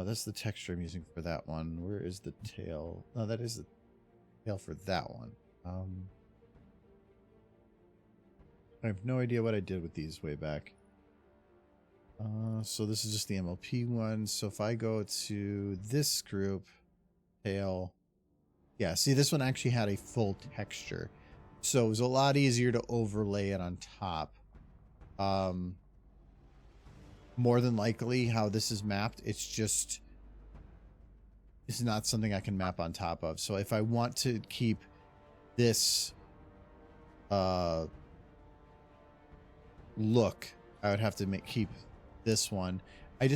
That's the texture I'm using for that one. Where is the tail? No, that is the tail for that one. I have no idea what I did with these way back. So this is just the MLP one. So if I go to this group, tail, yeah, see, this one actually had a full texture. So it was a lot easier to overlay it on top. More than likely how this is mapped, it's not something I can map on top of. So if I want to keep this look, I would have to keep this one. I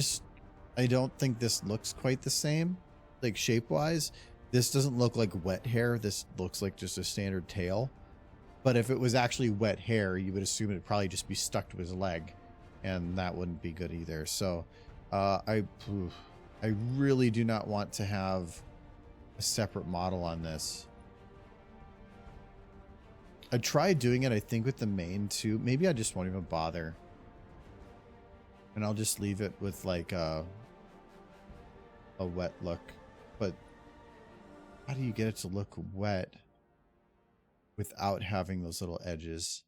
don't think this looks quite the same, like shape wise. This doesn't look like wet hair. This looks like just a standard tail. But if it was actually wet hair, you would assume it'd probably just be stuck to his leg, and that wouldn't be good either. So I really do not want to have a separate model on this. I tried doing it, I think, with the main too. Maybe I just won't even bother. And I'll just leave it with like a wet look. But how do you get it to look wet without having those little edges?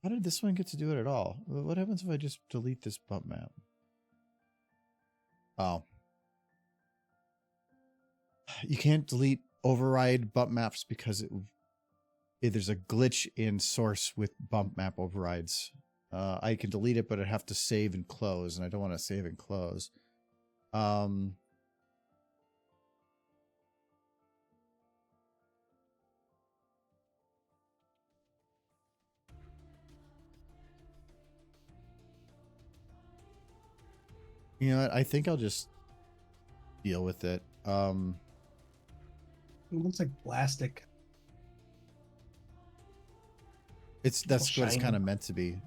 How did this one get to do it at all? What happens if I just delete this bump map? Oh. You can't delete override bump maps because there's a glitch in source with bump map overrides. I can delete it, but I'd have to save and close, and I don't want to save and close. You know what? I think I'll just deal with it. It looks like plastic. That's what it's kind of meant to be.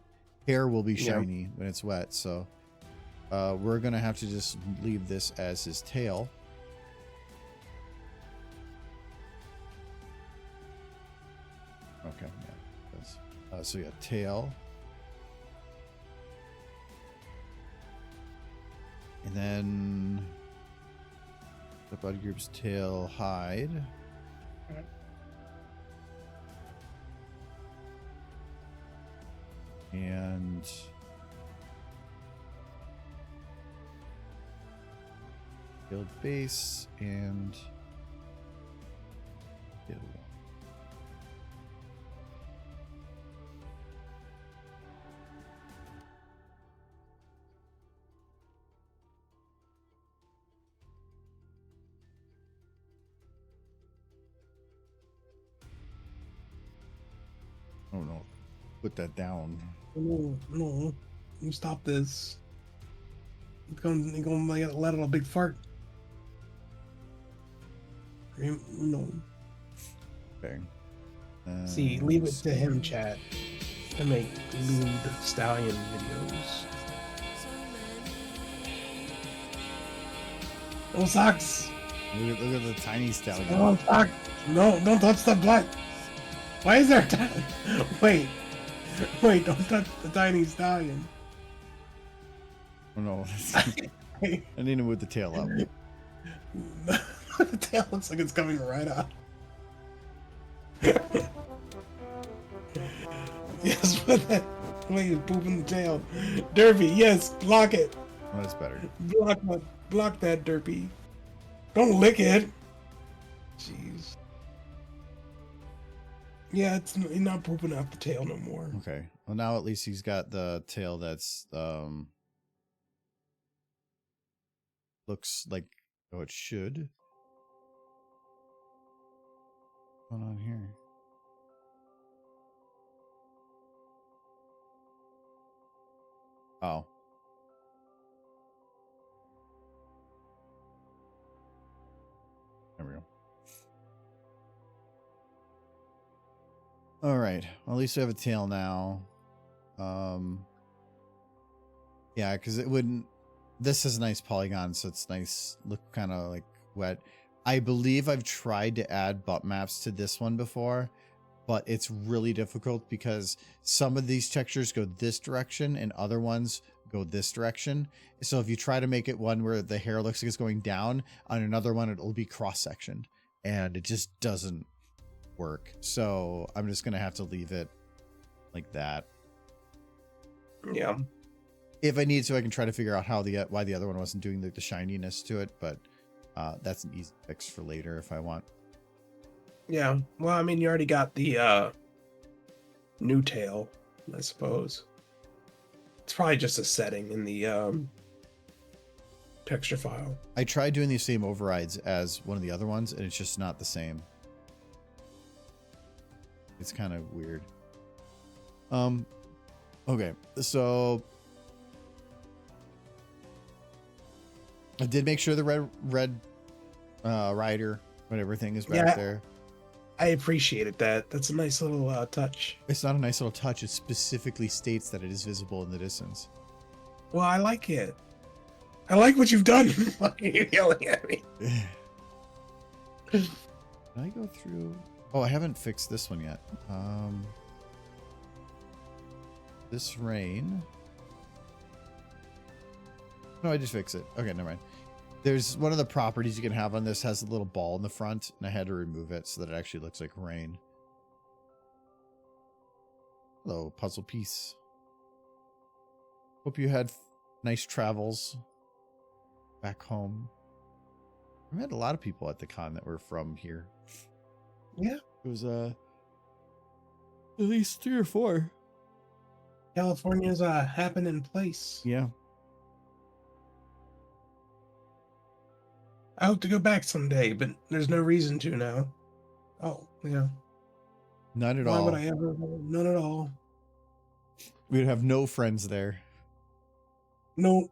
Hair will be shiny when it's wet, so we're gonna have to just leave this as his tail. Okay, yeah. So yeah, tail. And then the body group's tail, hide. Okay. And build base and build one. Oh no, put that down. No, you stop this. You're gonna let out a big fart. No. Okay. See, leave it to him, chat, to make lewd stallion videos. No socks. Look at the tiny stallion. No socks. No, don't touch the butt. Why is there? Wait, don't touch the tiny stallion. Oh no. I need to move the tail up. The tail looks like it's coming right up. Yes, but that way he's pooping the tail. Derpy, yes, block it. Oh, that's better. Block that, Derpy. Don't lick it. Jeez. Yeah, he's not pooping out the tail no more. Okay. Well, now at least he's got the tail that's looks like it should. What's going on here? Oh. There we go. All right. Well, at least we have a tail now. Yeah, because it wouldn't. This is a nice polygon, so it's nice. Look kind of like wet. I believe I've tried to add butt maps to this one before, but it's really difficult because some of these textures go this direction and other ones go this direction. So if you try to make it one where the hair looks like it's going down, on another one it'll be cross-sectioned, and it just doesn't work. So I'm just gonna have to leave it like that. Yeah. If I need to, I can try to figure out how why the other one wasn't doing the shininess to it, but that's an easy fix for later if I want. Yeah. Well, I mean, you already got the new tail, I suppose. It's probably just a setting in the texture file. I tried doing the same overrides as one of the other ones, and it's just not the same. It's kind of weird. Okay, so I did make sure the red rider, whatever thing is back there. I appreciated that. That's a nice little touch. It's not a nice little touch. It specifically states that it is visible in the distance. Well, I like it. I like what you've done. Why are you yelling at me? Can I go through? Oh, I haven't fixed this one yet. This rain. No, I just fixed it. Okay, never mind. There's one of the properties you can have on this has a little ball in the front, and I had to remove it so that it actually looks like rain. Hello, puzzle piece. Hope you had nice travels back home. We had a lot of people at the con that were from here. Yeah. It was at least 3 or 4. California's a happening place. Yeah. I hope to go back someday, but there's no reason to now. Oh, yeah. None at Why all. would I ever? None at all. We'd have no friends there. No.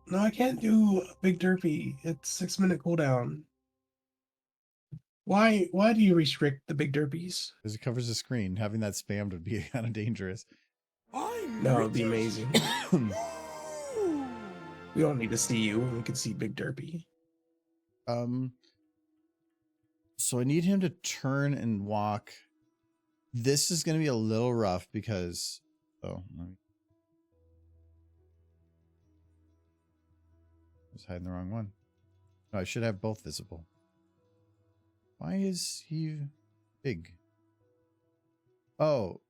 No, I can't do Big Derpy. It's 6-minute cooldown. Why do you restrict the Big Derpies? Because it covers the screen. Having that spammed would be kind of dangerous. No, it'd be amazing. We don't need to see you. We can see Big Derpy. So I need him to turn and walk. This is going to be a little rough because... Oh, let me... I was hiding the wrong one. No, I should have both visible. Why is he big? Oh.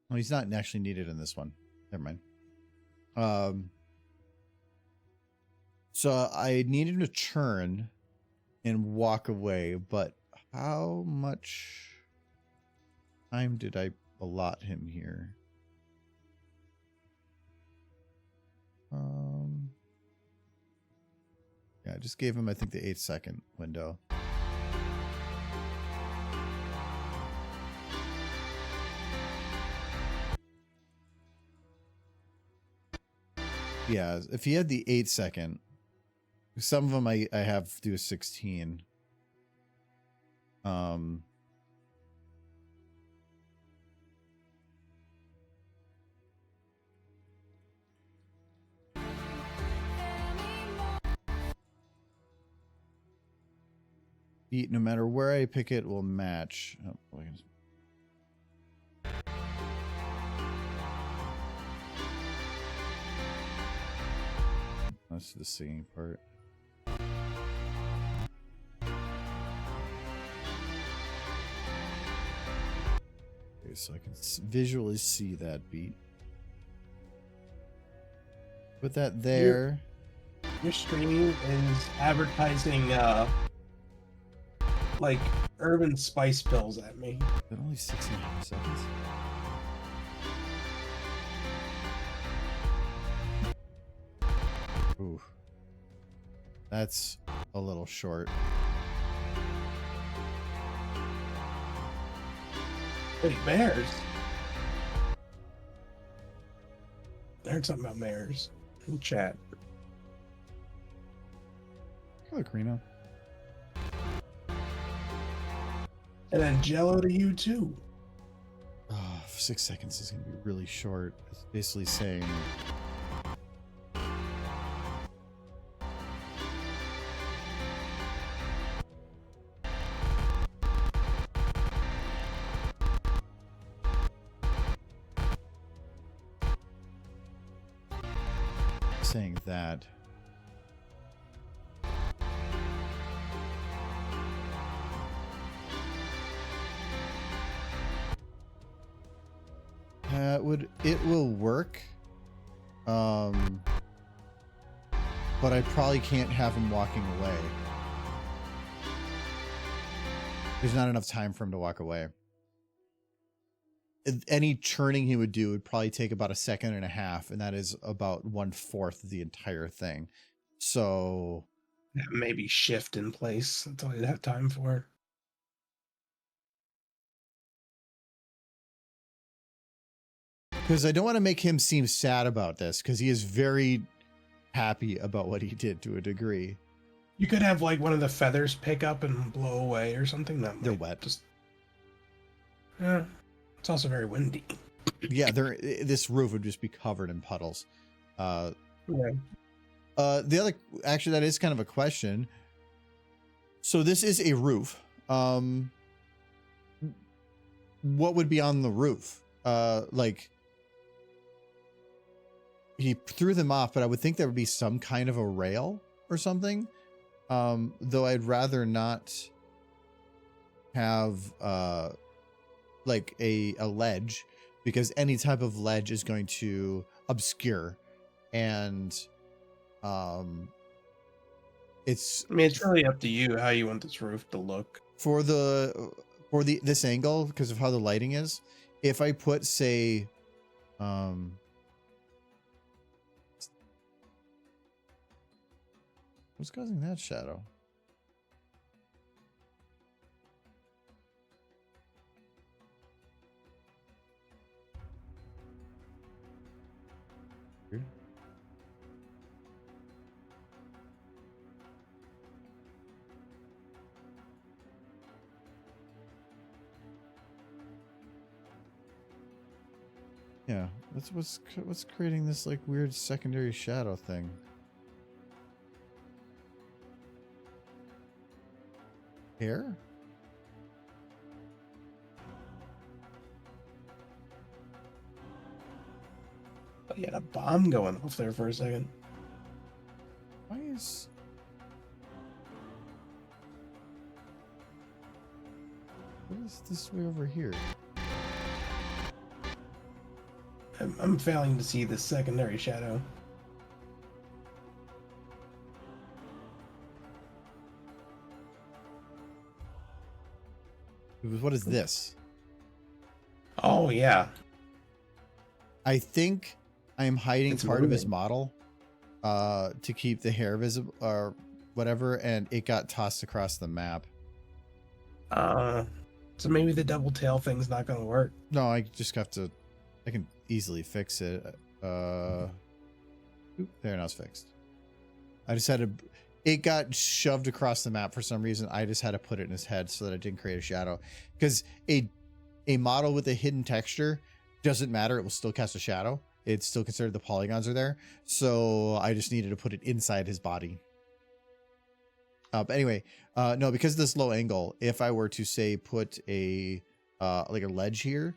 Well, he's not actually needed in this one. Never mind. So I need him to turn and walk away, but how much time did I allot him here? Yeah, I just gave him, I think, the 8-second window. Yeah, if he had the 8-second, some of them I have to do a 16. Beat, no matter where I pick it, will match. Oh, boy. That's the singing part. Okay, so I can visually see that beat. Put that there. Your stream is advertising like urban spice pills at me. Is that only 16 seconds? Ooh. That's a little short. Wait, bears? I heard something about bears in chat. Look, Reno. And then Jello to you too. Oh, 6 seconds is going to be really short. It's basically saying... saying that. It will work. But I probably can't have him walking away. There's not enough time for him to walk away. Any churning he would do would probably take about 1.5 seconds, and that is about 1/4 of the entire thing. So Maybe shift in place. That's all you'd have time for. because I don't want to make him seem sad about this, because he is very happy about what he did to a degree. You could have like one of the feathers pick up and blow away or something. That They're might wet. Just, yeah, it's also very windy. Yeah, this roof would just be covered in puddles. Yeah. The other, actually, that is kind of a question. So this is a roof. What would be on the roof? Like, he threw them off, but I would think there would be some kind of a rail or something. Though I'd rather not have like a ledge, because any type of ledge is going to obscure, and it's, I mean, it's really up to you how you want this roof to look. for this angle, because of how the lighting is. If I put, say, what's causing that shadow? Weird. Yeah, that's what's creating this like weird secondary shadow thing. Hair? But you had a bomb going off there for a second. Why is... What is this way over here? I'm failing to see the secondary shadow. What is this? Oh yeah, I think I am hiding It's part of his moving. model to keep the hair visible or whatever, and it got tossed across the map. so maybe the double tail thing's not gonna work. No, I just have to, I can easily fix it. Oop, there, now it's fixed. I just had to, it got shoved across the map for some reason. I just had to put it in his head so that it didn't create a shadow, because a model with a hidden texture doesn't matter. It will still cast a shadow. It's still considered the polygons are there. So I just needed to put it inside his body. But anyway, no, because of this low angle, if I were to say put a like a ledge here,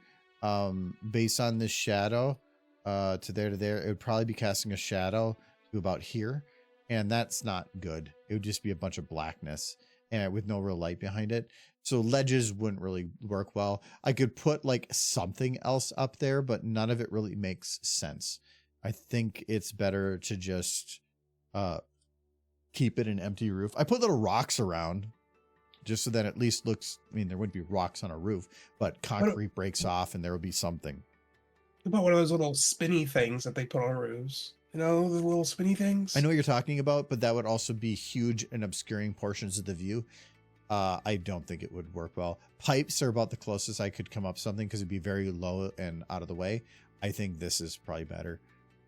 based on this shadow to there, it would probably be casting a shadow to about here, and that's not good. It would just be a bunch of blackness and with no real light behind it. So ledges wouldn't really work well. I could put like something else up there, but none of it really makes sense. I think it's better to just keep it an empty roof. I put little rocks around just so that at least looks, I mean, there wouldn't be rocks on a roof, but concrete breaks off and there would be something. What about one of those little spinny things that they put on roofs? You know, the little spinny things? I know what you're talking about, but that would also be huge and obscuring portions of the view. I don't think it would work well. Pipes are about the closest I could come up something, because it'd be very low and out of the way. I think this is probably better.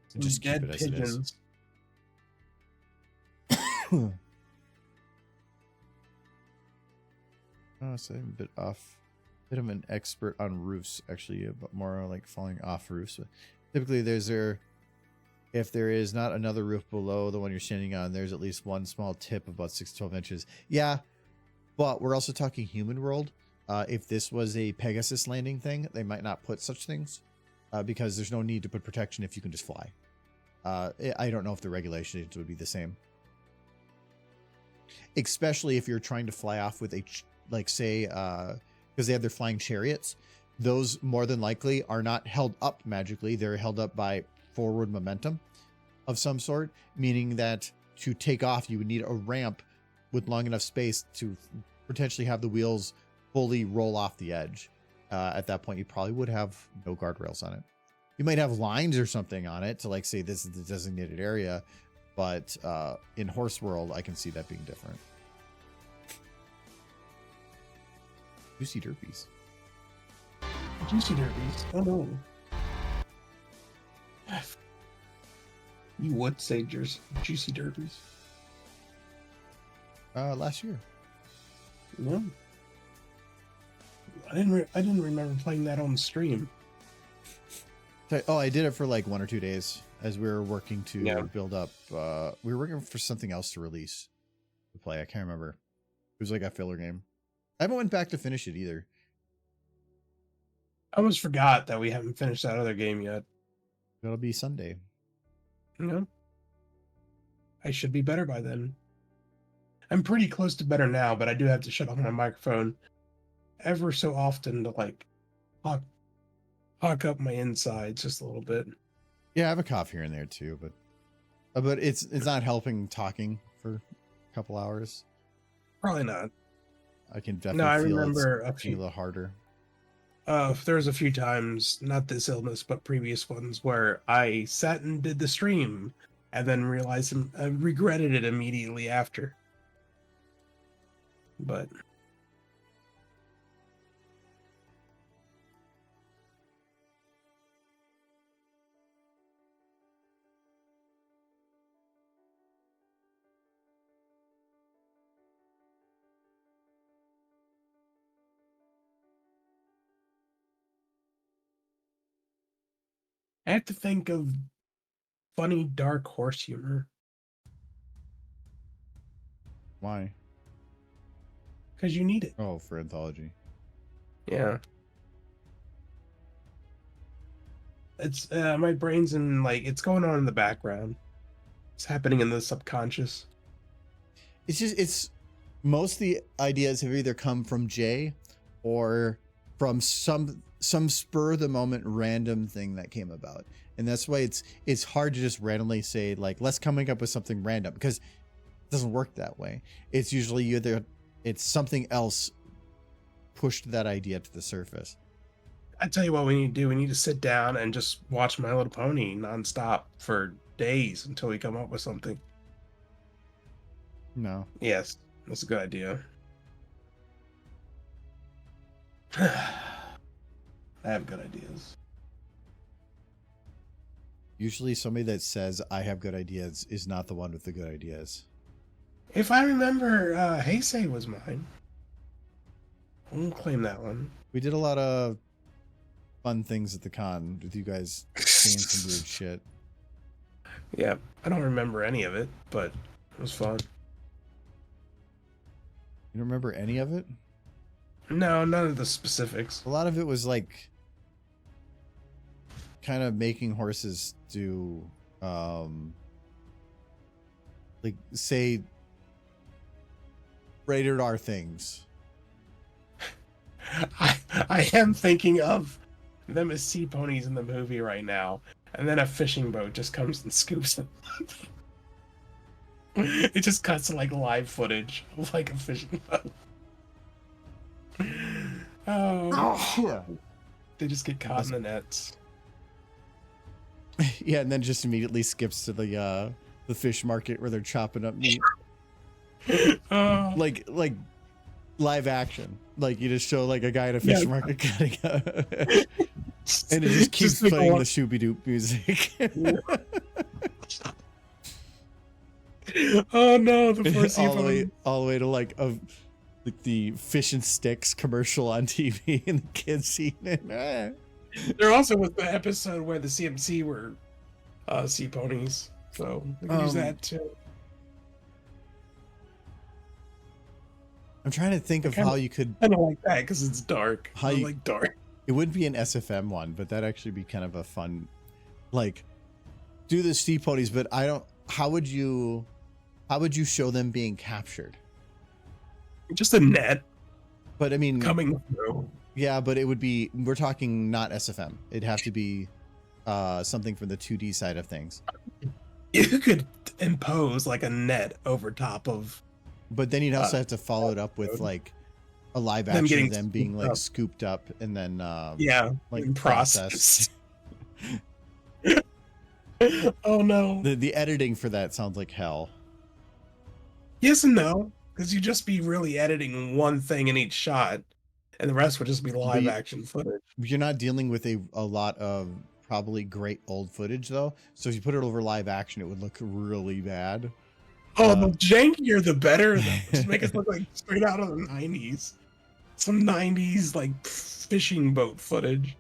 Some Just keep dead it as it is. pigeons. Oh, so I'm a bit off. Bit of an expert on roofs, actually, but more like falling off roofs. But typically, if there is not another roof below the one you're standing on, there's at least one small tip about 6 to 12 inches. Yeah, but we're also talking human world. If this was a Pegasus landing thing, they might not put such things because there's no need to put protection if you can just fly. I don't know if the regulations would be the same. Especially if you're trying to fly off with like say, because they have their flying chariots, those more than likely are not held up magically. They're held up by forward momentum of some sort, meaning that to take off, you would need a ramp with long enough space to potentially have the wheels fully roll off the edge. At that point, you probably would have no guardrails on it. You might have lines or something on it to like say this is the designated area, but in Horse World, I can see that being different. Juicy Derpies. Juicy Derpies. Oh no. You would say Juicy Derpies. Last year. No. I didn't remember playing that on stream. Oh, I did it for like 1 or 2 days as we were working to build up. We were working for something else to release to play. I can't remember. It was like a filler game. I haven't went back to finish it either. I almost forgot that we haven't finished that other game yet. That'll be Sunday. No. I should be better by then. I'm pretty close to better now, but I do have to shut off my microphone ever so often to like hawk up my insides just a little bit. Yeah, I have a cough here and there too, but it's not helping talking for a couple hours. Probably not. I can definitely No, I feel remember it's a little harder. There was a few times, not this illness, but previous ones, where I sat and did the stream and then realized I regretted it immediately after. But I have to think of funny dark horse humor. Why? Because you need it. Oh, for anthology. Yeah. It's my brain's in like it's going on in the background. It's happening in the subconscious. It's most of the ideas have either come from Jay or from some spur of the moment random thing that came about. And that's why it's hard to just randomly say like let's coming up with something random, because it doesn't work that way. It's usually either it's something else pushed that idea to the surface. I tell you what we need to do. We need to sit down and just watch My Little Pony nonstop for days until we come up with something. No. Yes, that's a good idea. I have good ideas. Usually somebody that says I have good ideas is not the one with the good ideas. If I remember, Heisei was mine. I won't claim that one. We did a lot of fun things at the con with you guys saying some weird shit. Yeah, I don't remember any of it, but it was fun. You don't remember any of it? No, none of the specifics. A lot of it was like kind of making horses do like say rated R things. I am thinking of them as sea ponies in the movie right now, and then a fishing boat just comes and scoops them. It just cuts to like live footage of like a fishing boat. Oh, they just get caught in the nets. Yeah, and then just immediately skips to the fish market where they're chopping up meat. Like live action. Like you just show like a guy at a fish market cutting up. And it just keeps playing the shooby doop music. Oh no, the first all the way to like the fish and sticks commercial on TV and the kids eating it. There also was the episode where the CMC were sea ponies, so we can use that too. I'm trying to think of how you could. I don't like that because it's dark. How I you like dark. It would be an SFM one, but that'd actually be kind of a fun, like, do the sea ponies, but I don't. How would you show them being captured? Just a net But I mean, coming through. yeah, but it would be. We're talking not SFM. It'd have to be something from the 2D side of things. You could impose like a net over top of. But then you'd also have to follow it up with like a live action of them being like scooped up and then Yeah, like and processed. Oh no. The editing for that sounds like hell. Yes and no, because you'd just be really editing one thing in each shot, and the rest would just be live action footage. You're not dealing with a lot of probably great old footage though. So if you put it over live action, it would look really bad. Oh, the jankier the better. Though. Just make it look like straight out of the 90s. Some 90s like fishing boat footage.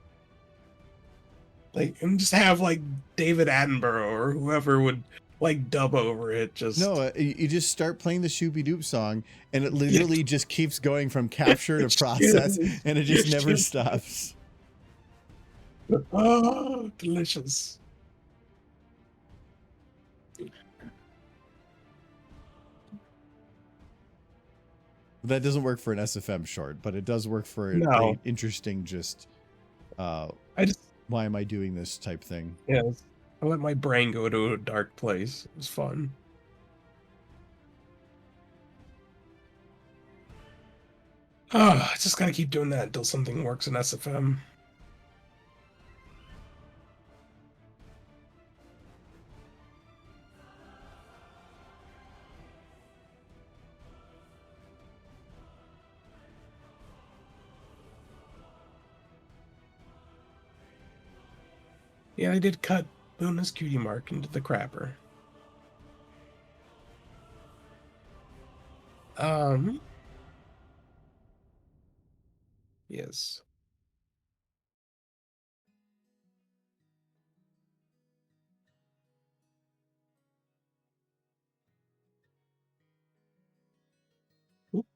Like, and just have like David Attenborough or whoever would like dub over it. Just no, you just start playing the Shooby Doop song, and it literally just keeps going from capture to process, and it just never stops. Oh, delicious. That doesn't work for an SFM short, but it does work for an interesting just why am I doing this type thing. Yeah, I let my brain go to a dark place. It was fun. Oh, I just gotta keep doing that until something works in SFM. Yeah, I did cut Luna's cutie mark into the crapper. Yes. Oop.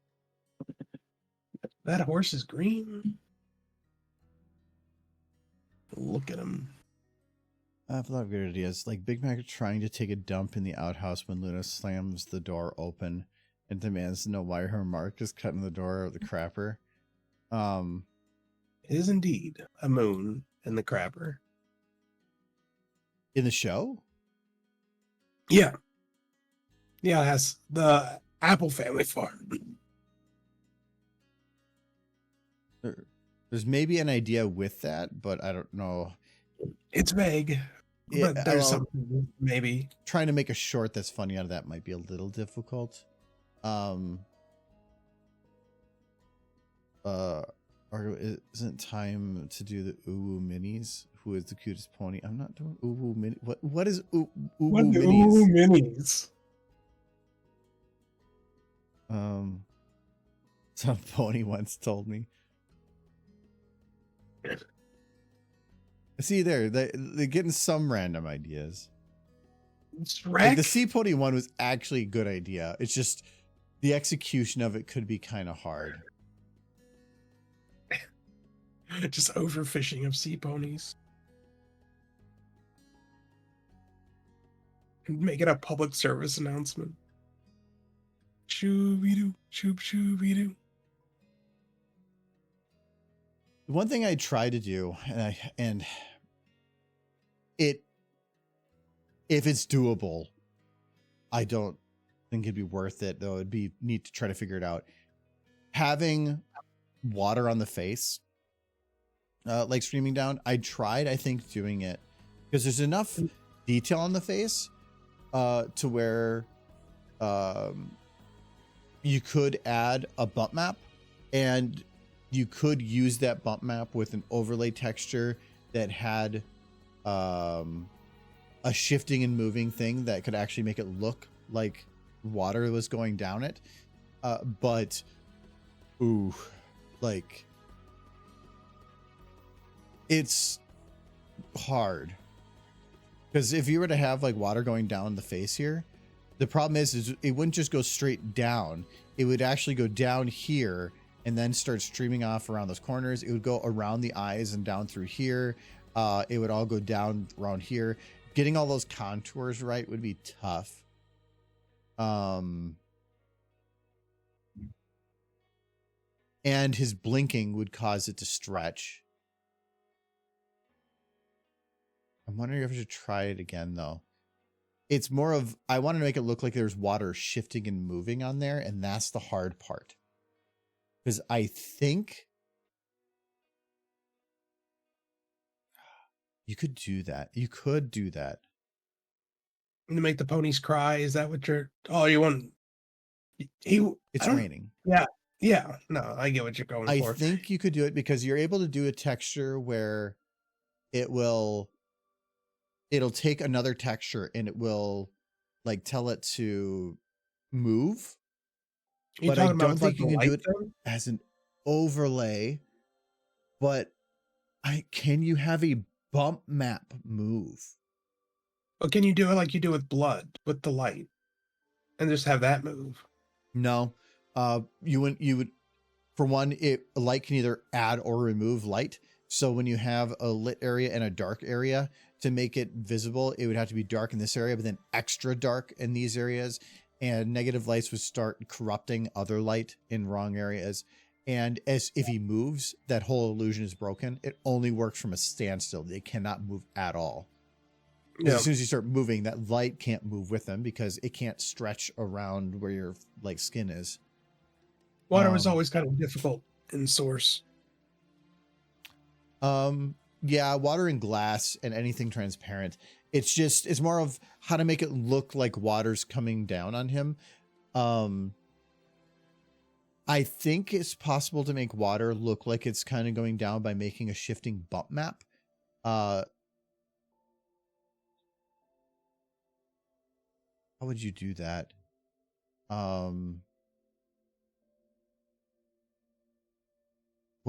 That horse is green. Look at him. I have a lot of good ideas. Like Big Mac trying to take a dump in the outhouse when Luna slams the door open and demands to know why her mark is cut in the door of the crapper. It is indeed a moon in the crapper. In the show? Yeah. Yeah, it has the Apple family farm. There's maybe an idea with that, but I don't know. It's vague. But there's something maybe. Trying to make a short that's funny out of that might be a little difficult. Isn't time to do the Uwu minis? Who is the cutest pony? I'm not doing Uwu mini. What is Uwu minis? Some pony once told me. See there, they're getting some random ideas. Like the sea pony one was actually a good idea. It's just the execution of it could be kind of hard. Just overfishing of sea ponies. Make it a public service announcement. Shooby-doo, shooby-doo. One thing I try to do, and if it's doable, I don't think it'd be worth it, though. It'd be neat to try to figure it out. Having water on the face, like streaming down, I tried, I think, doing it because there's enough detail on the face to where you could add a bump map, and you could use that bump map with an overlay texture that had a shifting and moving thing that could actually make it look like water was going down it. But, ooh, like, it's hard. Because if you were to have like water going down the face here, the problem is it wouldn't just go straight down. It would actually go down here and then start streaming off around those corners. It would go around the eyes and down through here. It would all go down around here. getting all those contours right would be tough. And his blinking would cause it to stretch. I'm wondering if I should try it again, though. It's more of, I want to make it look like there's water shifting and moving on there, and that's the hard part. Because I think you could do that. You could do that. To make the ponies cry, is that what you're... Oh, you want... It's raining. Yeah. Yeah. No, I get what you're going for. I think you could do it because you're able to do a texture where it'll take another texture and it will like tell it to move. But I don't think you can do it as an overlay. But can you have a bump map move? But can you do it like you do with blood, with the light, and just have that move? No. You would for one, light can either add or remove light. So when you have a lit area and a dark area, to make it visible, it would have to be dark in this area, but then extra dark in these areas. And negative lights would start corrupting other light in wrong areas. And if he moves, that whole illusion is broken. It only works from a standstill. They cannot move at all. Yeah. As soon as you start moving, that light can't move with them because it can't stretch around where your like skin is. Water was always kind of difficult in Source. Yeah, water and glass and anything transparent. It's more of how to make it look like water's coming down on him. I think it's possible to make water look like it's kind of going down by making a shifting bump map. How would you do that? What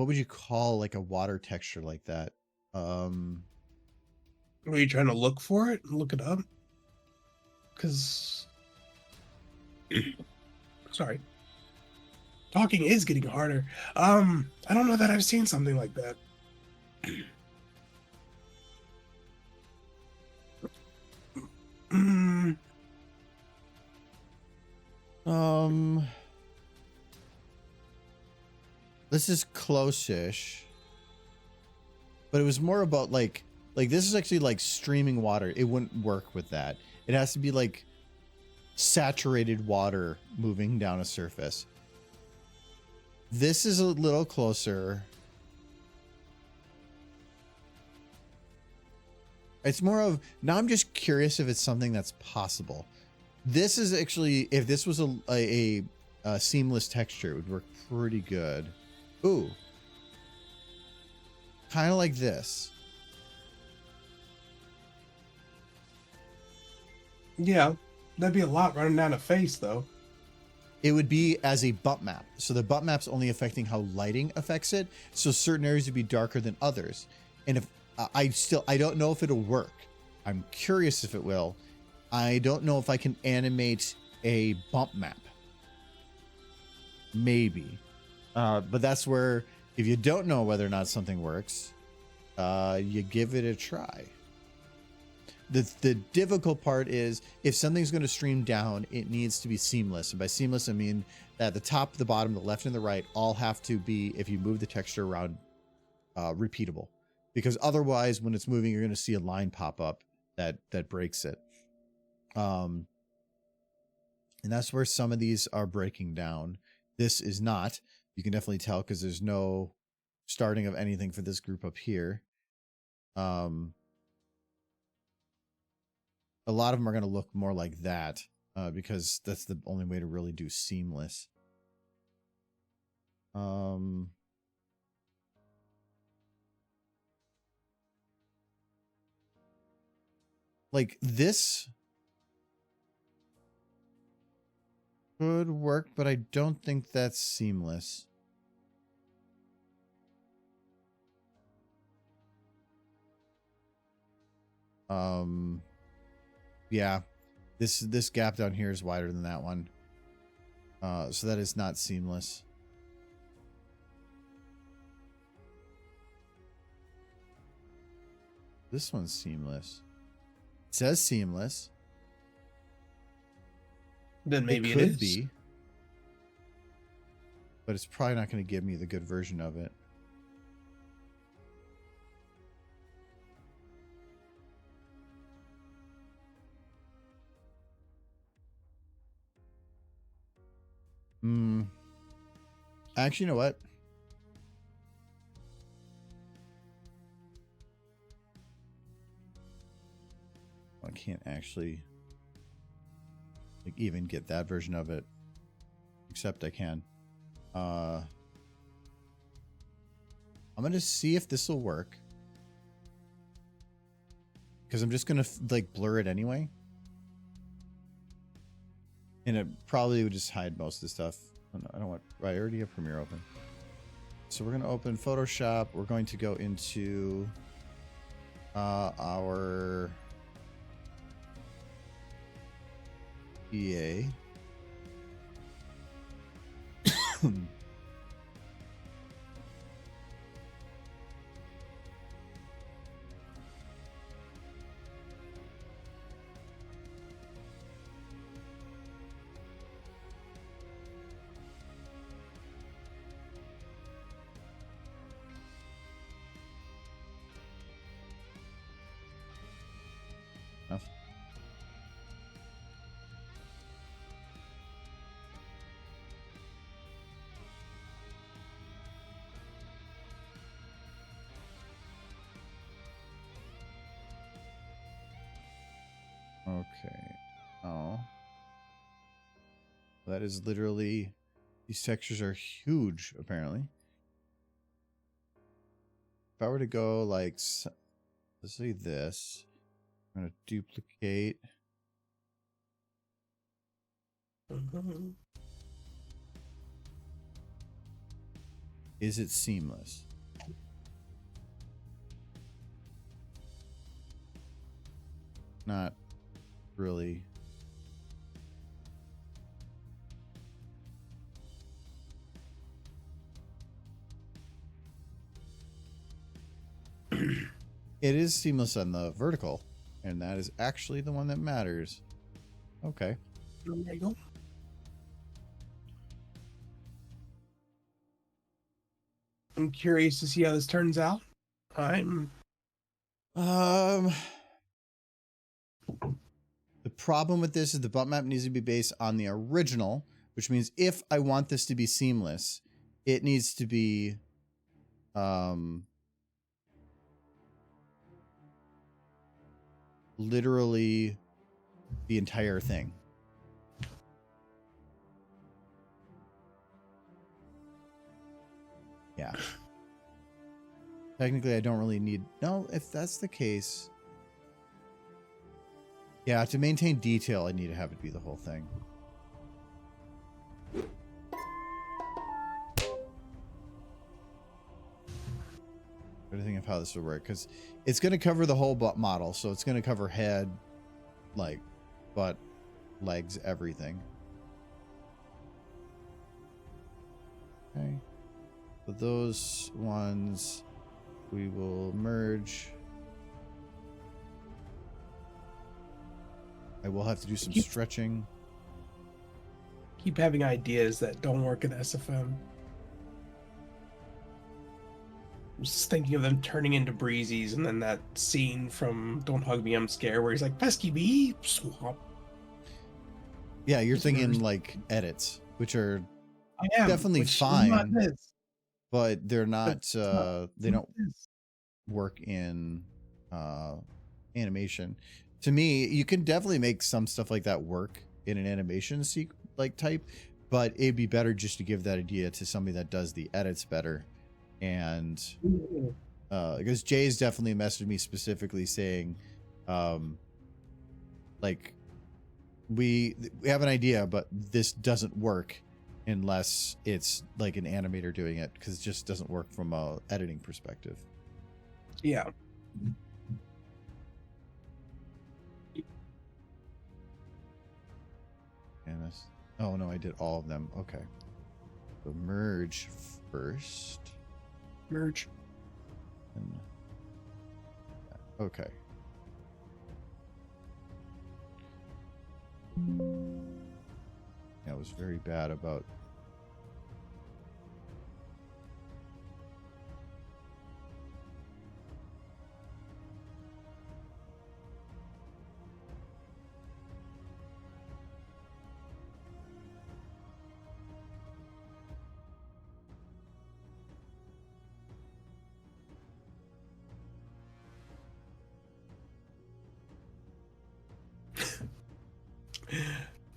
would you call like a water texture like that? Were you trying to look for it and look it up? Because, sorry, talking is getting harder. I don't know that I've seen something like that. This is close-ish, but it was more about like this is actually like streaming water. It wouldn't work with that. It has to be like saturated water moving down a surface. This is a little closer. It's more of, now I'm just curious if it's something that's possible. This is actually, if this was a seamless texture, it would work pretty good. Ooh. Kind of like this. Yeah, that'd be a lot running down a face, though. It would be as a bump map. So the bump map's only affecting how lighting affects it. So certain areas would be darker than others. And if I don't know if it'll work. I'm curious if it will. I don't know if I can animate a bump map. Maybe. But that's where, if you don't know whether or not something works, you give it a try. The difficult part is, if something's going to stream down, it needs to be seamless. And by seamless, I mean that the top, the bottom, the left, and the right all have to be, if you move the texture around, repeatable. Because otherwise, when it's moving, you're going to see a line pop up that breaks it. And that's where some of these are breaking down. This is not. You can definitely tell because there's no starting of anything for this group up here. A lot of them are going to look more like that because that's the only way to really do seamless. Like this could work, but I don't think that's seamless. Yeah, this gap down here is wider than that one. So that is not seamless. This one's seamless. It says seamless. Then maybe it could is. be. But it's probably not going to give me the good version of it. Actually, you know what? I can't actually like even get that version of it. Except I can. I'm going to see if this will work. Because I'm just going to like blur it anyway. And it probably would just hide most of the stuff. Oh, no, I don't want. Right, I already have Premiere open. So we're going to open Photoshop. We're going to go into our EA. Enough. Okay. Oh. That is literally... These textures are huge, apparently. If I were to go like... Let's say this. I'm going to duplicate. Mhm. Is it seamless? Not really. It is seamless on the vertical, and that is actually the one that matters. Okay. There you go. I'm curious to see how this turns out. I'm The problem with this is the bump map needs to be based on the original, which means if I want this to be seamless, it needs to be literally the entire thing. Yeah. Technically, I don't really need... No, if that's the case... Yeah, to maintain detail, I need to have it be the whole thing. Trying to think of how this would work, because it's going to cover the whole butt model, so it's going to cover head, like, butt, legs, everything. Okay. So those ones we will merge. I will have to do some stretching. keep having ideas that don't work in SFM. I'm just thinking of them turning into breezies, and then that scene from Don't Hug Me, I'm Scared, where he's like, Pesky bee, swamp. Yeah, you're It's thinking merged. like edits, which are I am, definitely which is not fine, this, but they're but not, it's not- they it's not don't this. work in animation. To me, you can definitely make some stuff like that work in an animation like type, but it'd be better just to give that idea to somebody that does the edits better. And because Jay's definitely messaged me specifically saying, like, we have an idea, but this doesn't work unless it's like an animator doing it, because it just doesn't work from a editing perspective. Yeah. And this, oh no, I did all of them. Okay, so merge first. Merge. And, okay. Yeah, I was very bad about.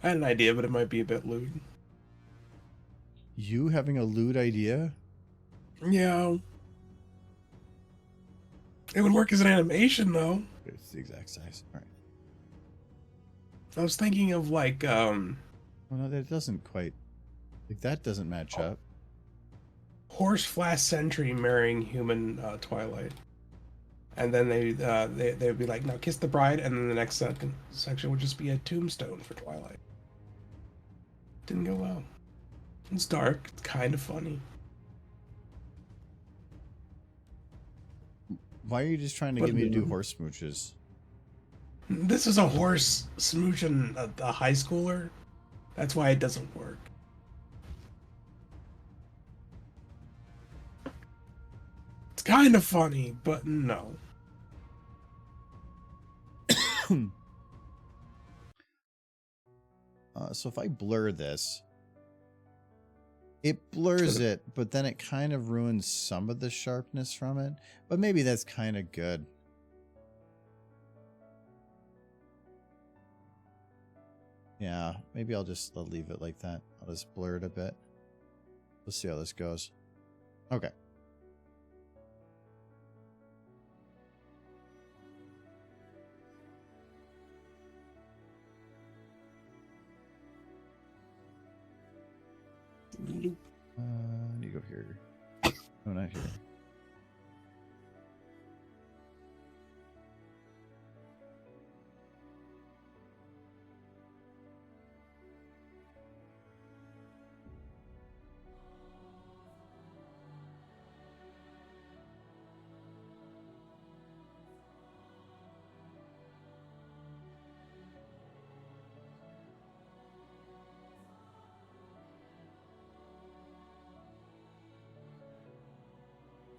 I had an idea, but it might be a bit lewd. You having a lewd idea? Yeah. It would work as an animation, though. It's the exact size. All right. I was thinking of like, Well, no, that doesn't quite. Like that doesn't match up. Horse Flash Sentry marrying human Twilight. And then they would be like, now kiss the bride, and then the next section would just be a tombstone for Twilight. Didn't go well. It's dark. It's kind of funny. Why are you just trying to But get me to do no. horse smooches? This is a horse smooching a high schooler. That's why it doesn't work. It's kind of funny, but no. So if I blur this, it blurs it, but then it kind of ruins some of the sharpness from it. But maybe that's kind of good. Yeah, maybe I'll leave it like that. I'll just blur it a bit. Let's see how this goes. Okay. I need to go here. No, not here.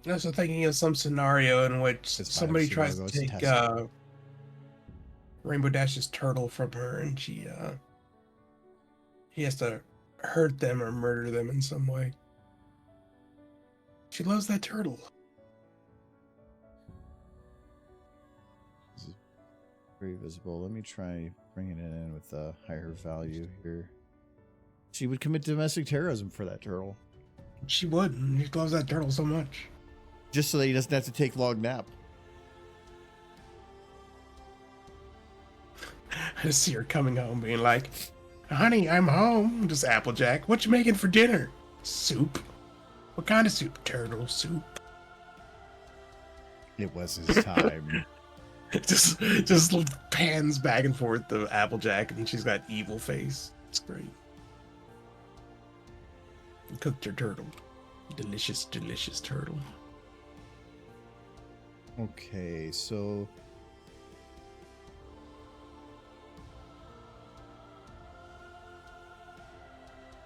I'm also thinking of some scenario in which It's somebody privacy tries to logo, it's a take test. Rainbow Dash's turtle from her, and he has to hurt them or murder them in some way. She loves that turtle. This is very visible. Let me try bringing it in with a higher value here. She would commit domestic terrorism for that turtle. She would. And she loves that turtle so much. Just so that he doesn't have to take long nap. I just see her coming home being like, honey, I'm home. Just Applejack. What you making for dinner? Soup. What kind of soup? Turtle soup. It was his time. just pans back and forth to Applejack, and she's got evil face. It's great. Cooked her turtle. Delicious, delicious turtle. Okay, so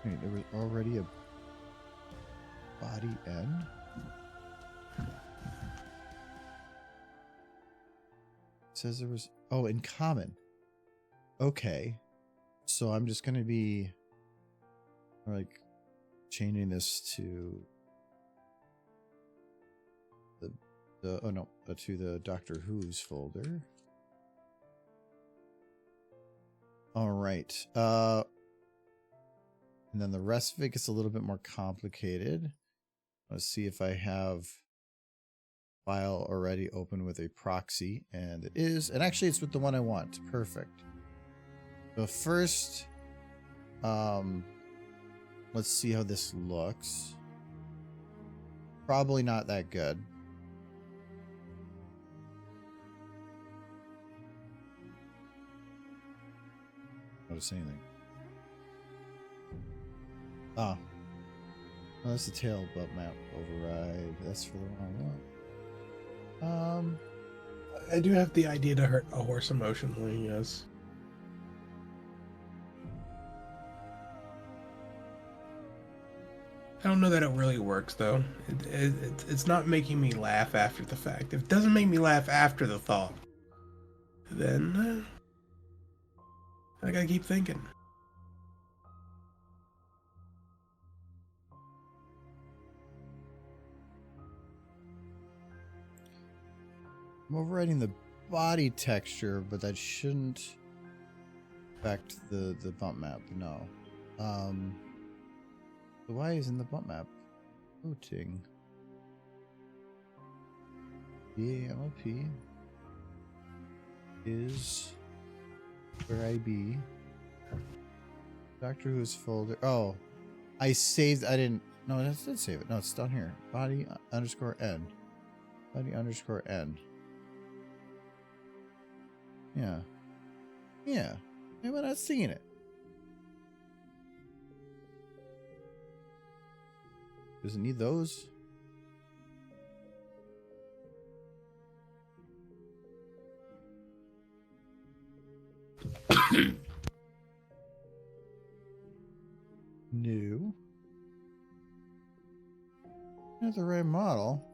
wait, there was already a body end? It says there was in common. Okay. So I'm just gonna be like changing this to to the Doctor Who's folder. All right. And then the rest of it gets a little bit more complicated. Let's see if I have file already open with a proxy, and it is, and actually it's with the one I want. Perfect. So first, let's see how this looks. Probably not that good. Notice anything? Oh, that's the tail bump map override. That's for the wrong one. I do have the idea to hurt a horse emotionally, yes. I don't know that it really works though. It's not making me laugh after the fact. If it doesn't make me laugh after the thought, then I gotta keep thinking. I'm overriding the body texture, but that shouldn't affect the bump map. No. So why isn't the bump map floating? BAMLP is where I be. Doctor Who's folder. Oh, I saved. I didn't. No, I did save it. No, it's down here. Body underscore N. Body underscore N. Yeah. Yeah. Why am I not seeing it? Does it need those? No. Not the right model.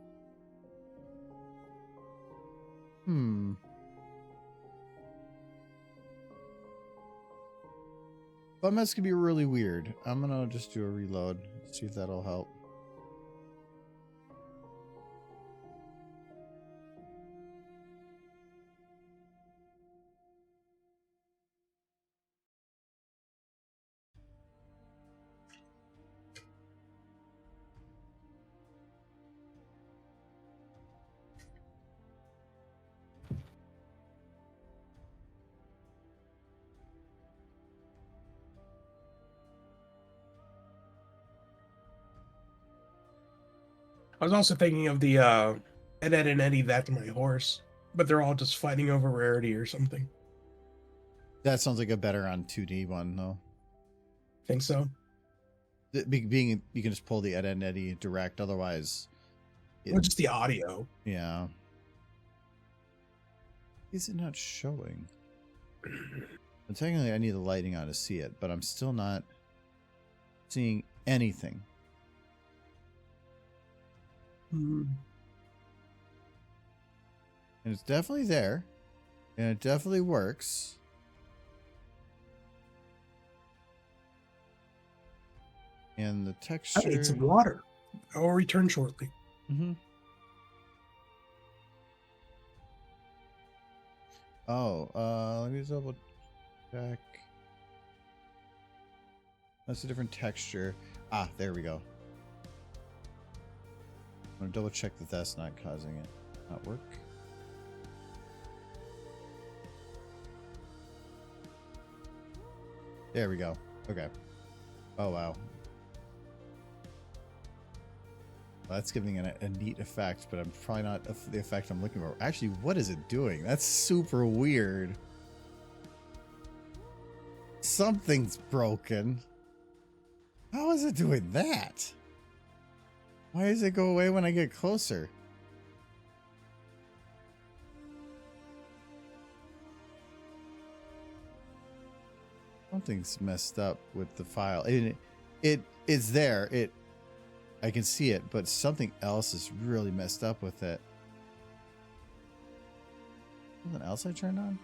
But that's gonna be really weird. I'm gonna just do a reload. See if that'll help. I was also thinking of the Ed, Ed, and Eddie, That's My Horse, but they're all just fighting over rarity or something. That sounds like a better on 2D one, though. Think so? Being you can just pull the Ed and Eddie direct, otherwise. Or just the audio. Yeah. Is it not showing? And technically, I need the lighting on to see it, but I'm still not seeing anything. Hmm. And it's definitely there. And it definitely works. And the texture. I need some water. I'll return shortly. Mm-hmm. Oh, let me double check. That's a different texture. Ah, there we go. I'm gonna double check that that's not causing it not work. There we go. Okay. Oh, wow. Well, that's giving it a neat effect, but I'm probably not the effect I'm looking for. Actually, what is it doing? That's super weird. Something's broken. How is it doing that? Why does it go away when I get closer? Something's messed up with the file. It is there. I can see it, but something else is really messed up with it. Something else I turned on?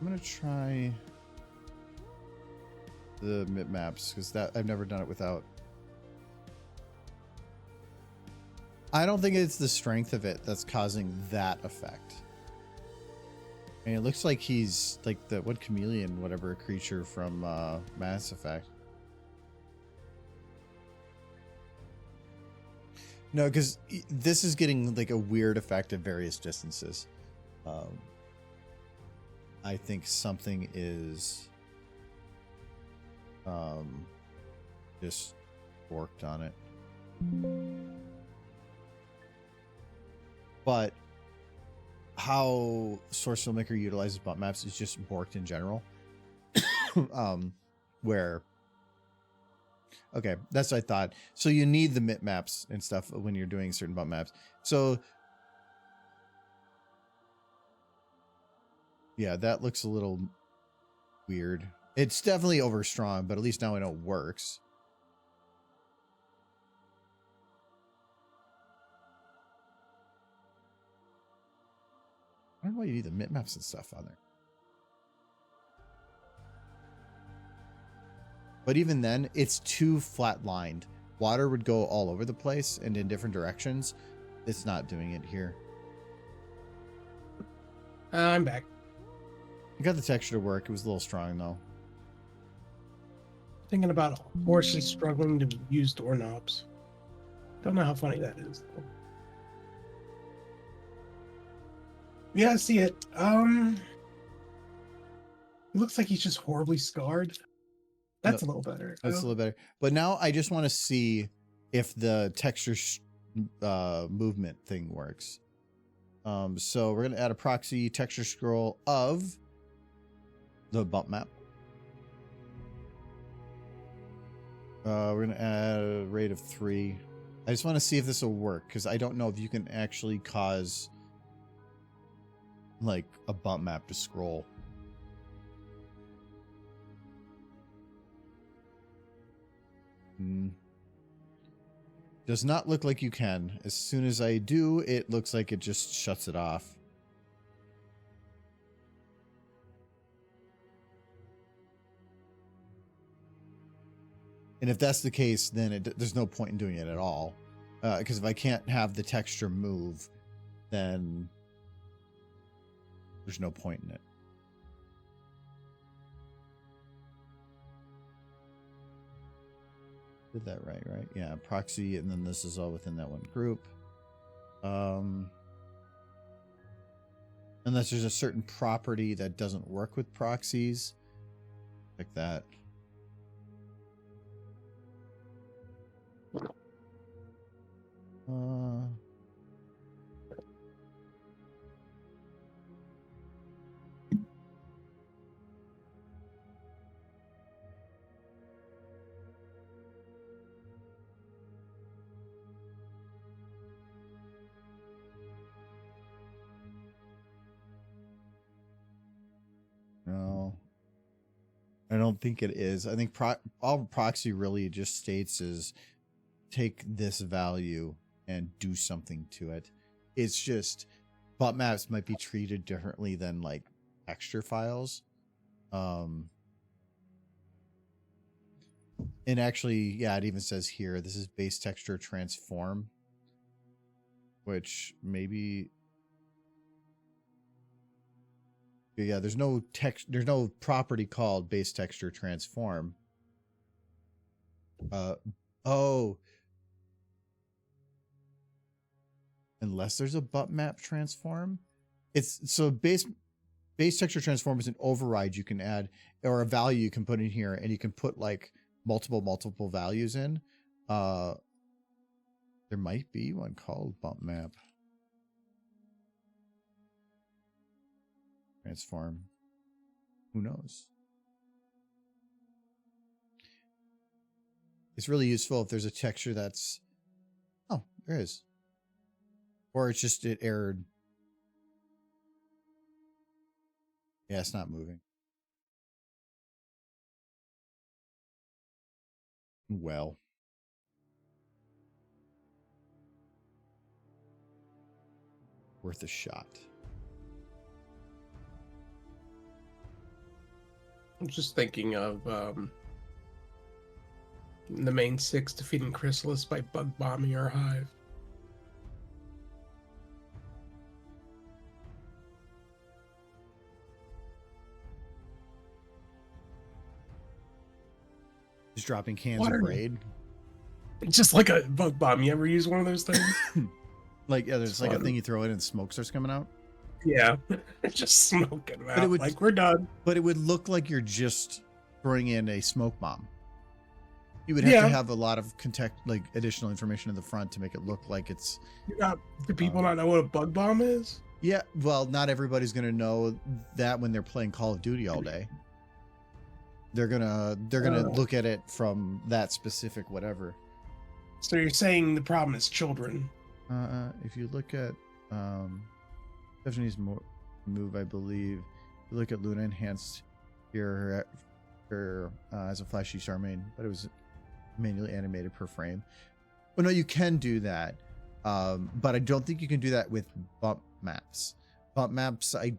I'm gonna try the mip maps because that I've never done it without. I don't think it's the strength of it that's causing that effect. And it looks like he's like the what chameleon, whatever creature from Mass Effect. No, because this is getting like a weird effect at various distances. I think something is just worked on it. But how Source Filmmaker utilizes bump maps is just borked in general. Where Okay, that's what I thought. So you need the mip maps and stuff when you're doing certain bump maps. So yeah, that looks a little weird. It's definitely over strong, but at least now I know it works. I don't know why you need the mip maps and stuff on there. But even then, it's too flat lined. Water would go all over the place and in different directions. It's not doing it here. I'm back. I got the texture to work. It was a little strong though. Thinking about horses struggling to use doorknobs. Don't know how funny that is. Yeah, I see it. Looks like he's just horribly scarred. That's a little better. That's a little better. But now I just want to see if the texture movement thing works. So we're going to add a proxy texture scroll of the bump map. We're going to add a rate of 3. I just want to see if this will work because I don't know if you can actually cause like a bump map to scroll. Does not look like you can. As soon as I do, it looks like it just shuts it off. And if that's the case, then there's no point in doing it at all. Because if I can't have the texture move, then there's no point in it. Did that right? Yeah, proxy, and then this is all within that one group. Unless there's a certain property that doesn't work with proxies, like that. No, I don't think it is. I think all proxy really just states is take this value and do something to it. It's just bump maps might be treated differently than like texture files. And actually, yeah, it even says here, this is base texture transform, which maybe, yeah, there's no property called base texture transform. Oh, unless there's a bump map transform. It's so base texture transform is an override you can add, or a value you can put in here, and you can put like multiple values in. There might be one called bump map transform. Who knows? It's really useful if there's a texture that's, oh, there is. Or it's just, it errored. Yeah, it's not moving. Well. Worth a shot. I'm just thinking of the main 6 defeating Chrysalis by bug bombing our hive. Just dropping cans of Braid. Just like a bug bomb. You ever use one of those things? Like, yeah, there's like a thing you throw in and smoke starts coming out. Yeah, just smoking out. But it would, like, we're done. But it would look like you're just throwing in a smoke bomb. You would have to have a lot of like additional information in the front to make it look like it's. Do people not know what a bug bomb is? Yeah, well, not everybody's going to know that when they're playing Call of Duty all day. They're gonna look at it from that specific whatever. So you're saying the problem is children? If you look at Stephanie's move, I believe, if you look at Luna enhanced here, her as a flashy Charmaine, but it was manually animated per frame. Well, no, you can do that, but I don't think you can do that with bump maps. Bump maps, I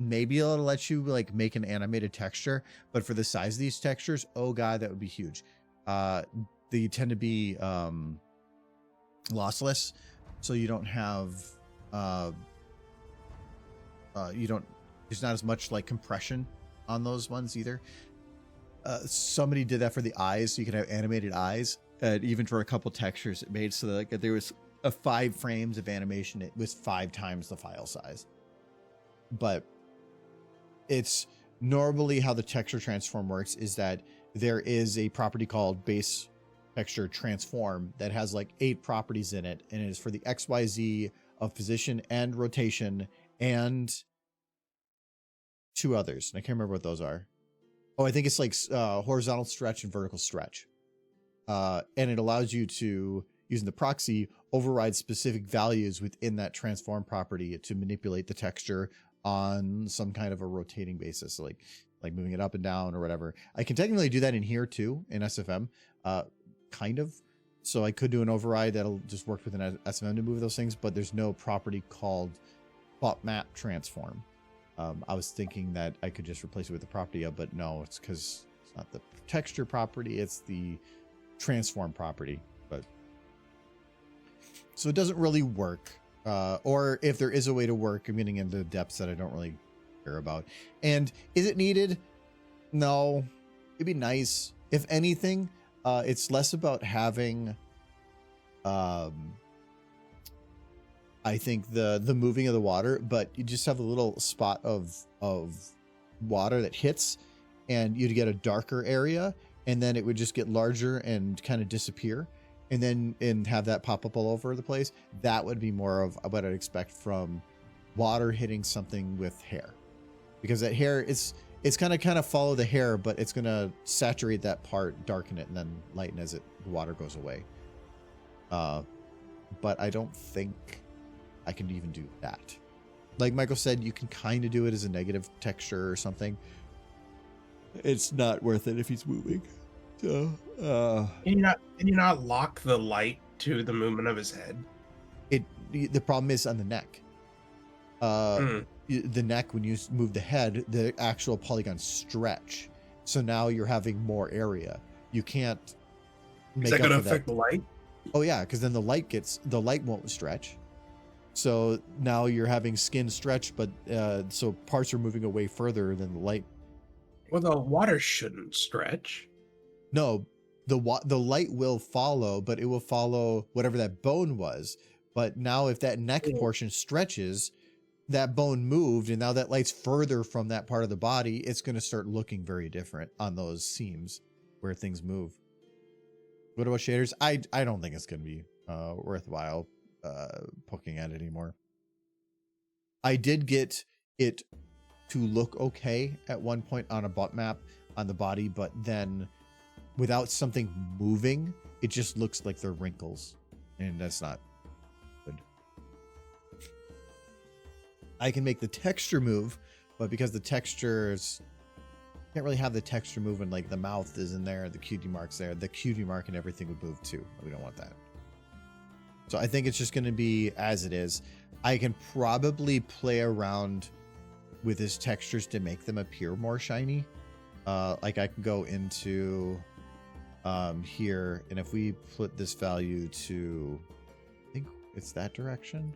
maybe it'll let you like make an animated texture, but for the size of these textures, oh god, that would be huge. They tend to be lossless, so you don't have there's not as much like compression on those ones either. Somebody did that for the eyes, so you can have animated eyes, and even for a couple textures it made so that like there was a 5 frames of animation, it was 5 times the file size. But it's normally how the texture transform works is that there is a property called base texture transform that has like 8 properties in it, and it is for the XYZ of position and rotation and 2 others, and I can't remember what those are. Oh, I think it's like horizontal stretch and vertical stretch, and it allows you to, using the proxy, override specific values within that transform property to manipulate the texture on some kind of a rotating basis, like moving it up and down or whatever. I can technically do that in here too, in SFM, kind of. So I could do an override that'll just work with an SFM to move those things, but there's no property called bump map transform. I was thinking that I could just replace it with the property of, but no, it's because it's not the texture property, it's the transform property. But so it doesn't really work. Or if there is a way to work, I'm getting into depths that I don't really care about. And is it needed? No. It'd be nice. If anything, it's less about having I think the moving of the water, but you just have a little spot of water that hits, and you'd get a darker area, and then it would just get larger and kind of disappear, and have that pop up all over the place. That would be more of what I'd expect from water hitting something with hair, because that hair it's gonna kind of follow the hair, but it's gonna saturate that part, darken it, and then lighten as the water goes away. But I don't think I can even do that. Like Michael said, you can kind of do it as a negative texture or something. It's not worth it if he's moving. So, Can you not lock the light to the movement of his head? The problem is on the neck. The neck, when you move the head, the actual polygons stretch. So now you're having more area. You can't make Is that up going to for affect that. the light? Oh yeah, because then the light won't stretch. So now you're having skin stretch, but so parts are moving away further than the light. Well, the water shouldn't stretch. No, the light will follow, but it will follow whatever that bone was. But now if that neck portion stretches, that bone moved, and now that light's further from that part of the body, it's going to start looking very different on those seams where things move. What about shaders? I don't think it's going to be worthwhile poking at it anymore. I did get it to look okay at one point on a bot map on the body, but then without something moving, it just looks like they're wrinkles, and that's not good. I can make the texture move, but because the textures can't really have the texture move, and like the mouth is in there, the cutie mark's there, the cutie mark and everything would move too. We don't want that. So I think it's just going to be as it is. I can probably play around with his textures to make them appear more shiny. Like I can go into here, and if we put this value to, I think it's that direction.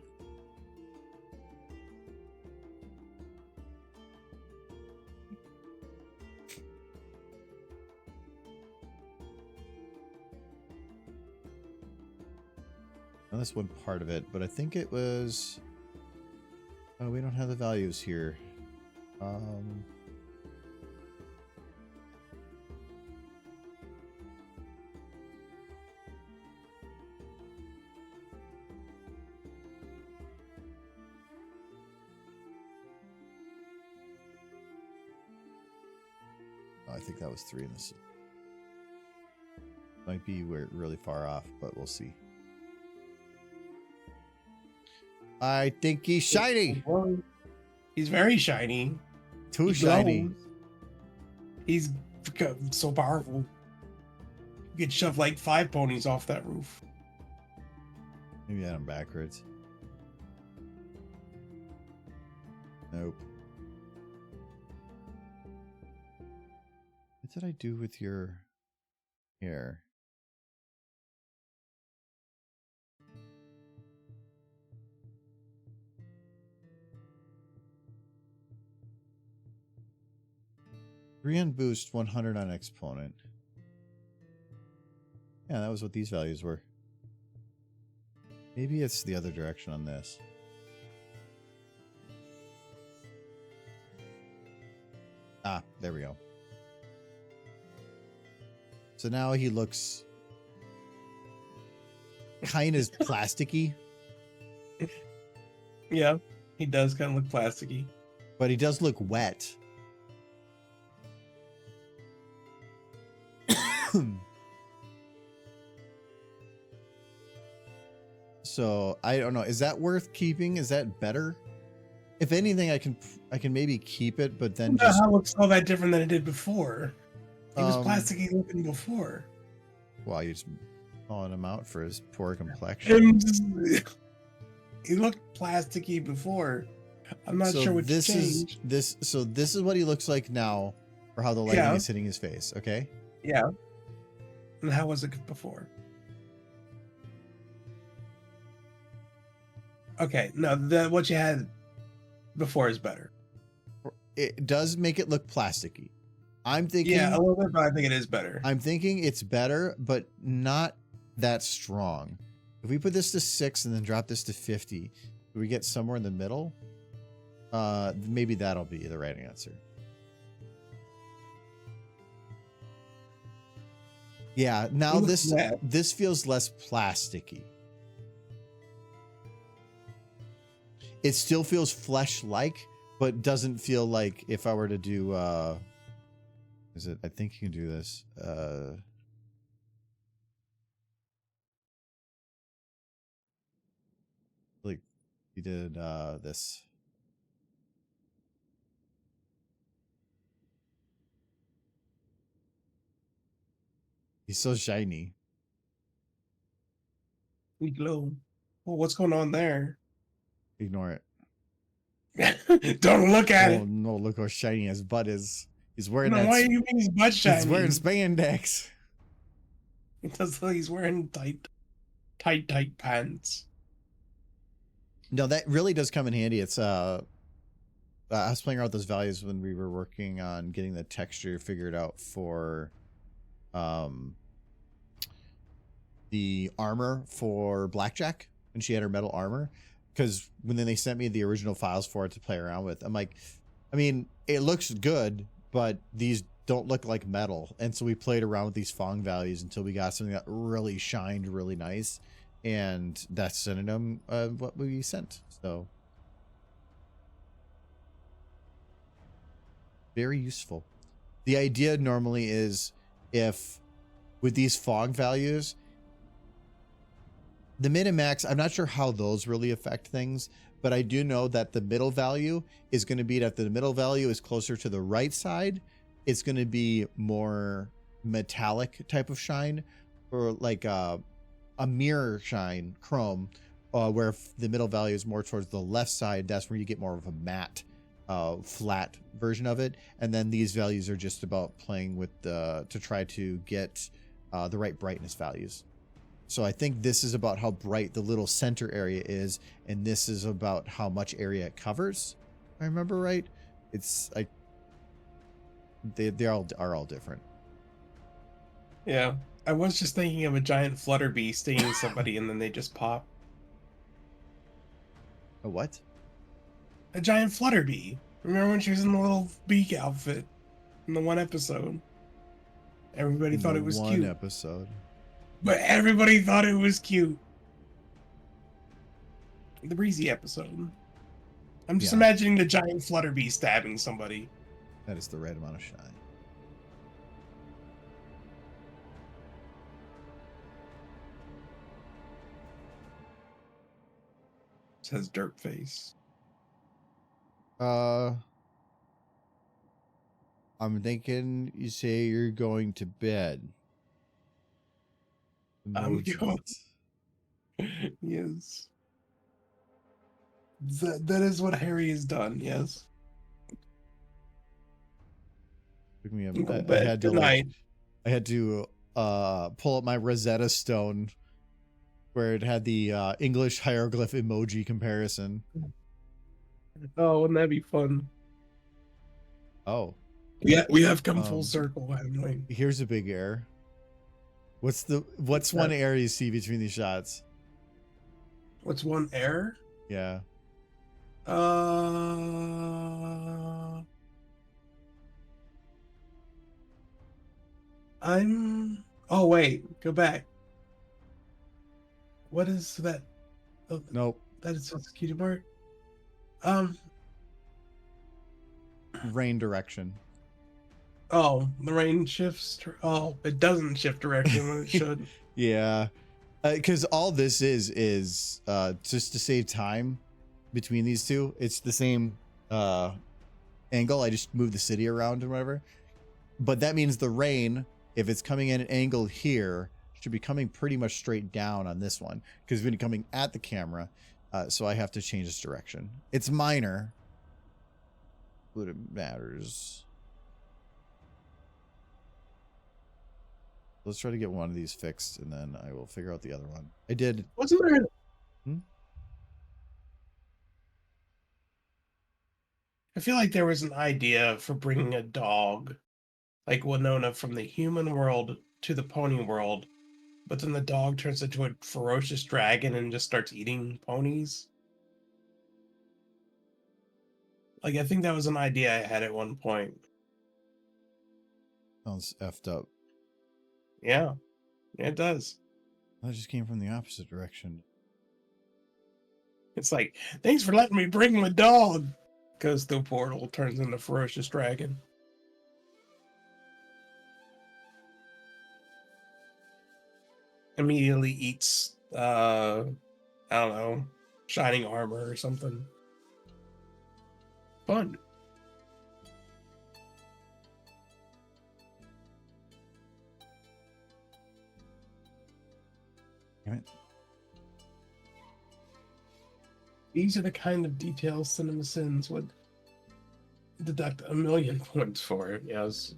Now, that's one part of it, but I think it was... Oh, we don't have the values here. I think that was 3 in this. Might be really far off, but we'll see. I think he's shiny. He's very shiny. Too shiny. Glows. He's so powerful. You could shove like 5 ponies off that roof. Maybe I had him backwards. Nope. What did I do with your hair? Three on boost, 100 on exponent. Yeah, that was what these values were. Maybe it's the other direction on this. Ah, there we go. So now he looks kind of plasticky. Yeah, he does kind of look plasticky. But he does look wet. So I don't know. Is that worth keeping? Is that better? If anything, I can maybe keep it, but then just How looks all that different than it did before? He was Um, plasticky looking before. well, you're just calling him out for his poor complexion. He looked plasticky before. I'm not So sure what this changed. so this is what he looks like now, or how the lighting Yeah. is hitting his face. Okay. Yeah. And how was it before? Okay, no, what you had before is better. It does make it look plasticky. I'm thinking. Yeah, a little bit, but I think it is better. I'm thinking it's better, but not that strong. If we put this to 6 and then drop this to 50, do we get somewhere in the middle? Maybe that'll be the right answer. Yeah, now It looks wet. this feels less plasticky. It still feels flesh-like, but doesn't feel like if I were to do is it, I think you can do this. Like you did this. He's so shiny. We glow. Well, what's going on there? Ignore it. Don't look at Oh it. no, look how shiny his butt is. He's wearing No, that. why are you making his butt shiny? He's wearing spandex. It does look like he's wearing tight pants. No, that really does come in handy. It's I was playing around with those values when we were working on getting the texture figured out for the armor for Blackjack when she had her metal armor. Because when then they sent me the original files for it to play around with, I'm like, I mean, it looks good, but these don't look like metal. And so we played around with these Fong values until we got something that really shined really nice. And that's sending them what we sent. So very useful. The idea normally is if with these Fong values, the min and max, I'm not sure how those really affect things, but I do know that the middle value is going to be that the middle value is closer to the right side. It's going to be more metallic type of shine, or like a mirror shine chrome, where if the middle value is more towards the left side, that's where you get more of a matte, flat version of it. And then these values are just about playing with to try to get the right brightness values. So I think this is about how bright the little center area is, and this is about how much area it covers. If I remember right. They all are all different. Yeah. I was just thinking of a giant flutter bee stinging somebody and then they just pop. A what? A giant flutter bee. Remember when she was in the little beak outfit in the one episode? Everybody thought it was cute. One episode. But everybody thought it was cute. The breezy episode. I'm just Yeah. imagining the giant flutter bee stabbing somebody. That is the right amount of shine. says Dirt Face. I'm thinking you say you're going to bed. I'm Emojis. Yes. That is what Harry has done, yes. Took me Go I bed. had to Good night. I had to pull up my Rosetta Stone where it had the English hieroglyph emoji comparison. Oh, wouldn't that be fun? Oh, Yeah, we have come full circle, haven't we? here's a big error. What's one error you see between these shots? What's one error? Yeah. Oh wait, go back. What is that? Oh, Nope. that is executed mark. Rain direction. Oh, the rain shifts. Oh, it doesn't shift direction when it should. Yeah. Because all this is just to save time between these two. It's the same angle. I just moved the city around and whatever. But that means the rain, if it's coming at an angle here, should be coming pretty much straight down on this one because it's been coming at the camera. So I have to change its direction. It's minor, but it matters. Let's try to get one of these fixed, and then I will figure out the other one. I did. Wasn't there? I feel like there was an idea for bringing a dog, like Winona, from the human world to the pony world, but then the dog turns into a ferocious dragon and just starts eating ponies. Like, I think that was an idea I had at one point. Sounds effed up. Yeah, it does. That just came from the opposite direction. It's like, thanks for letting me bring my dog. Goes through portal, turns into ferocious dragon. Immediately eats, I don't know, shining armor or something. Fun. Damn it. These are the kind of details CinemaSins would deduct 1,000,000 points for. Yes.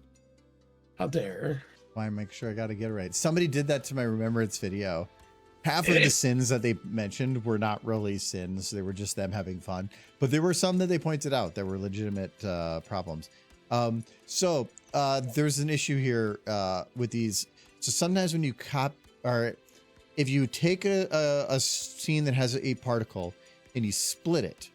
How dare. Why make sure I got to get it right? Somebody did that to my remembrance video. Half of the sins that they mentioned were not really sins. They were just them having fun. But there were some that they pointed out that were legitimate problems. So there's an issue here with these. So sometimes when you if you take a scene that has a particle and you split it,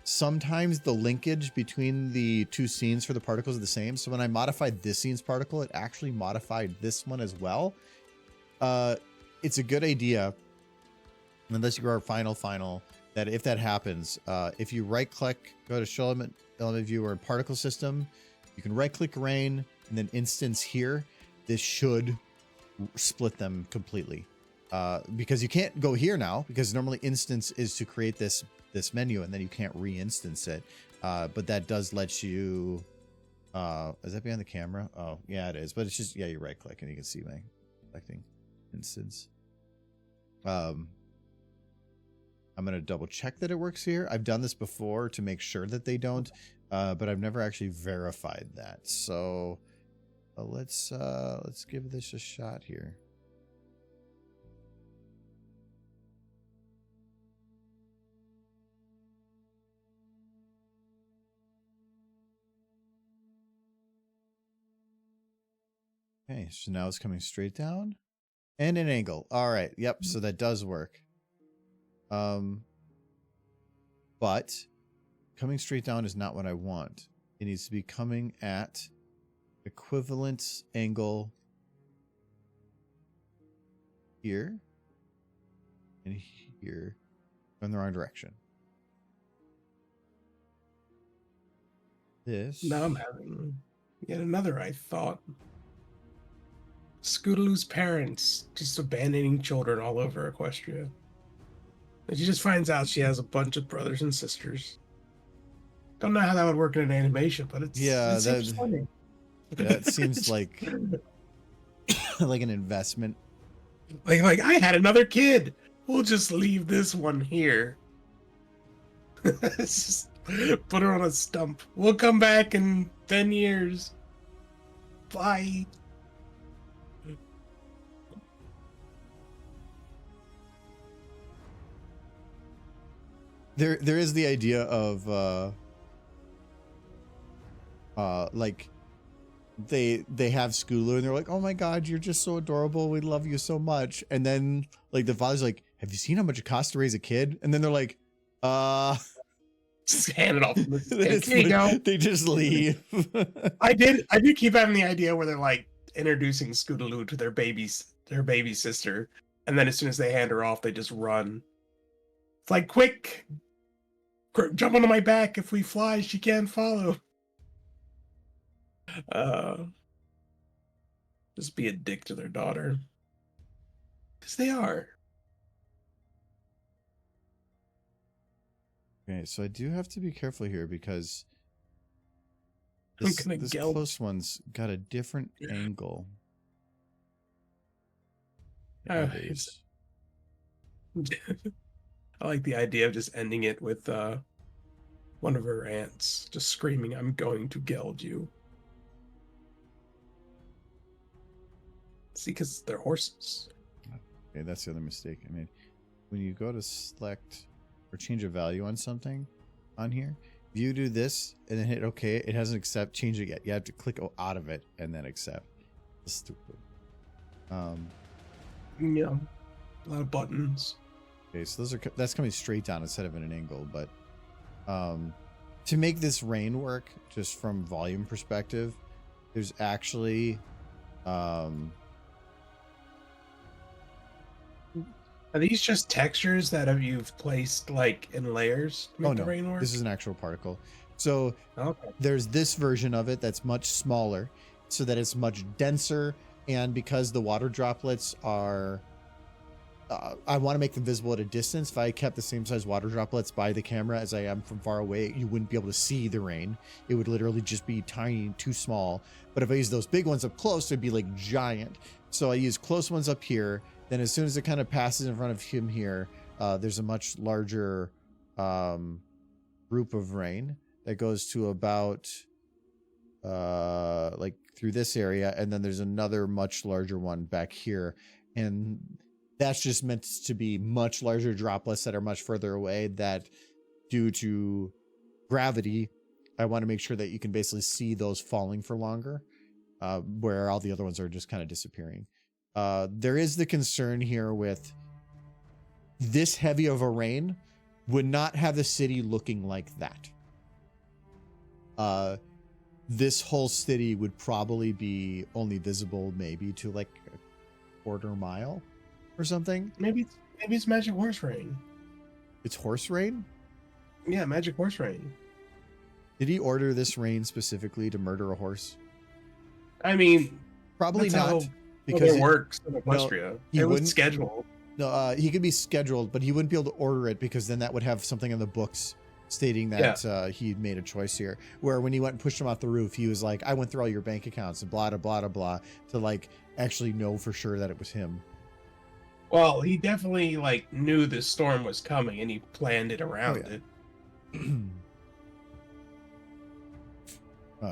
sometimes the linkage between the two scenes for the particles are the same. So when I modified this scene's particle, it actually modified this one as well. It's a good idea, unless you are final, that if that happens, if you right click, go to show element viewer and particle system, you can right click rain and then instance here. This should split them completely. Because you can't go here now, because normally instance is to create this menu and then you can't re-instance it. But that does let you, is that behind the camera? Oh yeah, it is. But it's just, yeah, you right click and you can see my selecting instance. I'm going to double check that it works here. I've done this before to make sure that they don't, but I've never actually verified that. So let's give this a shot here. Okay, so now it's coming straight down and an angle. All right. Yep. So that does work. But coming straight down is not what I want. It needs to be coming at equivalent angle here and here in the wrong direction. This. Now I'm having yet another, I thought. Scootaloo's parents just abandoning children all over Equestria. And she just finds out she has a bunch of brothers and sisters. Don't know how that would work in an animation, but it seems funny. That seems like like an investment. Like I had another kid. We'll just leave this one here. Just put her on a stump. We'll come back in 10 years. Bye. There is the idea of like they have Skulu and they're like, oh my god, you're just so adorable, we love you so much, and then like the father's like, have you seen how much it costs to raise a kid? And then they're like, just hand it off. Here you go. They just leave. I did keep having the idea where they're like introducing Scootaloo to their baby sister, and then as soon as they hand her off, they just run. It's like, quick, jump onto my back. If we fly, she can't follow. Just be a dick to their daughter, because they are. Okay, so I do have to be careful here because this geld. close one's got a different angle. It's I like the idea of just ending it with one of her aunts just screaming, "I'm going to geld you." See, because they're horses. Okay, that's the other mistake I made. When you go to select or change a value on something on here, if you do this and then hit OK, it hasn't changed it yet. You have to click out of it and then accept. It's stupid. Yeah, a lot of buttons. Okay, so that's coming straight down instead of in an angle, but to make this rain work, just from volume perspective, there's actually Are these just textures that you've placed like in layers to make the rain work? This is an actual particle. So okay. There's this version of it that's much smaller, so that it's much denser, and because the water droplets are I want to make them visible at a distance. If I kept the same size water droplets by the camera as I am from far away, you wouldn't be able to see the rain. It would literally just be tiny, too small. But if I use those big ones up close, it'd be like giant. So I use close ones up here. Then as soon as it kind of passes in front of him here, there's a much larger group of rain that goes to about like through this area. And then there's another much larger one back here. And that's just meant to be much larger droplets that are much further away, that due to gravity, I want to make sure that you can basically see those falling for longer, where all the other ones are just kind of disappearing. There is the concern here with this heavy of a rain would not have the city looking like that. This whole city would probably be only visible maybe to like a quarter mile or something. Maybe it's magic horse rain. It's horse rain? Yeah, magic horse rain. Did he order this rain specifically to murder a horse? I mean, probably not, because it works in Equestria. No, it was scheduled. No, he could be scheduled, but he wouldn't be able to order it, because then that would have something in the books stating that he made a choice here. Where when he went and pushed him off the roof, he was like, I went through all your bank accounts and blah, blah, blah, blah, to like actually know for sure that it was him. Well, he definitely like knew this storm was coming and he planned it around it.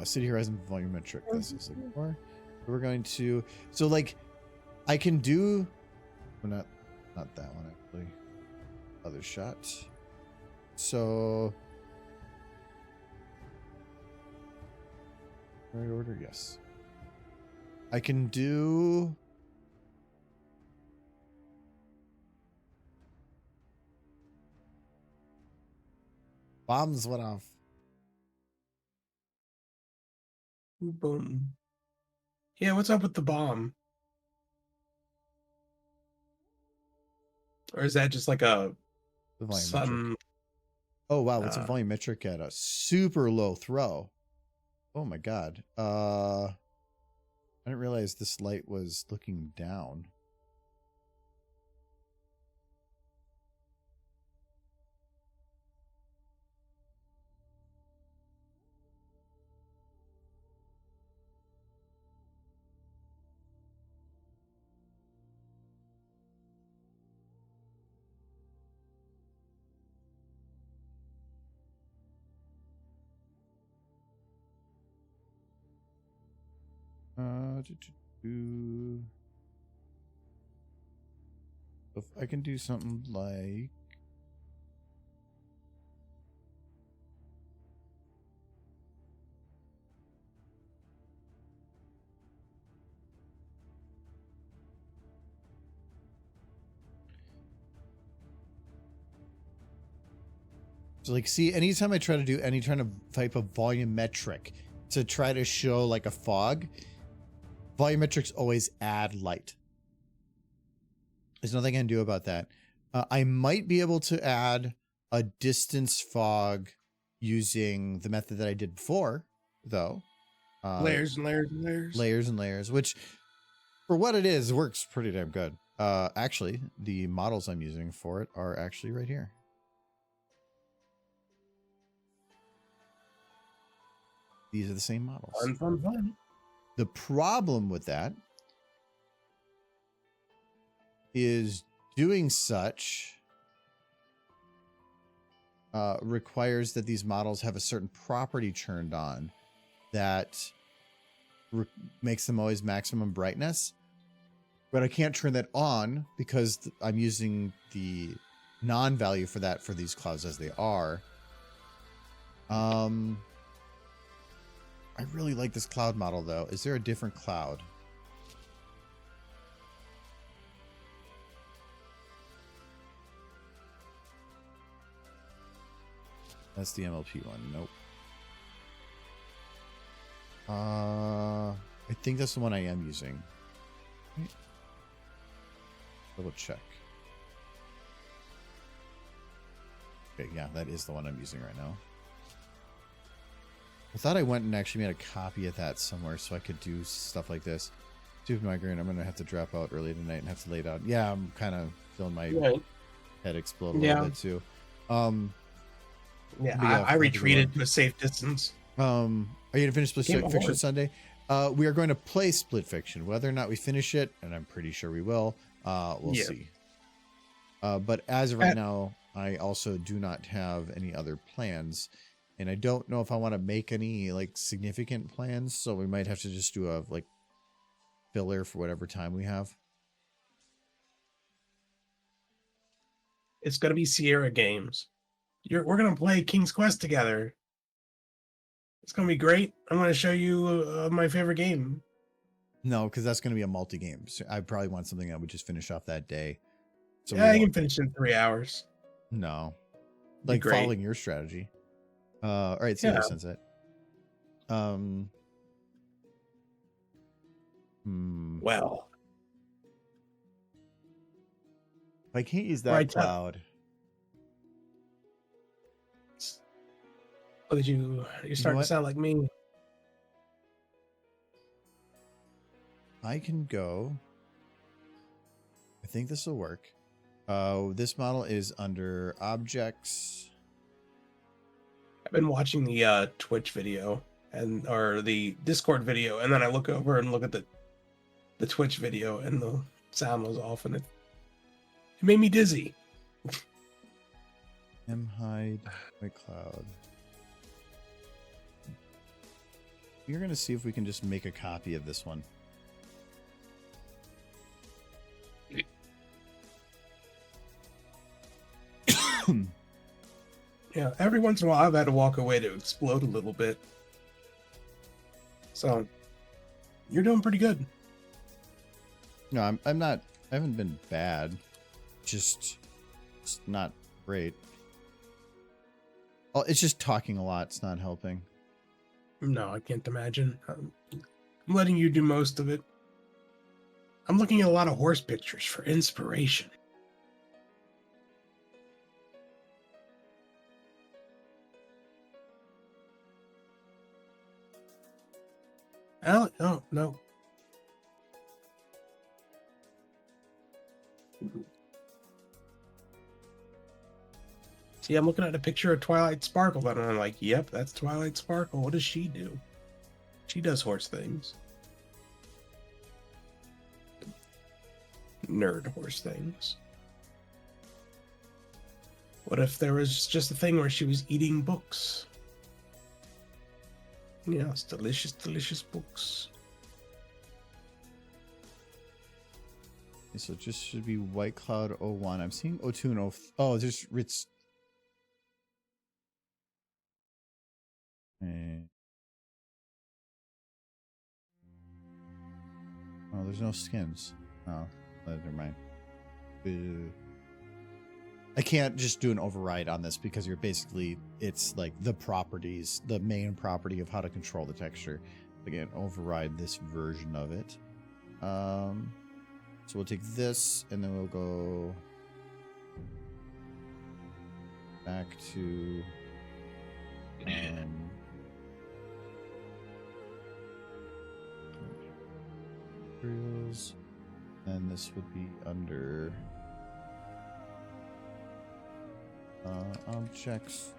City Horizon volumetric. This is like more. We're going to, so like I can do, well, not that one actually. Other shot. So right order, yes. I can do bombs went off. Boom. Yeah, what's up with the bomb? Or is that just like a some? Oh wow, it's a volumetric at a super low throw. Oh my god. I didn't realize this light was looking down. If I can do something like. So like, see, anytime I try to do any kind of type of volumetric to try to show like a fog, volumetrics always add light. There's nothing I can do about that. I might be able to add a distance fog using the method that I did before, though. Layers and layers and layers. Layers and layers, which for what it is, works pretty damn good. Actually, the models I'm using for it are actually right here. These are the same models. Fun. The problem with that is doing such requires that these models have a certain property turned on that makes them always maximum brightness. But I can't turn that on because I'm using the non-value for that for these clouds as they are. I really like this cloud model, though. Is there a different cloud? That's the MLP one. Nope. I think that's the one I am using. Double check. Okay, yeah, that is the one I'm using right now. I thought I went and actually made a copy of that somewhere so I could do stuff like this. Stupid migraine, I'm going to have to drop out early tonight and have to lay down. Yeah, I'm kind of feeling my head explode a little bit too. I retreated to a safe distance. Are you going to finish Split Fiction Sunday? We are going to play Split Fiction. Whether or not we finish it, and I'm pretty sure we will, we'll see. But as of right now, I also do not have any other plans. And I don't know if I want to make any like significant plans, so we might have to just do a like filler for whatever time we have. It's gonna be Sierra games. We're gonna play King's Quest together. It's gonna be great. I'm gonna show you my favorite game. No, because that's gonna be a multi-game. So I probably want something that would just finish off that day. So yeah, you can finish in 3 hours. No, like following your strategy. All right, see you sunset. Well, I can't use that cloud. Look at you! You're starting to sound like me. I can go. I think this will work. This model is under objects. I've been watching the Twitch video or the Discord video, and then I look over and look at the Twitch video, and the sound was off, and it made me dizzy. Hide my cloud. We're gonna see if we can just make a copy of this one. Yeah, every once in a while I've had to walk away to explode a little bit. So, you're doing pretty good. No, I'm not. I haven't been bad. Just not great. Oh, it's just talking a lot. It's not helping. No, I can't imagine. I'm letting you do most of it. I'm looking at a lot of horse pictures for inspiration. Oh, no. See, I'm looking at a picture of Twilight Sparkle, and I'm like, yep, that's Twilight Sparkle. What does she do? She does horse things. Nerd horse things. What if there was just a thing where she was eating books? Yes, delicious, delicious books. So it just should be White Cloud 01. I'm seeing 02 and 03. Oh, there's Ritz. Oh, there's no skins. Oh, never mind. I can't just do an override on this because you're basically, it's like the properties, the main property of how to control the texture. Again, override this version of it. So we'll take this and then we'll go back to materials, and this would be under objects.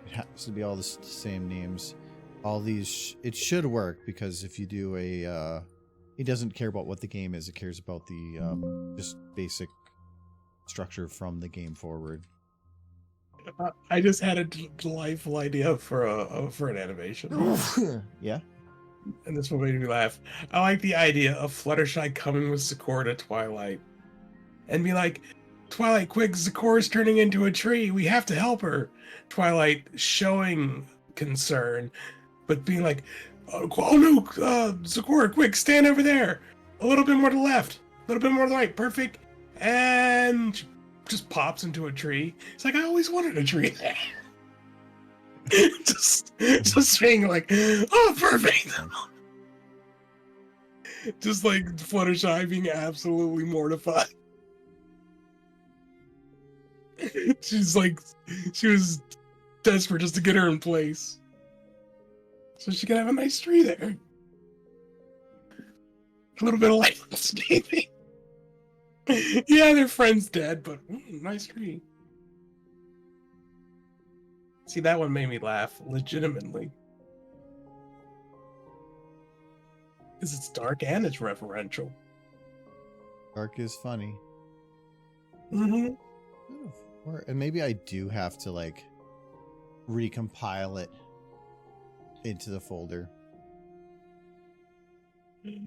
It has to be all the same names. All these, it should work because if you do a, it doesn't care about what the game is. It cares about the just basic structure from the game forward. I just had a delightful idea for an animation. Yeah. And this one made me laugh. I like the idea of Fluttershy coming with Sakura to Twilight and be like, Twilight, quick, Sakura's turning into a tree. We have to help her. Twilight showing concern, but being like, oh no, Sakura, quick, stand over there. A little bit more to the left, a little bit more to the right. Perfect. And she just pops into a tree. It's like, I always wanted a tree there. just saying like, oh, perfect. Just like Fluttershy being absolutely mortified. She's like, she was desperate just to get her in place so she can have a nice tree there. A little bit of landscaping. Yeah, their friend's dead, but nice tree. See, that one made me laugh legitimately. Because it's dark and it's referential. Dark is funny. Mm-hmm. And maybe I do have to like recompile it into the folder.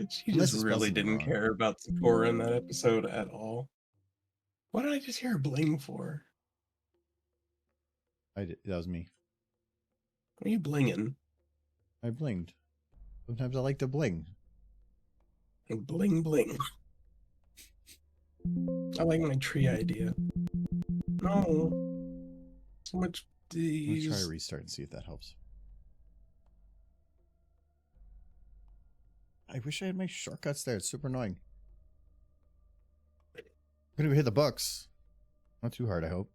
She just really didn't care about Sakura in that episode at all. What did I just hear her bling for? That was me. What are you blinging? I blinged. Sometimes I like to bling. Like bling bling. I like my tree idea. No. So much these. Let's try a restart and see if that helps. I wish I had my shortcuts there. It's super annoying. I'm gonna hit the books. Not too hard, I hope.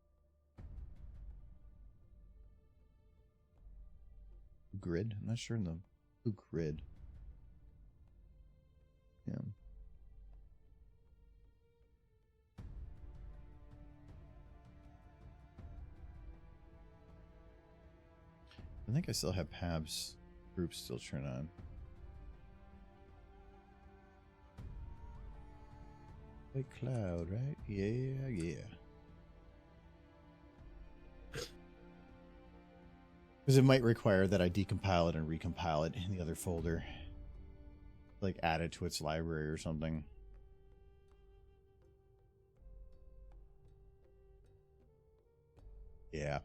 Grid? I'm not sure in the blue grid. Yeah. I think I still have Pab's group still turned on. White cloud, right? Yeah, yeah. Because it might require that I decompile it and recompile it in the other folder. Like add it to its library or something. Yeah.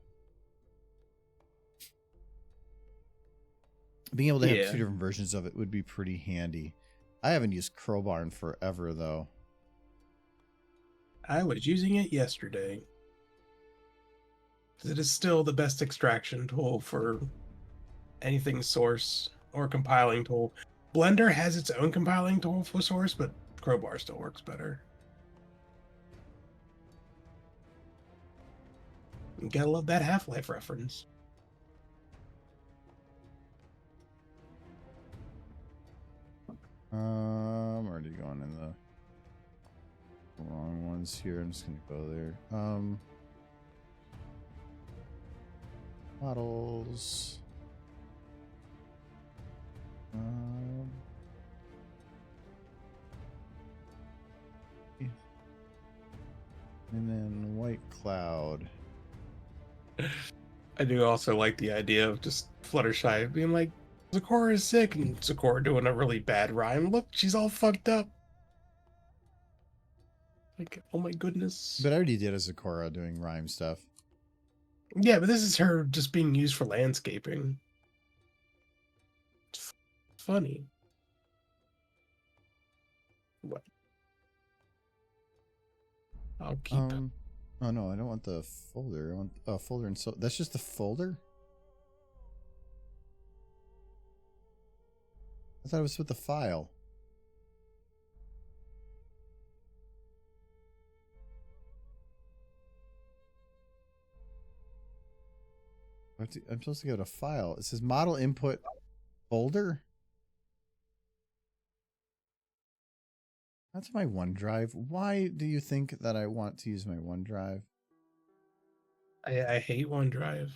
Being able to have two different versions of it would be pretty handy. I haven't used Crowbar in forever, though. I was using it yesterday. It is still the best extraction tool for anything source or compiling tool. Blender has its own compiling tool for source, but Crowbar still works better. You gotta love that Half-Life reference. I'm already going in the wrong ones here. I'm just gonna go there. Models. And then White Cloud. I do also like the idea of just Fluttershy being like, Sakura is sick, and Sakura doing a really bad rhyme. Look, she's all fucked up. Like, oh my goodness. But I already did a Sakura doing rhyme stuff. Yeah, but this is her just being used for landscaping. It's funny. What? I'll keep. Oh no, I don't want the folder. I want a folder, and so that's just the folder. I thought it was with the file. I'm supposed to go to file. It says model input folder. That's my OneDrive. Why do you think that I want to use my OneDrive? I hate OneDrive.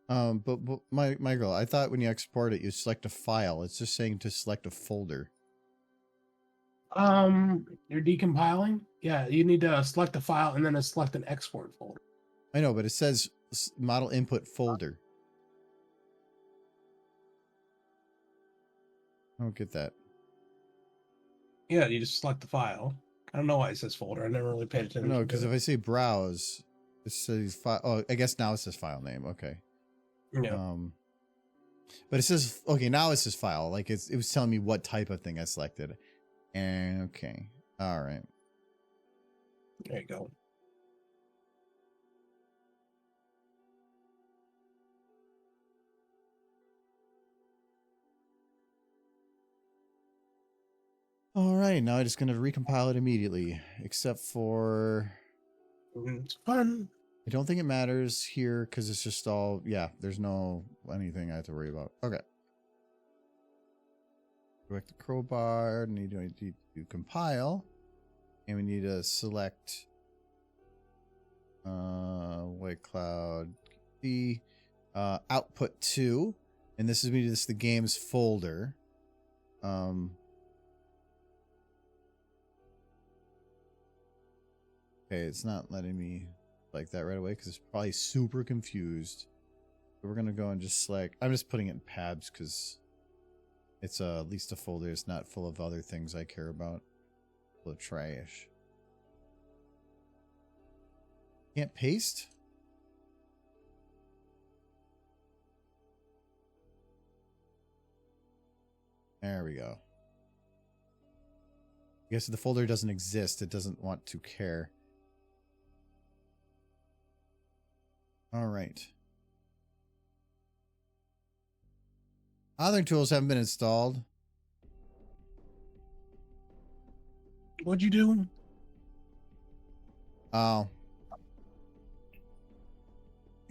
But my girl, I thought when you export it, you select a file. It's just saying to select a folder. You're decompiling? Yeah, you need to select a file and then select an export folder. I know, but it says model input folder. I don't get that. Yeah, you just select the file. I don't know why it says folder. I never really paid attention. No, because if I say browse, it says file. Oh, I guess now it says file name. Okay. Yeah. But it says, okay, now it says file. Like it was telling me what type of thing I selected. And okay. All right. There you go. All right. Now I'm just going to recompile it immediately, except for It's fun. I don't think it matters here because it's just all, yeah, there's no anything I have to worry about. Okay. Select the crowbar, need to compile, and we need to select white cloud the output 2, and this is me the games folder. Okay, it's not letting me like that right away because it's probably super confused. So we're gonna go and just select. I'm just putting it in Pabs because it's at least a folder. It's not full of other things I care about. Full of trash. Can't paste? There we go. I guess if the folder doesn't exist, it doesn't want to care. All right. Other tools haven't been installed. What'd you do? Oh.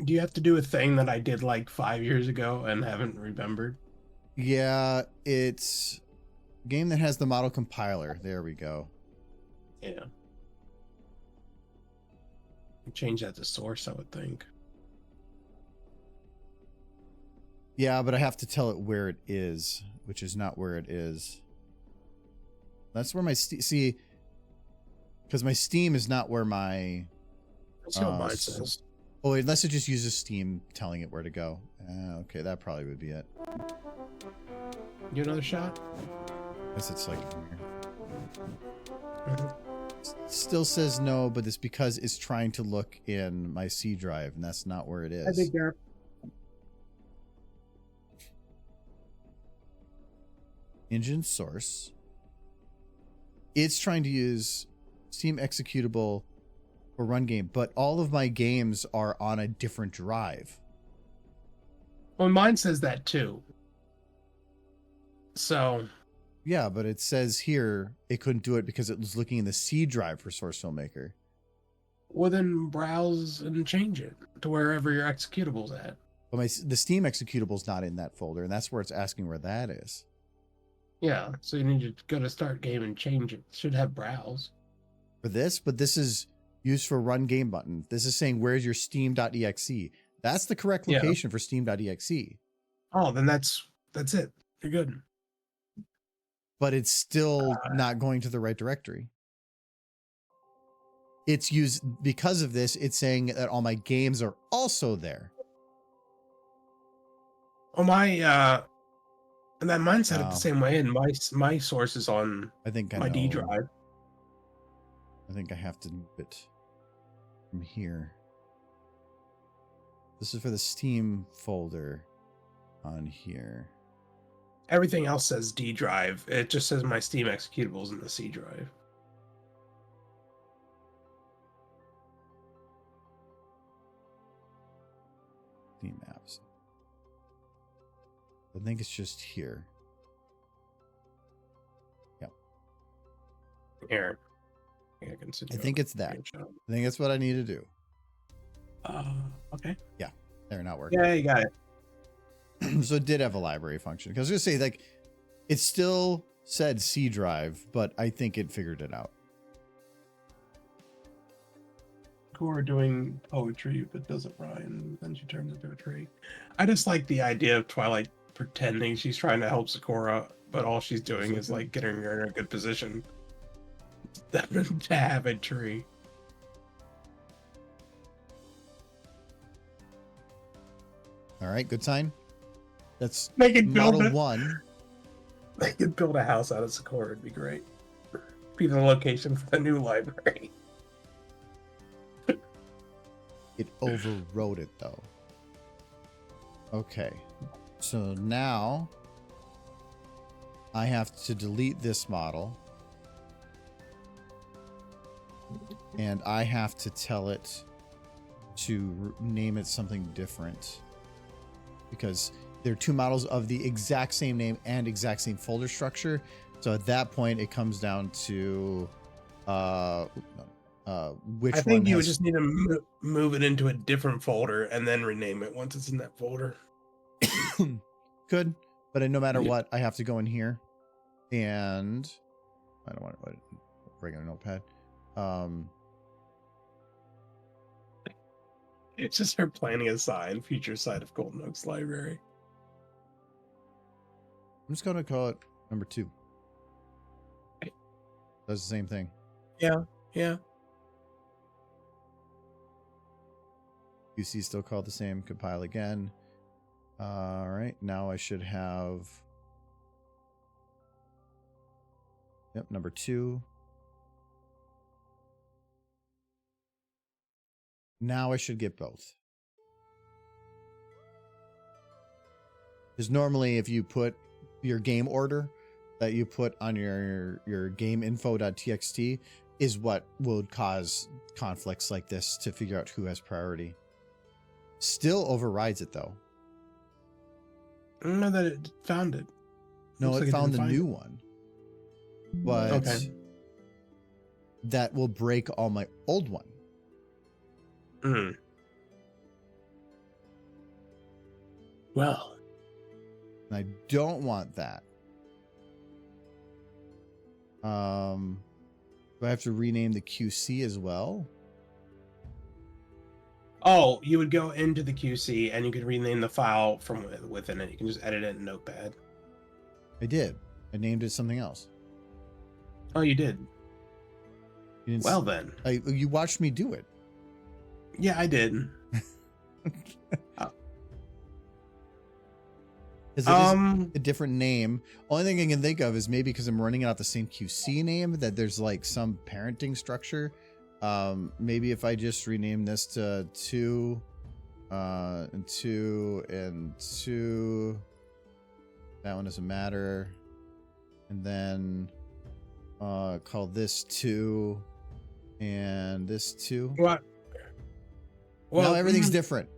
Do you have to do a thing that I did like 5 years ago and haven't remembered? Yeah, it's a game that has the model compiler. There we go. Yeah. Change that to source, I would think. Yeah, but I have to tell it where it is, which is not where it is. That's where my see, because my Steam is not where my. Let's see what mine says. Oh, unless it just uses Steam telling it where to go. Okay, that probably would be it. Get another shot? Guess it's like here. Mhm. Still says no, but it's because it's trying to look in my C drive, and that's not where it is. I think they're. Engine source. It's trying to use Steam executable for run game, but all of my games are on a different drive. Well, mine says that too. So. Yeah, but it says here it couldn't do it because it was looking in the C drive for Source Filmmaker. Well, then browse and change it to wherever your executable's at. But the Steam executable's not in that folder, and that's where it's asking where that is. Yeah, so you need to go to start game and change it. It should have browse. For this, but this is used for run game button. This is saying where's your steam.exe. That's the correct location for steam.exe. Oh, then that's it. You're good. But it's still not going to the right directory. It's used because of this. It's saying that all my games are also there. Oh my, and that mine set it Wow. the same way, and my source is on I think I my D know. drive. I think I have to move it from here. This is for the Steam folder on here. Everything else says D drive. It just says my Steam executables in the C drive. Steam apps. I think it's just here. Yep. Here. I can I think it's that. I think that's what I need to do. Okay. Yeah. They're not working. Yeah, you got it. So it did have a library function. Because I was going to say, like, it still said C drive, but I think it figured it out. Core doing poetry but doesn't rhyme, then she turns into a tree. I just like the idea of Twilight pretending she's trying to help Sakura, but all she's doing is like getting her in a good position to have a tree. All right, good sign. That's They could build model it. 1. They could build a house out of Sakura. It'd be great. Be the location for the new library. It overrode it, though. Okay. So now I have to delete this model. And I have to tell it to name it something different. Because there are two models of the exact same name and exact same folder structure. So at that point, it comes down to which I think one you would has... just need to move it into a different folder and then rename it once it's in that folder. Could, but no matter Yeah. what, I have to go in here, and I don't want a regular notepad. It's just her planning a sign, future site of Golden Oaks Library. I'm just going to call it number 2. Does the same thing. Yeah. QC still called the same. Compile again. All right, now I should have... Yep, number 2. Now I should get both. Because normally if you put your game order that you put on your gameinfo.txt is what would cause conflicts like this to figure out who has priority. Still overrides it, though. I don't know that it found it. No, Looks it like found the didn't find new it. one. But Okay. that will break all my old one. Mm. Well, And I don't want that. Do I have to rename the QC as well? oh, you would go into the QC and you could rename the file from within it. You can just edit it in Notepad. I did. I named it something else. Oh, you did. You didn't Well then. you watched me do it. Yeah, I did. Because it is a different name. Only thing I can think of is maybe because I'm running it off the same QC name, that there's like some parenting structure. Maybe if I just rename this to 2 and 2 and 2, that one doesn't matter. And then call this 2 and this 2. What? Well, Now everything's different.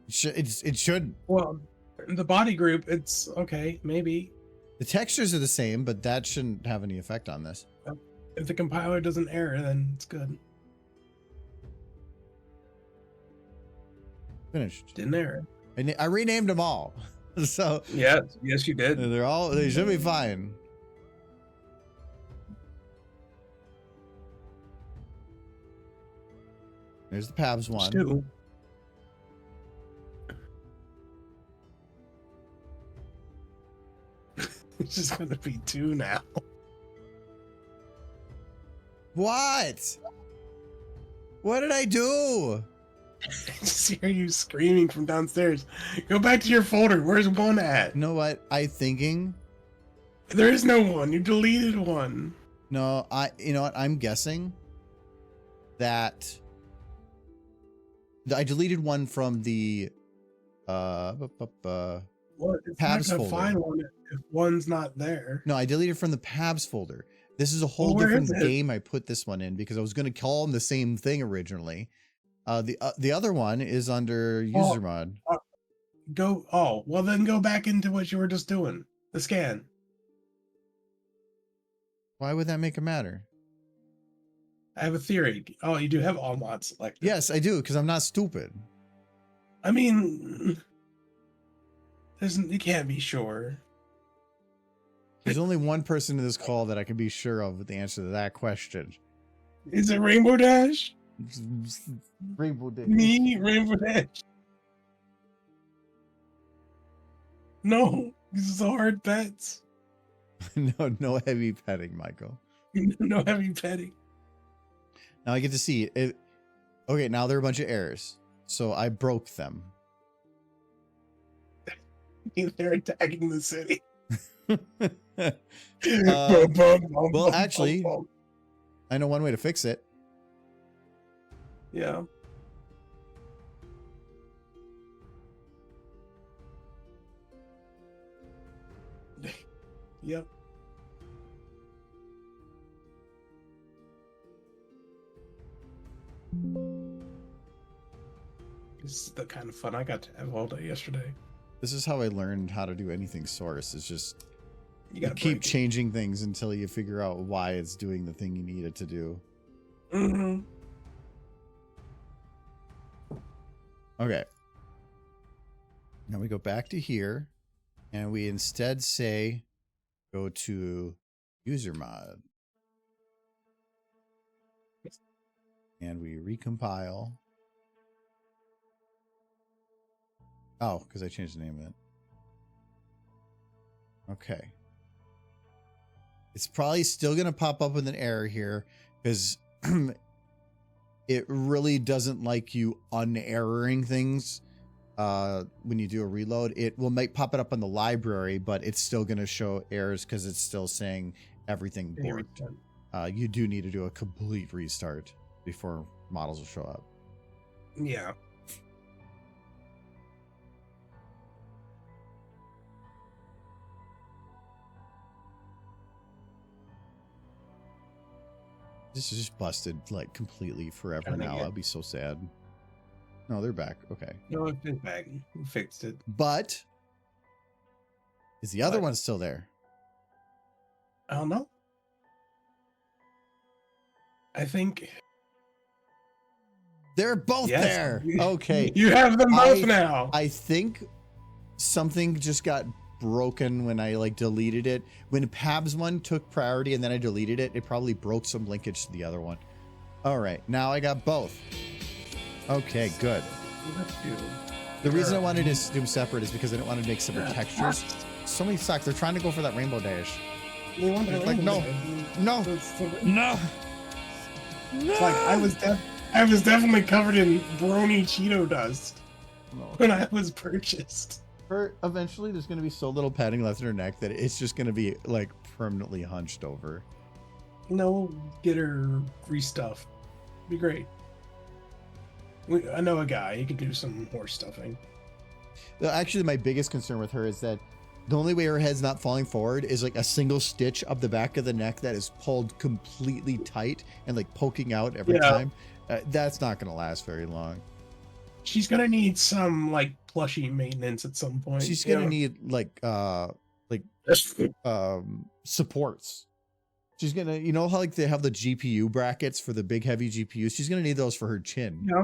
It should. Well, the body group, it's okay, maybe. The textures are the same, but that shouldn't have any effect on this. If the compiler doesn't error, then it's good. Finished. Didn't error. I renamed them all. So Yes, you did. they should be fine. There's the Pabs one. 2. It's just gonna be 2 now. What? What did I do? I just hear you screaming from downstairs. Go back to your folder. Where's one at? You know what? There is no one. You deleted one. No, you know what? I'm guessing that I deleted one from the Well, it's Tabs not gonna folder. find one if one's not there. No, I deleted from the Pabs folder. This is a whole Well, where different is it? game I put this one in because I was going to call them the same thing originally. The other one is under user mod. Well then go back into what you were just doing. The scan. Why would that make it matter? I have a theory. Oh, you do have all mods selected. Yes, I do because I'm not stupid. I mean, you can't be sure. There's only one person in this call that I can be sure of with the answer to that question. Is it Rainbow Dash? Rainbow Dash. Me, Rainbow Dash. No, these are hard bets. No heavy petting, Michael. No heavy petting. Now I get to see it. Okay, now there are a bunch of errors. So I broke them. They're attacking the city. Well, actually, I know one way to fix it. Yeah. Yep. This is the kind of fun I got to have all day yesterday. This is how I learned how to do anything source. Is just you gotta keep break it. changing things until you figure out why it's doing the thing you need it to do. Mm-hmm. Okay. Now we go back to here, and we instead say, go to user mod. And we recompile. Oh, because I changed the name of it. Okay. It's probably still going to pop up with an error here because it really doesn't like you unerroring things when you do a reload. It might pop it up on the library, but it's still going to show errors because it's still saying everything borked. You do need to do a complete restart before models will show up. Yeah. This is just busted like completely forever Kinda now. get- I'll be so sad. No, they're back. Okay. No, it's been back. We fixed it. But is the other What? one still there? I don't know. I think. They're both Yes. there. Okay. You have them both I- now. I think something just got broken when I like deleted it. When Pabs one took priority and then I deleted it, it probably broke some linkage to the other one. All right, now I got both. Okay, good. The reason I wanted to do them separate is because I didn't want to make separate textures. So many sucks. They're trying to go for that rainbow dash. They want It's like, no. No. No. It's like I was definitely covered in brony Cheeto dust No. when I was purchased. Her eventually there's going to be so little padding left in her neck that it's just going to be like permanently hunched over. No, get her restuff. Be great. I know a guy. He could do some horse stuffing. Actually, my biggest concern with her is that the only way her head's not falling forward is like a single stitch up the back of the neck that is pulled completely tight and like poking out every Yeah. time. That's not going to last very long. She's gonna need some like plushy maintenance at some point. She's going to need like supports. She's going to, you know how like they have the GPU brackets for the big heavy GPUs? She's going to need those for her chin. Yeah.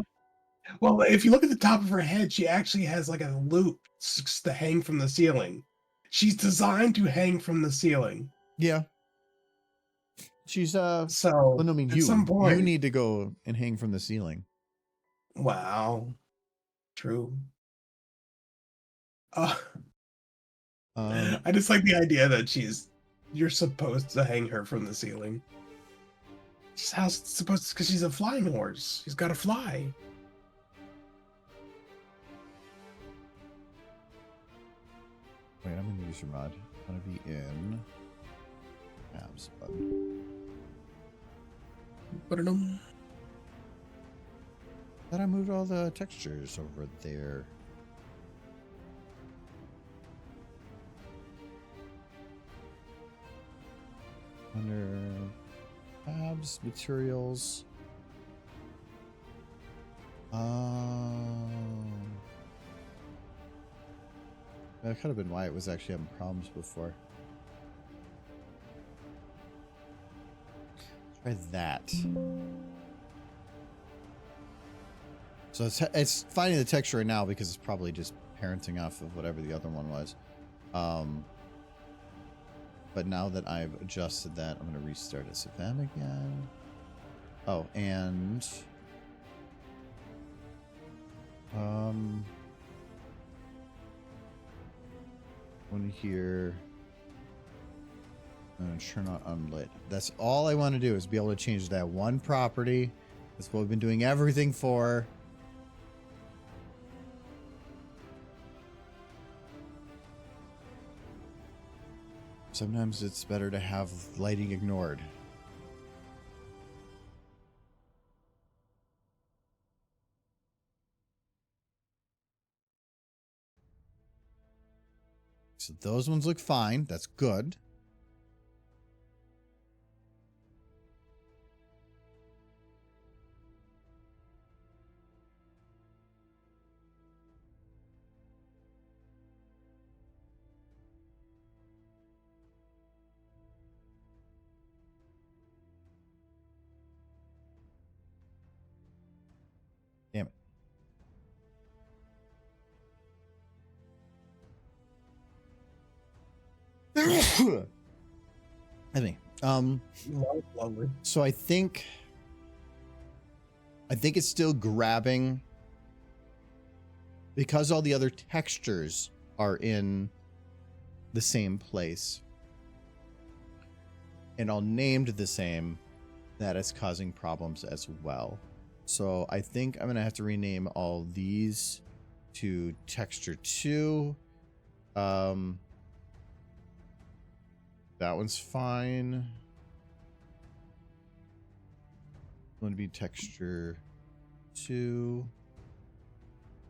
Well, if you look at the top of her head, she actually has like a loop to hang from the ceiling. She's designed to hang from the ceiling. Yeah. She's So well, no, I mean at you some point, need to go and hang from the ceiling. wow, true. I just like the idea that you're supposed to hang her from the ceiling. How's it supposed to? Because she's a flying horse. She's got to fly. Wait, I'm in the user mod. I want to be in Babscon. Ba-da-dum. Thought I moved all the textures over there. Under tabs, materials. That could have been why it was actually having problems before. Try that. So it's finding the texture right now because it's probably just parenting off of whatever the other one was. But now that I've adjusted that, I'm going to restart it. So them again. Oh, and one here. And turn on unlit. That's all I want to do is be able to change that one property. That's what we've been doing everything for. Sometimes it's better to have lighting ignored. So those ones look fine. That's good. Damn it. I think. Lovely. So I think it's still grabbing because all the other textures are in the same place and all named the same, that is causing problems as well. So I think I'm gonna have to rename all these to texture 2. That one's fine. Going to be texture 2.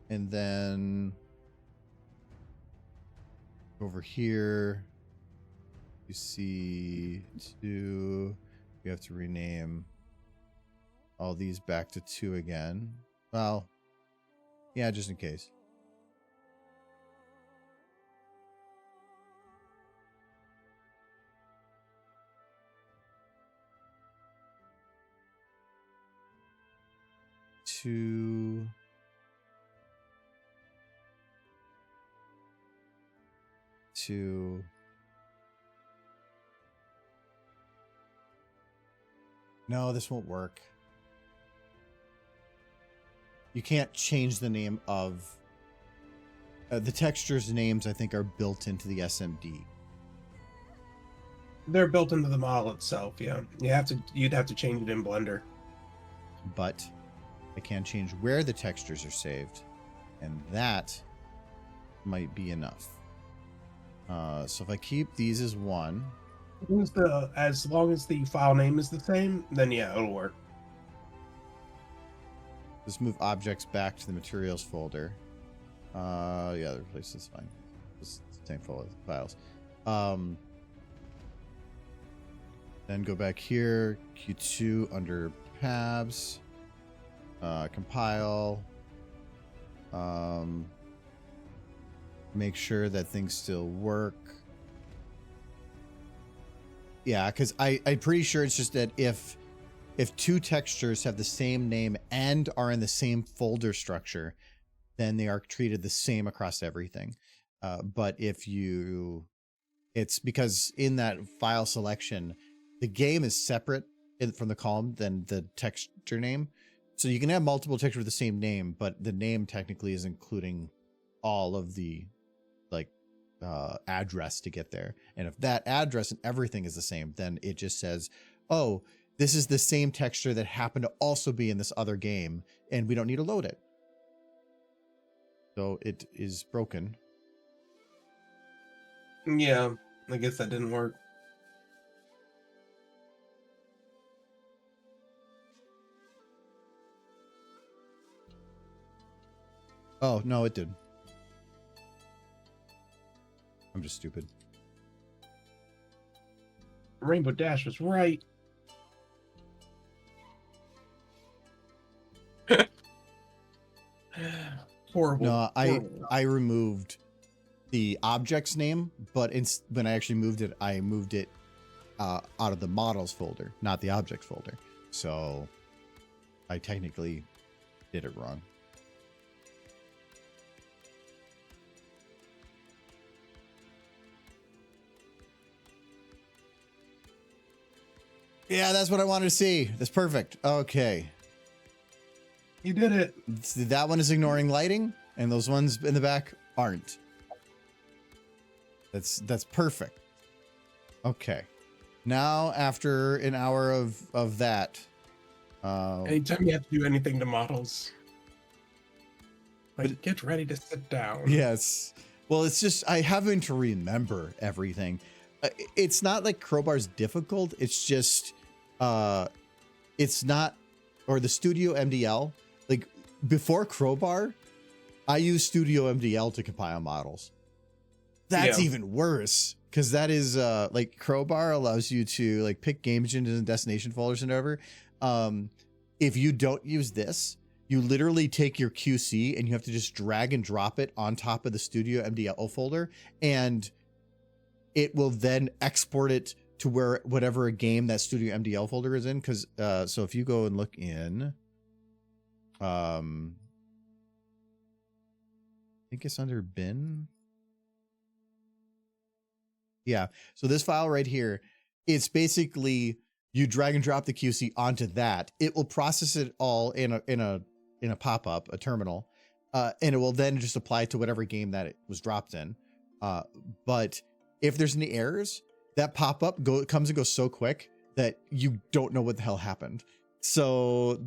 And then over here, you see 2. We have to rename all these back to 2 again. Well, yeah, just in case. Two. No, this won't work. You can't change the name of the textures names. I think are built into the SMD. They're built into the model itself. Yeah, you'd have to change it in Blender. But I can change where the textures are saved, and that might be enough. So if I keep these as 1, As long as the file name is the same, then yeah, it'll work. let's move objects back to the materials folder. Yeah, the place is fine. It's the same folder files. Then go back here, Q2 under Pabs, compile, make sure that things still work. Yeah, because I'm pretty sure it's just that if 2 textures have the same name and are in the same folder structure, then they are treated the same across everything. But it's because in that file selection, the game is separate from the column than the texture name. So you can have multiple textures with the same name, but the name technically is including all of the address to get there. And if that address and everything is the same, then it just says, oh, this is the same texture that happened to also be in this other game, and we don't need to load it. So it is broken. Yeah, I guess that didn't work. Oh, no, it did. I'm just stupid. Rainbow Dash was right. Horrible. No, horrible. I removed the object's name, but when I actually moved it, I moved it out of the models folder, not the objects folder. So I technically did it wrong. Yeah, that's what I wanted to see. That's perfect. Okay. You did it. That one is ignoring lighting, and those ones in the back aren't. That's perfect. Okay. Now, after an hour of that, Anytime you have to do anything to models, like get ready to sit down. yes. Well, it's just I having to remember everything. It's not like Crowbar's difficult. It's just it's not, or the Studio MDL. Like before Crowbar, I used Studio MDL to compile models. That's even worse because that is like Crowbar allows you to like pick game engines and destination folders and whatever. If you don't use this, you literally take your QC and you have to just drag and drop it on top of the Studio MDL folder, and it will then export it to whatever a game that Studio MDL folder is in. Because so if you go and look in, I think it's under bin. Yeah. So this file right here, it's basically you drag and drop the QC onto that. It will process it all in a pop-up, a terminal, and it will then just apply it to whatever game that it was dropped in. But if there's any errors, that pop-up comes and goes so quick that you don't know what the hell happened. So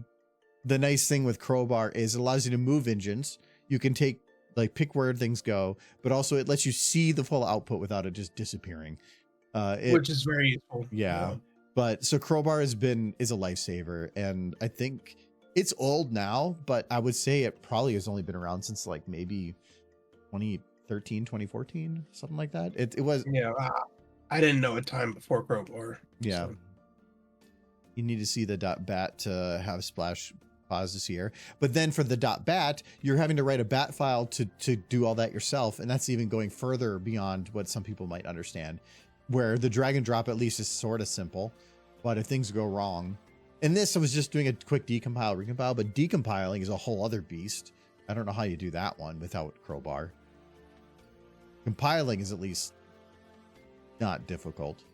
the nice thing with Crowbar is it allows you to move engines. You can pick where things go, but also it lets you see the full output without it just disappearing. Which is very useful. Yeah. But so Crowbar is a lifesaver, and I think it's old now, but I would say it probably has only been around since like maybe 2013, 2014, something like that. It was. Yeah. I didn't know a time before Crowbar. Yeah. So. You need to see the .bat to have Splash pause this year. But then for the .bat, you're having to write a bat file to do all that yourself. And that's even going further beyond what some people might understand, where the drag and drop at least is sort of simple. But if things go wrong, in this, I was just doing a quick decompile, recompile, but decompiling is a whole other beast. I don't know how you do that one without Crowbar. Compiling is at least not difficult.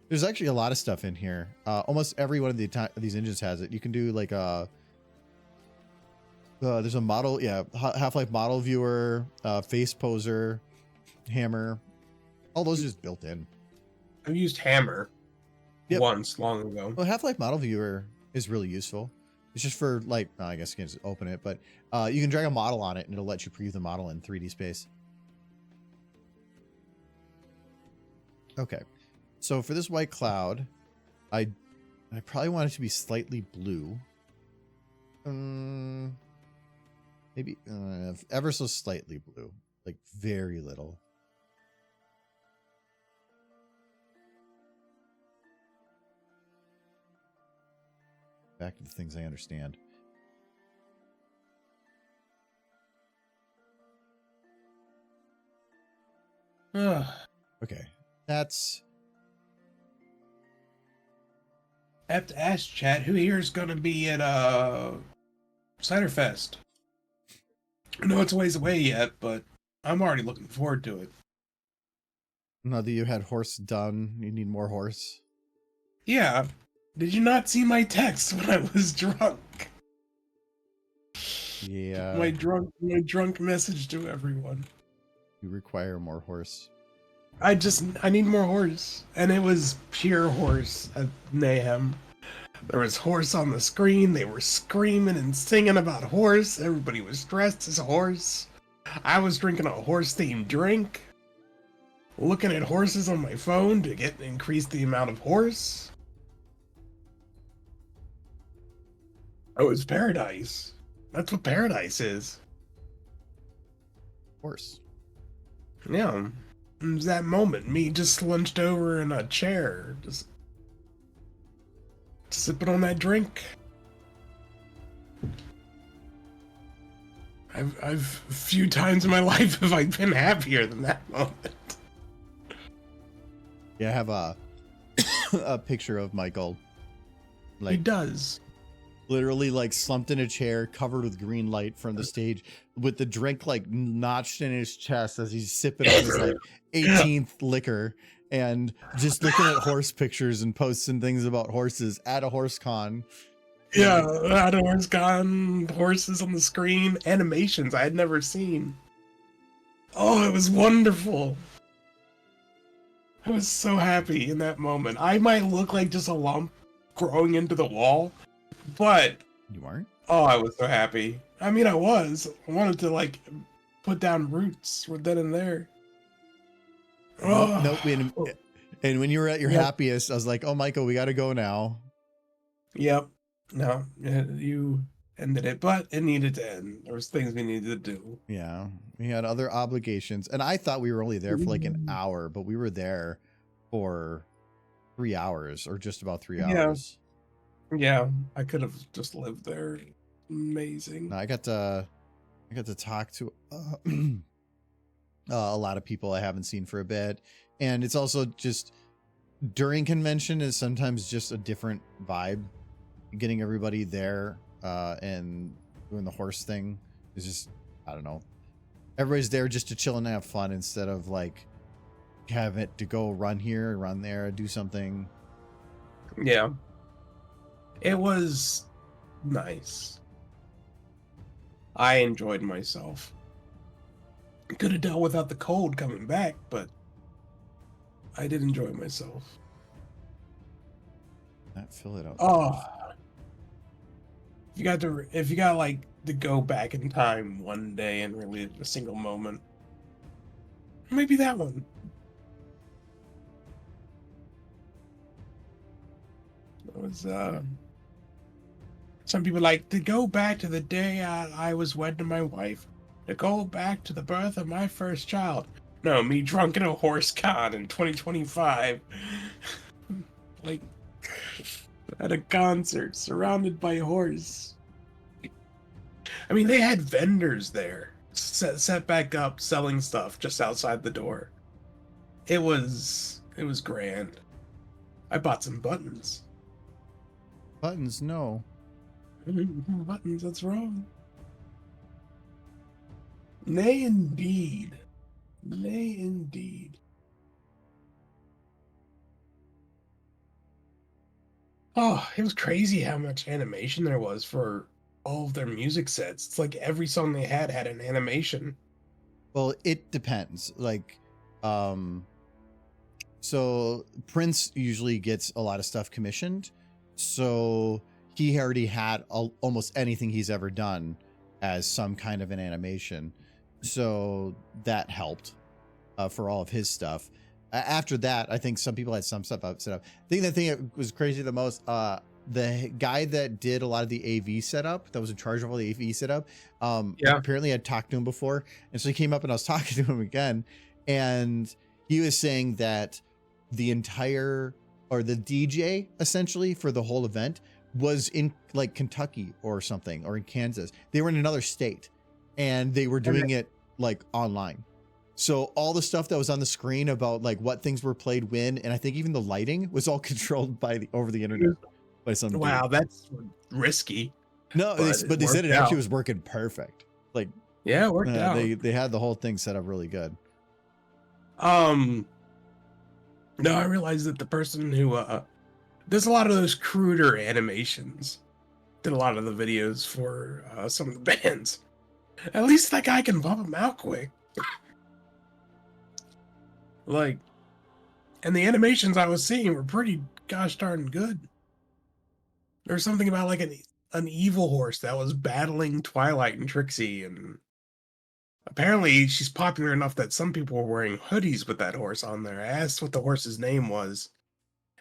There's actually a lot of stuff in here. Almost every one of these engines has it. You can do like there's a model, Half-Life model viewer, face poser, hammer. All those are just built in. I've used Hammer once long ago. Well, Half-Life model viewer is really useful. It's just for like, I guess you can just open it, but you can drag a model on it and it'll let you preview the model in 3D space. Okay. So for this white cloud, I probably want it to be slightly blue. Maybe ever so slightly blue, like very little. Back to the things I understand. Okay, that's. I have to ask chat, who here is going to be at Ciderfest? I know it's a ways away yet, but I'm already looking forward to it. Now that you had horse done, you need more horse. Yeah. Did you not see my text when I was drunk? Yeah. My drunk message to everyone. You require more horse. I need more horse. And it was pure horse at Mayhem. There was horse on the screen. They were screaming and singing about horse. Everybody was dressed as a horse. I was drinking a horse-themed drink. looking at horses on my phone to increase the amount of horse. Oh, it's paradise. That's what paradise is. Of course. Yeah. It was that moment, me just slunched over in a chair, just sipping on that drink. I've few times in my life have I been happier than that moment. Yeah, I have a a picture of Michael, He like does. literally like slumped in a chair, covered with green light from the stage, with the drink like notched in his chest as he's sipping on his like 18th liquor, and just looking at horse pictures and posting things about horses at a horse con. Yeah, that horse gone, horses on the screen, animations I had never seen. Oh, it was wonderful. I was so happy in that moment. I might look like just a lump growing into the wall, but You aren't? oh, I was so happy. I mean, I was. I wanted to like put down roots right then and there. Oh, Nope. And when you were at your Yep. happiest, I was like, "Oh, Michael, we got to go now." Yep. No, you ended it, but it needed to end. There was things we needed to do. Yeah, we had other obligations, and I thought we were only there for like an hour, but we were there for 3 hours, or just about 3 Yeah. hours. Yeah, I could have just lived there. Amazing. No, I got to talk to a lot of people I haven't seen for a bit, and it's also just during convention is sometimes just a different vibe. Getting everybody there and doing the horse thing is just, I don't know. Everybody's there just to chill and have fun instead of like have it to go run here, run there, do something. Yeah. It was nice. I enjoyed myself. Could have dealt without the cold coming back, but I did enjoy myself. Not fill it out. Oh. If you got like to go back in time one day and relive a single moment, maybe that one. It was some people like to go back to the day I was wed to my wife, to go back to the birth of my first child. No, me drunk in a horse con in 2025. Like at a concert surrounded by horse. I mean, they had vendors there set back up selling stuff just outside the door. It was grand. I bought some buttons. Buttons, no. Buttons, that's wrong. Nay indeed. Nay indeed. Oh, it was crazy how much animation there was for all of their music sets. It's like every song they had an animation. Well, it depends. Like, so Prince usually gets a lot of stuff commissioned. So he already had almost anything he's ever done as some kind of an animation. So that helped for all of his stuff. After that, I think some people had some stuff set up. I think the thing that was crazy the most, the guy that did a lot of the AV setup, that was in charge of all the AV setup, apparently I'd talked to him before. And so he came up and I was talking to him again. And he was saying that the entire, or the DJ essentially for the whole event was in like Kentucky or something, or in Kansas. They were in another state and they were doing it like online. So all the stuff that was on the screen about like what things were played when, and I think even the lighting was all controlled by over the internet by some Wow, dude. that's risky. No, but they said it actually was working perfect. Like, yeah, it worked out. They had the whole thing set up really good. No, I realized that the person who there's a lot of those cruder animations. Did a lot of the videos for some of the bands. At least that guy can bump them out quick. Like, and the animations I was seeing were pretty gosh darn good. There was something about like an evil horse that was battling Twilight and Trixie, and Apparently, she's popular enough that some people were wearing hoodies with that horse on there. I asked what the horse's name was,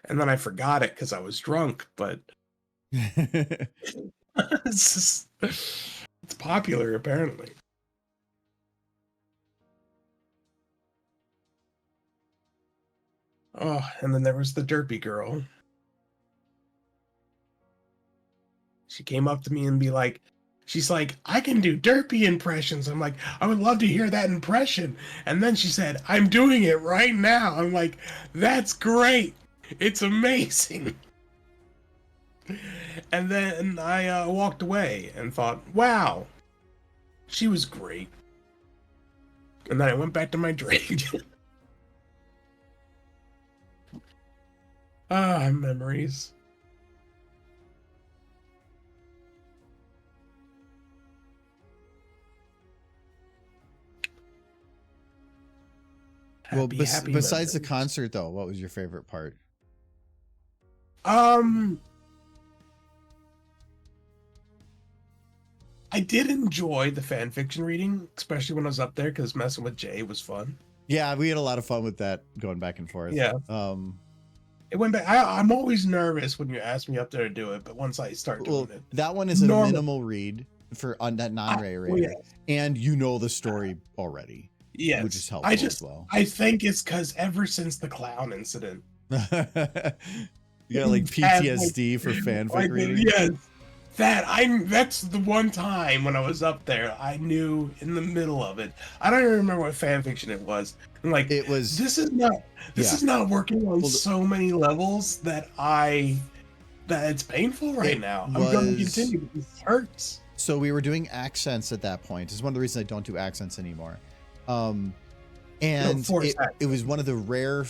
and then I forgot it because I was drunk. But it's just, it's popular apparently. Oh, and then there was the derpy girl. She came up to me and she's like, I can do derpy impressions. I'm like, I would love to hear that impression. And then she said, I'm doing it right now. I'm like, that's great. It's amazing. And then I walked away and thought, wow, she was great. And then I went back to my drink. Memories. Well, Happy besides the memories. concert, though, what was your favorite part? I did enjoy the fan fiction reading, especially when I was up there, because messing with Jay was fun. Yeah, we had a lot of fun with that, going back and forth. Yeah. It went back. I'm always nervous when you ask me up there to do it, but once I start doing it, that one is a minimal read on that non-narrator, yeah. and you know the story already. Yes, which is helpful as well. I think it's because ever since the clown incident, you got like PTSD for fanfic reading. Yes, that's the one time when I was up there, I knew in the middle of it. I don't even remember what fanfiction it was. I'm like, it was. This is not working on so many levels that it's painful right now. I'm going to continue. This hurts. So we were doing accents at that point. It's one of the reasons I don't do accents anymore. And it was one of the rare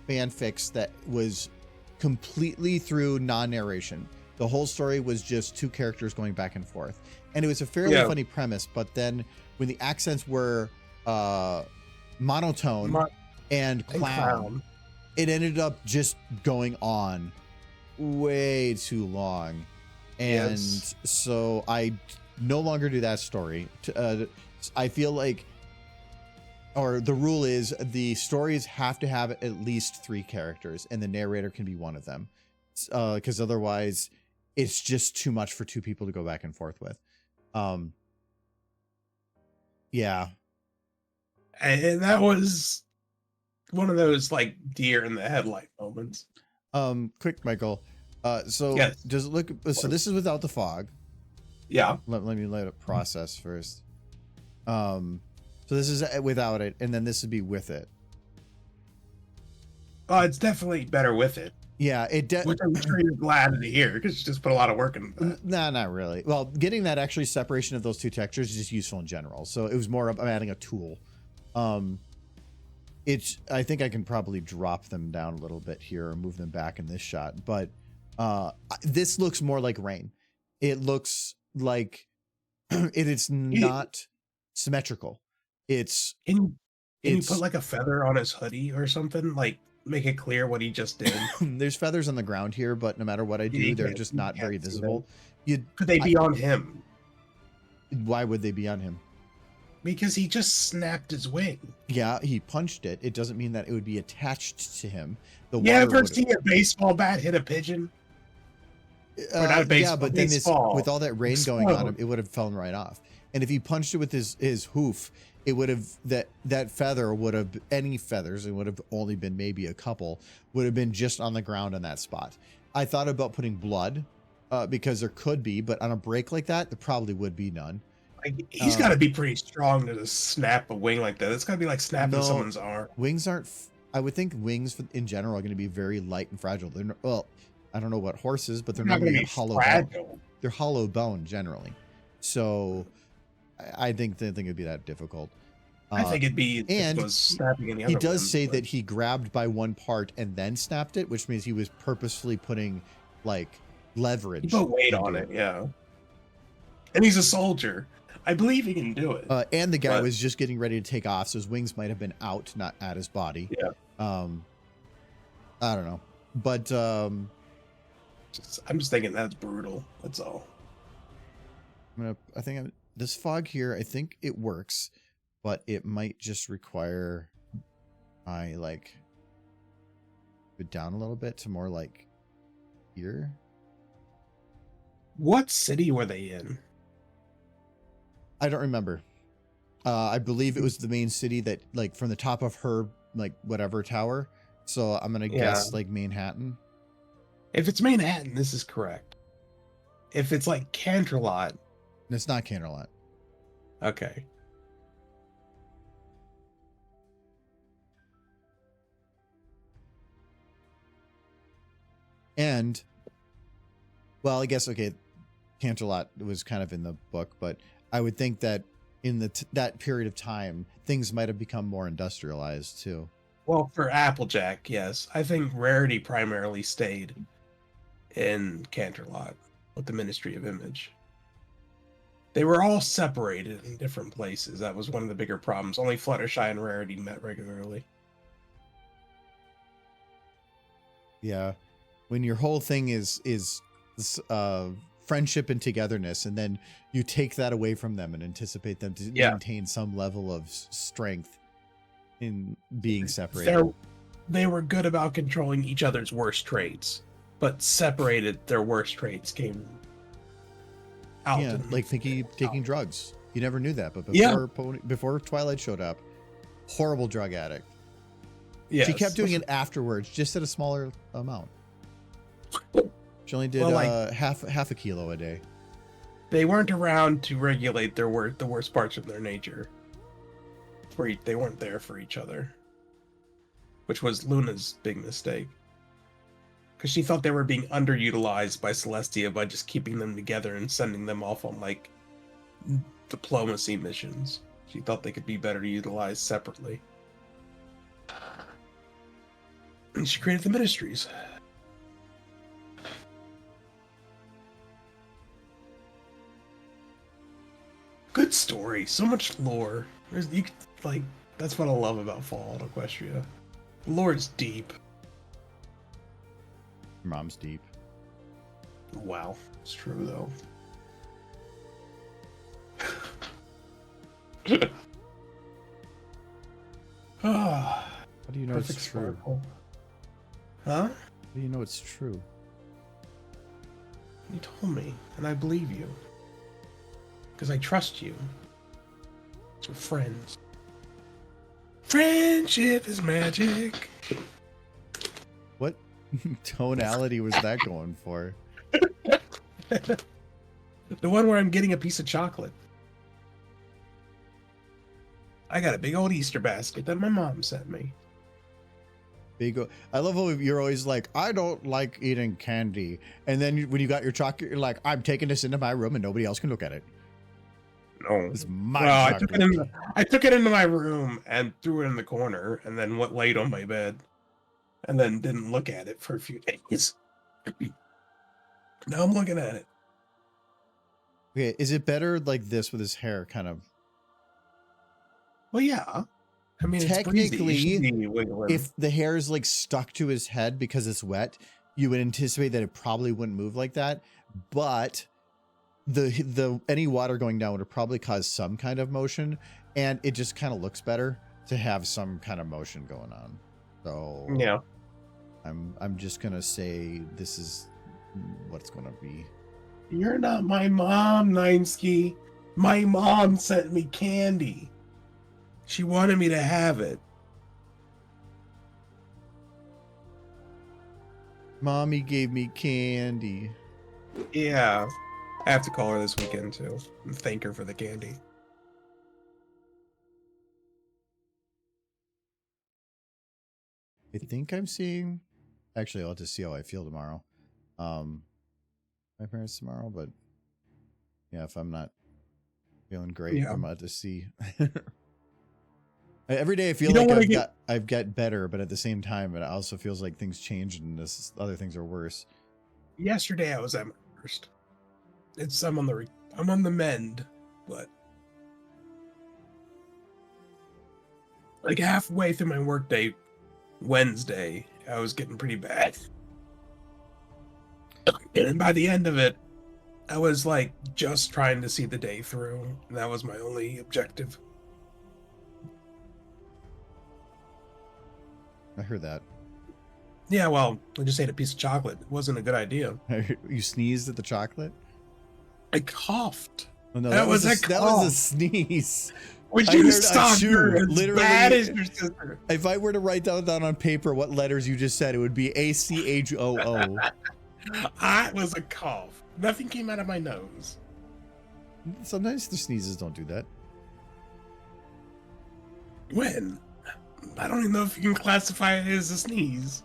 fanfics that was completely through non-narration. The whole story was just two characters going back and forth, and it was a fairly funny premise. But then when the accents were monotone and clown, it ended up just going on way too long, and so I no longer do that story. I feel like, or the rule is, the stories have to have at least 3 characters, and the narrator can be one of them, because otherwise it's just too much for 2 people to go back and forth with. Yeah. And that was one of those like deer in the headlight moments. Quick, Michael. So does it look, so this is without the fog. Yeah. Let me let it process first. So this is without it, and then this would be with it. It's definitely better with it. Yeah, which I'm sure you're glad to hear, because you just put a lot of work into that. Nah, not really. Well, getting that actually separation of those 2 textures is just useful in general. So it was more of I'm adding a tool. I think I can probably drop them down a little bit here or move them back in this shot, but this looks more like rain. It looks like it is not symmetrical. Can you put like a feather on his hoodie or something? Like, make it clear what he just did. There's feathers on the ground here, but no matter what I do, they're just not very visible. Could they be on him? Why would they be on him? Because he just snapped his wing. Yeah, he punched it. It doesn't mean that it would be attached to him. Ever seen a baseball bat hit a pigeon? Yeah, but then with all that rain going on, it would have fallen right off. And if he punched it with his hoof, it would have, that feather would have, any feathers, it would have only been maybe a couple, would have been just on the ground in that spot. I thought about putting blood, because there could be, but on a break like that, there probably would be none. Like, he's got to be pretty strong to just snap a wing like that. It's got to be like snapping someone's arm. Wings aren't, I would think wings in general are going to be very light and fragile. They're well, I don't know what horses, but they're not going to be hollow bone. They're hollow bone generally. So I think it'd be that difficult. I think it'd be, and snapping any other he does one, say that he grabbed by one part and then snapped it, which means he was purposefully putting like leverage. He put weight on it, yeah. And he's a soldier. I believe he can do it. And the guy was just getting ready to take off, so his wings might have been out, not at his body. Yeah. I don't know, but I'm just thinking that's brutal. That's all. I think this fog here, I think it works. but it might just require I like go down a little bit to more like here. What city were they in? I don't remember. I believe it was the main city that like from the top of her like whatever tower. So I'm gonna guess like Manhattan. If it's Manhattan, this is correct. If it's like Canterlot, And it's not Canterlot. okay. And well, I guess okay, Canterlot was kind of in the book, but I would think that in the that period of time, things might have become more industrialized too. Well, for Applejack, yes. I think Rarity primarily stayed in Canterlot with the Ministry of Image. They were all separated in different places. That was one of the bigger problems. Only Fluttershy and Rarity met regularly. Yeah, when your whole thing is this, friendship and togetherness, and then you take that away from them and anticipate them to maintain some level of strength in being separated. They were good about controlling each other's worst traits, but separated, their worst traits came out. Yeah, like taking drugs. You never knew that, but before Twilight showed up, horrible drug addict. Yes. She kept doing it afterwards, just at a smaller amount. She only did half a kilo a day. They weren't around to regulate the worst parts of their nature. They weren't there for each other, which was Luna's big mistake. Because she thought they were being underutilized by Celestia by just keeping them together and sending them off on like diplomacy missions. She thought they could be better utilized separately. And she created the ministries. Good story. So much lore. That's what I love about Fallout Equestria. The lore is deep. Your mom's deep. Wow. It's true, though. How do you know it's true? Sparkle. Huh? How do you know it's true? You told me, and I believe you. Because I trust you. We're friends. Friendship is magic. What tonality was that going for? The one where I'm getting a piece of chocolate. I got a big old Easter basket that my mom sent me. I love how you're always like, I don't like eating candy. And then when you got your chocolate, you're like, I'm taking this into my room and nobody else can look at it. No. It's my chocolate. I took it into my room and threw it in the corner and then laid on my bed. And then didn't look at it for a few days. Now I'm looking at it. Okay, is it better like this with his hair kind of? Well, yeah. I mean, technically, if the hair is like stuck to his head because it's wet, you would anticipate that it probably wouldn't move like that. But the any water going down would have probably caused some kind of motion, and it just kind of looks better to have some kind of motion going on. So yeah, I'm just gonna say this is what it's gonna be. You're not my mom, Ninesky. My mom sent me candy. She wanted me to have it. Mommy gave me candy. Yeah. I have to call her this weekend, too. And thank her for the candy. I think I'm seeing... Actually, I'll have to see how I feel tomorrow. My parents tomorrow, but... Yeah, if I'm not feeling great, Yeah. I'm about to see... Every day I feel like I've got better, but at the same time, it also feels like things change and other things are worse. Yesterday I was at my worst. I'm on the mend, but like halfway through my workday Wednesday, I was getting pretty bad. And by the end of it, I was like just trying to see the day through. And that was my only objective. I heard that. Yeah, well, I just ate a piece of chocolate. It wasn't a good idea. You sneezed at the chocolate? I coughed. Oh, no, That was a that was a cough. sneeze. Would I you heard stop? achoo. You're as Literally, bad as your sister. if I were to write down on paper what letters you just said, it would be ACHOO. I was a cough. Nothing came out of my nose. Sometimes the sneezes don't do that. When? I don't even know if you can classify it as a sneeze.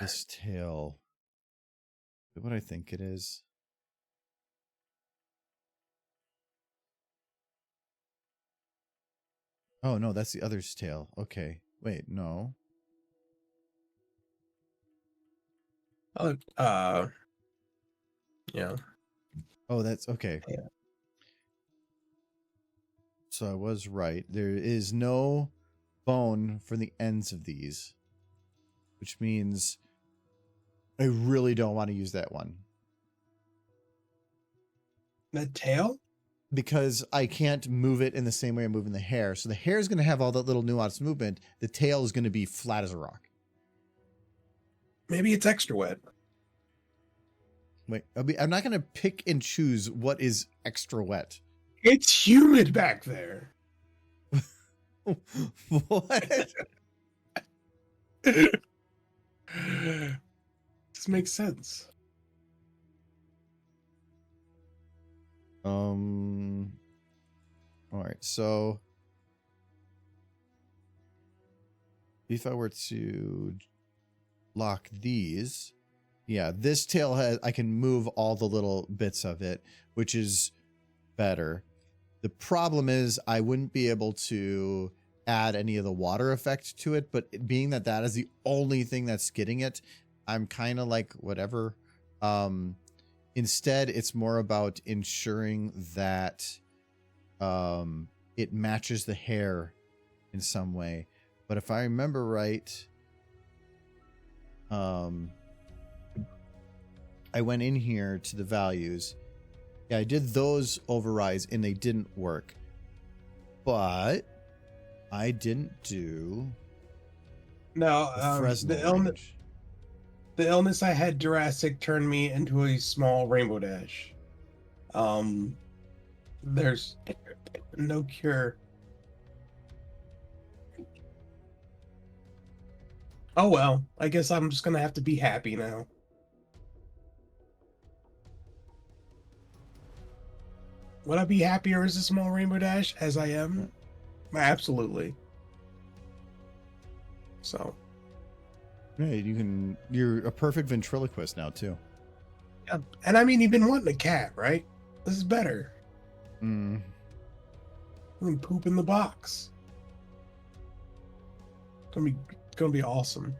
This tail. What I think it is. Oh no, that's the other's tail. Okay. Wait, no. Yeah. Oh, that's okay. Yeah. So I was right. There is no bone for the ends of these, which means I really don't want to use that one. The tail? Because I can't move it in the same way I'm moving the hair. So the hair is going to have all that little nuanced movement. The tail is going to be flat as a rock. Maybe it's extra wet. Wait, I'm not going to pick and choose what is extra wet. It's humid back there. What? This makes sense. All right, so if I were to lock these, yeah, this tail has, I can move all the little bits of it, which is better. The problem is I wouldn't be able to add any of the water effect to it, but being that that is the only thing that's getting it, I'm kind of like, whatever. Instead, it's more about ensuring that it matches the hair in some way. But if I remember right, I went in here to the values. Yeah, I did those overrides and they didn't work. But I didn't do No, the Fresnel range. The illness I had Jurassic turned me into a small rainbow dash. There's no cure. Oh well, I guess I'm just gonna have to be happy now. Would I be happier as a small rainbow dash as I am? Absolutely. So. Yeah, you're a perfect ventriloquist now too. Yeah, and I mean, you've been wanting a cat, right? This is better. Mm. You can poop in the box. It's gonna be awesome.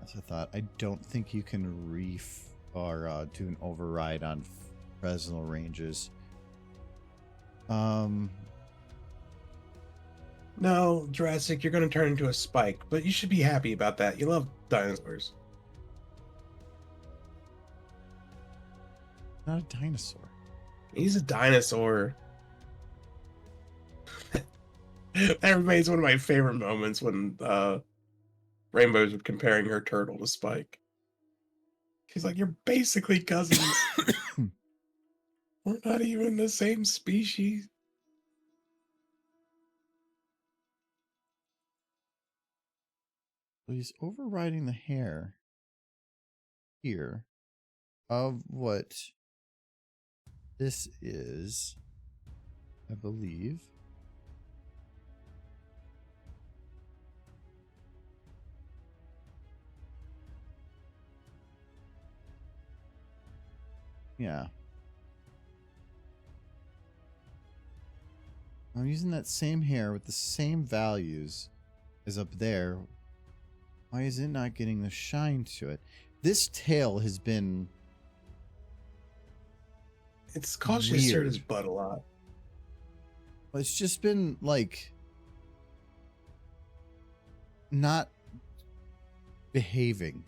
That's a thought. I don't think you can do an override on Fresnel ranges. No, Jurassic, you're gonna turn into a spike, but you should be happy about that. You love dinosaurs. Not a dinosaur. He's a dinosaur. That remains one of my favorite moments when Rainbow's comparing her turtle to Spike. She's like, "You're basically cousins. We're not even the same species." So he's overriding the hair here of what this is, I believe. Yeah. I'm using that same hair with the same values as up there. Why is it not getting the shine to it? This tail has been... It's caused you to stare at his butt a lot. Well, it's just been, like... not behaving.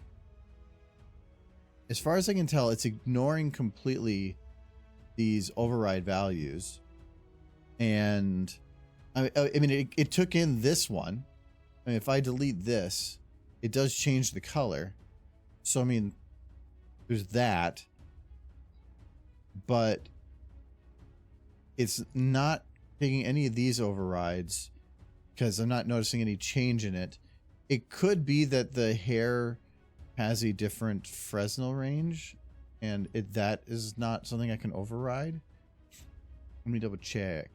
as far as I can tell, it's ignoring completely these override values. And I mean, it took in this one. I mean, if I delete this, it does change the color. So, I mean, there's that. But it's not taking any of these overrides because I'm not noticing any change in it. It could be that the hair has a different Fresnel range, and that is not something I can override. Let me double check.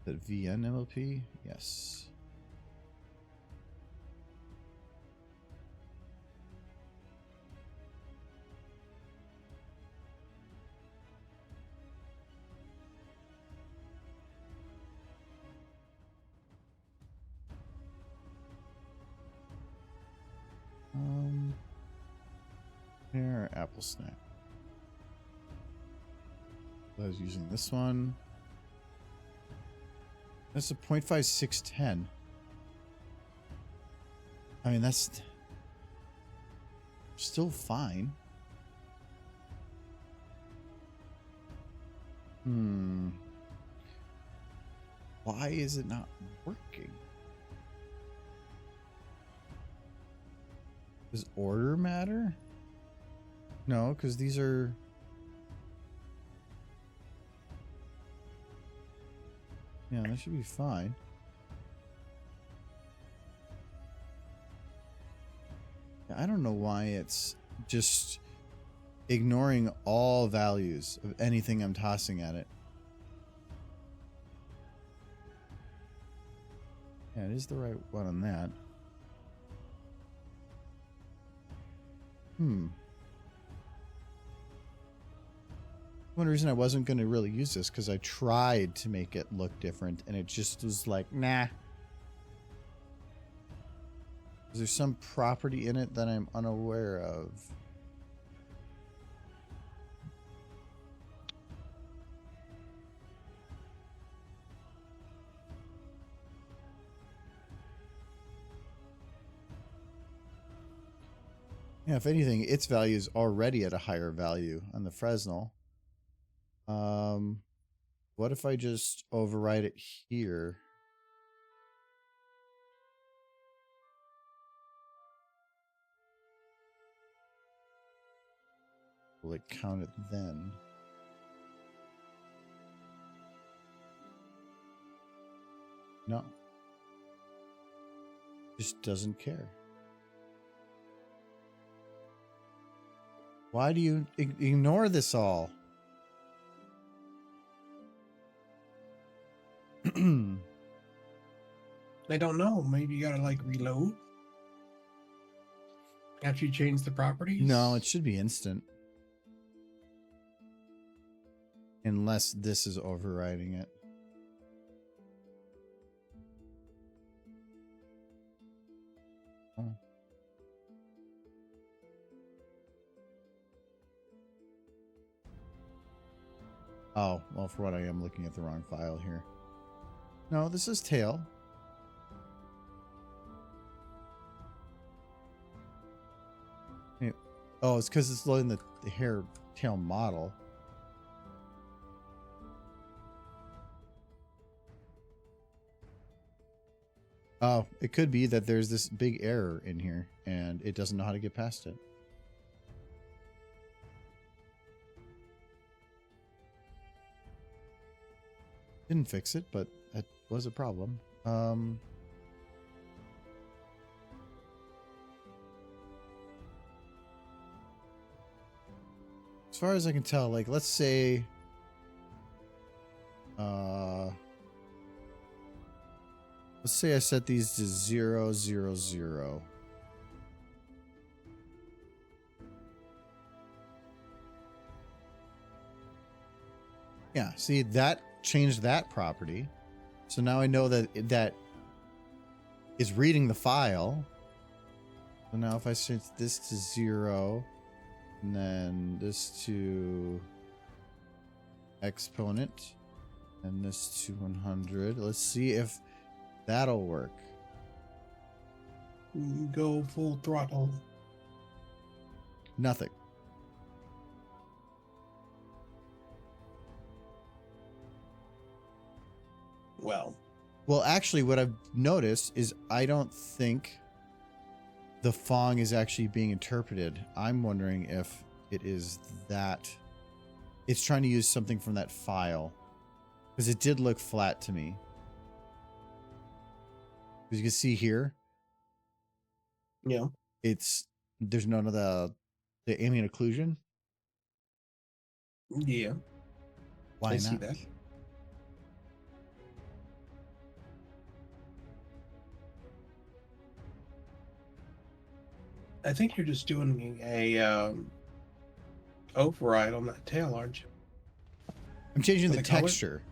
Is that VN MLP? Yes. Here, apple snap. I was using this one. That's a 0.5610. I mean, that's still fine. Why is it not working? Does order matter? No, because these are... Yeah, that should be fine. I don't know why it's just ignoring all values of anything I'm tossing at it. Yeah, it is the right one on that. One reason I wasn't going to really use this because I tried to make it look different and it just was like, nah. Is there some property in it that I'm unaware of? Yeah, if anything, its value is already at a higher value on the Fresnel. What if I just override it here? Will it count it then? No. Just doesn't care. Why do you ignore this all? I don't know. Maybe you gotta like reload after you change the properties. No, it should be instant. Unless this is overriding it. Oh. Oh, well, for what I am looking at the wrong file here. No, this is tail. Oh, it's because it's loading the hair tail model. Oh, it could be that there's this big error in here and it doesn't know how to get past it. Didn't fix it, but that was a problem. As far as I can tell, like, let's say I set these to 0, 0, 0. Yeah, see, that changed that property. So now I know that that is reading the file. So now if I set this to 0, and then this to exponent, and this to 100, let's see if that'll work. go full throttle. Nothing. Well, actually, what I've noticed is I don't think the Fong is actually being interpreted. I'm wondering if it is that it's trying to use something from that file, because it did look flat to me. As you can see here, Yeah. there's none of the ambient occlusion. Yeah. Why I not? see that. I think you're just doing a override on that tail, aren't you? I'm changing For the the color? texture,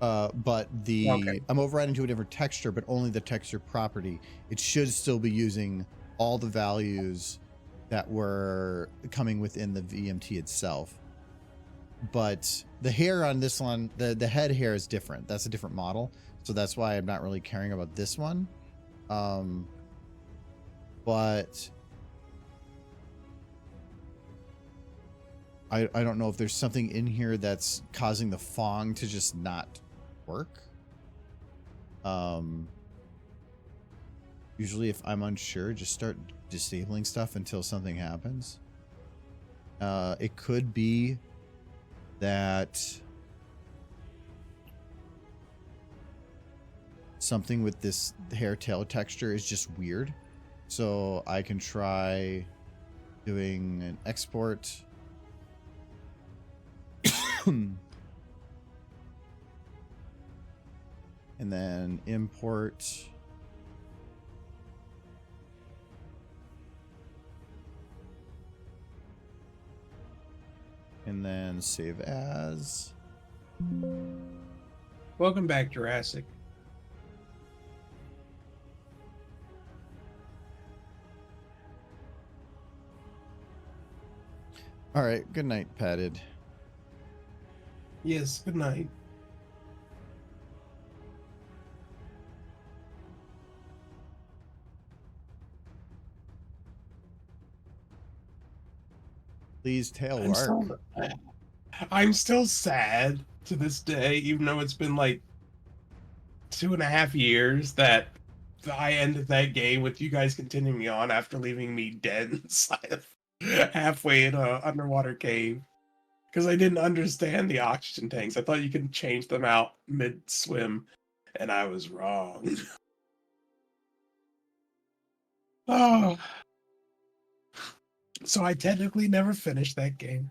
but Okay. I'm overriding to a different texture, but only the texture property. It should still be using all the values that were coming within the VMT itself. But the hair on this one, the head hair is different. That's a different model, so that's why I'm not really caring about this one. But I don't know if there's something in here that's causing the Fong to just not work. Usually if I'm unsure, just start disabling stuff until something happens. It could be that something with this hair tail texture is just weird. So I can try doing an export. And then import. And then save as. Welcome back, Jurassic. All right. Good night, Padded. Yes, good night. Please tail I'm arc. still, I'm still sad to this day, even though it's been like 2.5 years that I ended that game with you guys continuing on after leaving me dead inside of halfway in a underwater cave. Because I didn't understand the oxygen tanks. I thought you could change them out mid-swim, and I was wrong. Oh. So I technically never finished that game.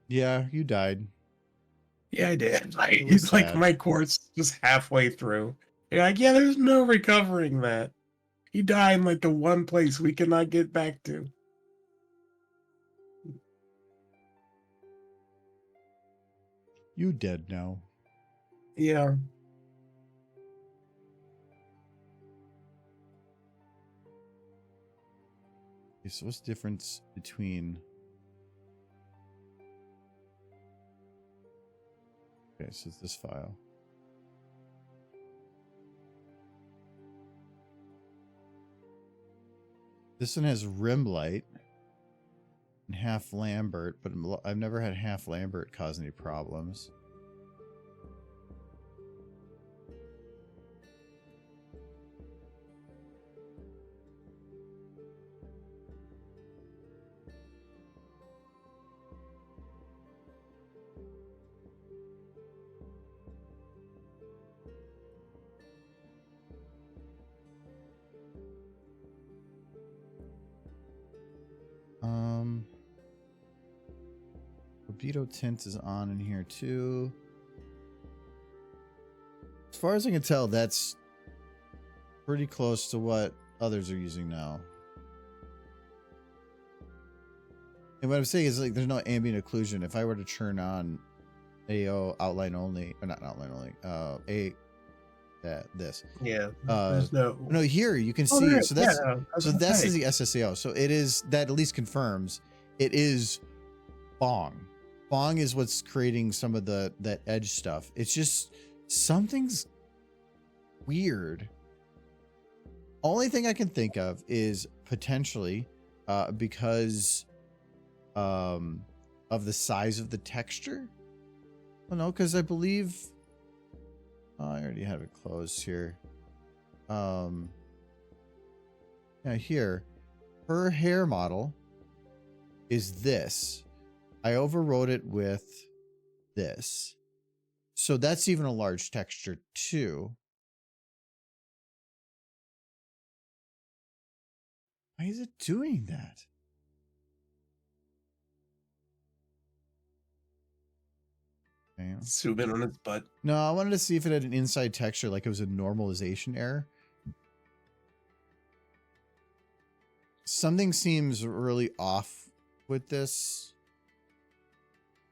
Yeah, you died. Yeah, I did. Like, It was like sad. my course just halfway through. You're like, yeah, there's no recovering that. He died in like the one place we cannot get back to. You dead now. Yeah. Okay, so what's the difference between... Okay, so it's this file. This one has rim light and half Lambert, but I've never had half Lambert cause any problems. Libido tint is on in here too. As far as I can tell, that's pretty close to what others are using now. And what I'm saying is, like, there's no ambient occlusion. If I were to turn on AO outline only, or not outline only, this. Yeah. There's no. No, here you can Oh, see. there- So that's yeah, I was so gonna this say. is the SSAO. So it is that at least confirms it is Bong. Bong is what's creating some of that edge stuff. It's just something's weird Only thing I can think of is potentially because of the size of the texture. Oh no, because I believe I already have it closed here. Yeah, here her hair model is this. I overrode it with this. So that's even a large texture too. Why is it doing that? Okay. Zoom in on its butt. No, I wanted to see if it had an inside texture, like it was a normalization error. Something seems really off with this.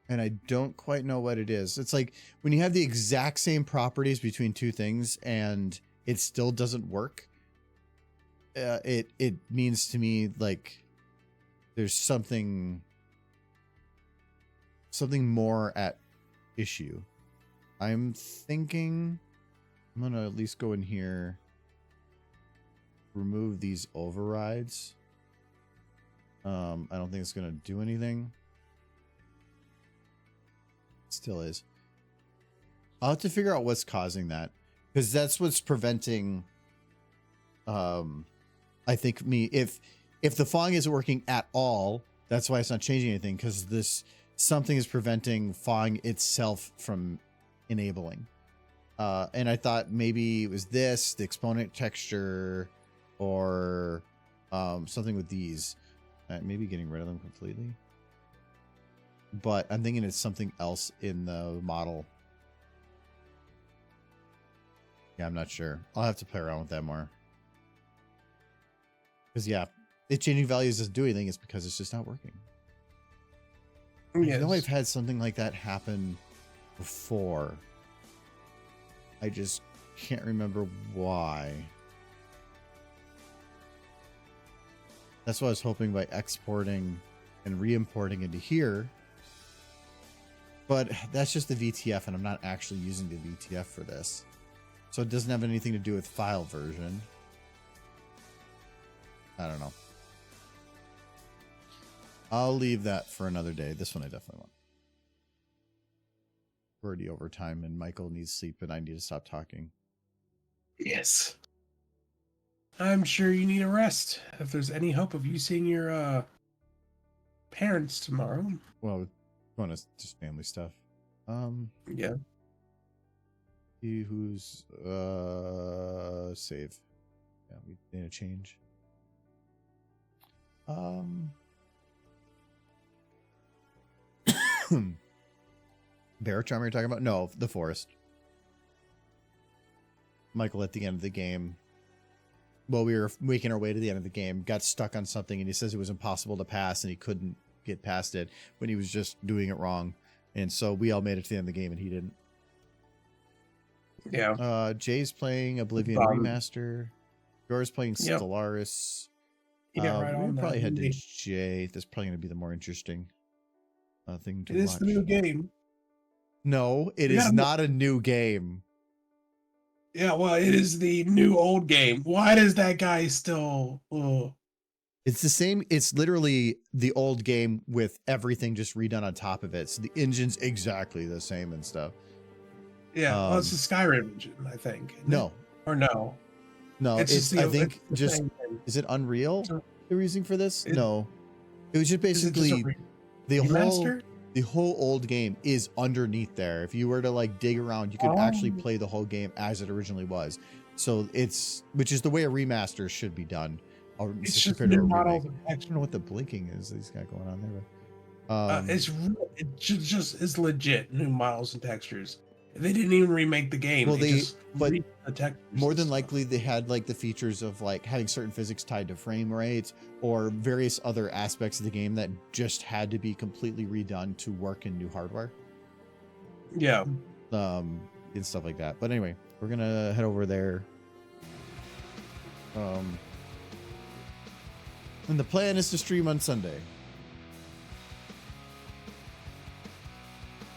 And I don't quite know what it is. It's like when you have the exact same properties between two things and it still doesn't work. It means to me like there's something more at issue. I'm thinking I'm gonna at least go in here, remove these overrides. I don't think it's gonna do anything. It still is. I'll have to figure out what's causing that, because that's what's preventing I think if the fog isn't working at all, that's why it's not changing anything, because this something is preventing fog itself from enabling. And I thought maybe it was this, the exponent texture, or something with these. Maybe getting rid of them completely. But I'm thinking it's something else in the model. Yeah, I'm not sure. I'll have to play around with that more. Because, yeah, it changing values doesn't do anything. It's because it's just not working. Yes. I know I've had something like that happen before. I just can't remember why. That's what I was hoping by exporting and re-importing into here. But that's just the VTF, and I'm not actually using the VTF for this. So it doesn't have anything to do with file version. I don't know. I'll leave that for another day. This one I definitely want. We're already over time, and Michael needs sleep, and I need to stop talking. Yes. I'm sure you need a rest. If there's any hope of you seeing your parents tomorrow. Well, going to just family stuff. Yeah. See who's save. Yeah, we need a change. Bear Charmer you're talking about? No, the forest. Michael at the end of the game, while we were making our way to the end of the game, got stuck on something, and he says it was impossible to pass and he couldn't get past it when he was just doing it wrong. And so we all made it to the end of the game and he didn't. Yeah. Jay's playing Oblivion Remaster. Yours playing Stellaris. Yeah, right on. We probably head to indeed. Jay. That's probably going to be the more interesting thing to It watch. is the new game. No, it is not a new game. Yeah, well, it is the new old game. Why does that guy still? It's the same. It's literally the old game with everything just redone on top of it. So the engine's exactly the same and stuff. Yeah, well, it's the Skyrim engine, I think. No. Or no. No, it's I think just is it Unreal they're using for this? No. It was just basically the whole old game is underneath there. If you were to like dig around, you could actually play the whole game as it originally was. So it's, which is the way a remaster should be done. It's just new models. I don't know what the blinking is he's got going on there. But, it's legit new models and textures. They didn't even remake the game. Well, but more than likely they had like the features of like having certain physics tied to frame rates or various other aspects of the game that just had to be completely redone to work in new hardware. Yeah. And stuff like that. But anyway, we're gonna head over there. And the plan is to stream on Sunday.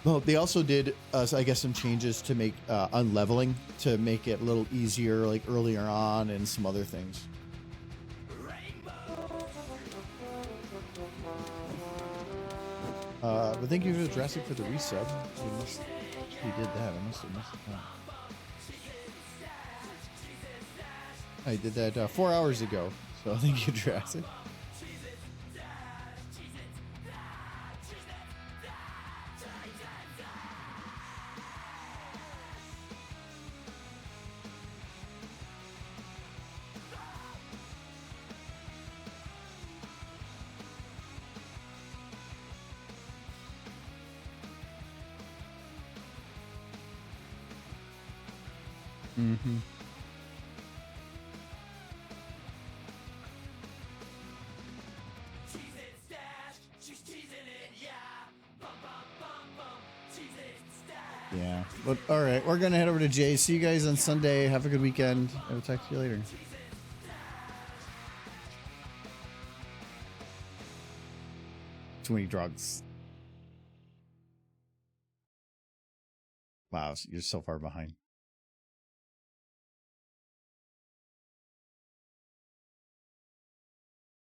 Well, they also did, so I guess, some changes to make unleveling to make it a little easier, like earlier on, and some other things. But thank you to Jurassic for the resub. We did that. I must have missed that. I did that 4 hours ago. So thank you, Jurassic. Mm-hmm. Yeah, but all right, we're gonna head over to Jay. See you guys on Sunday. Have a good weekend. I will talk to you later. Too many drugs. Wow, you're so far behind.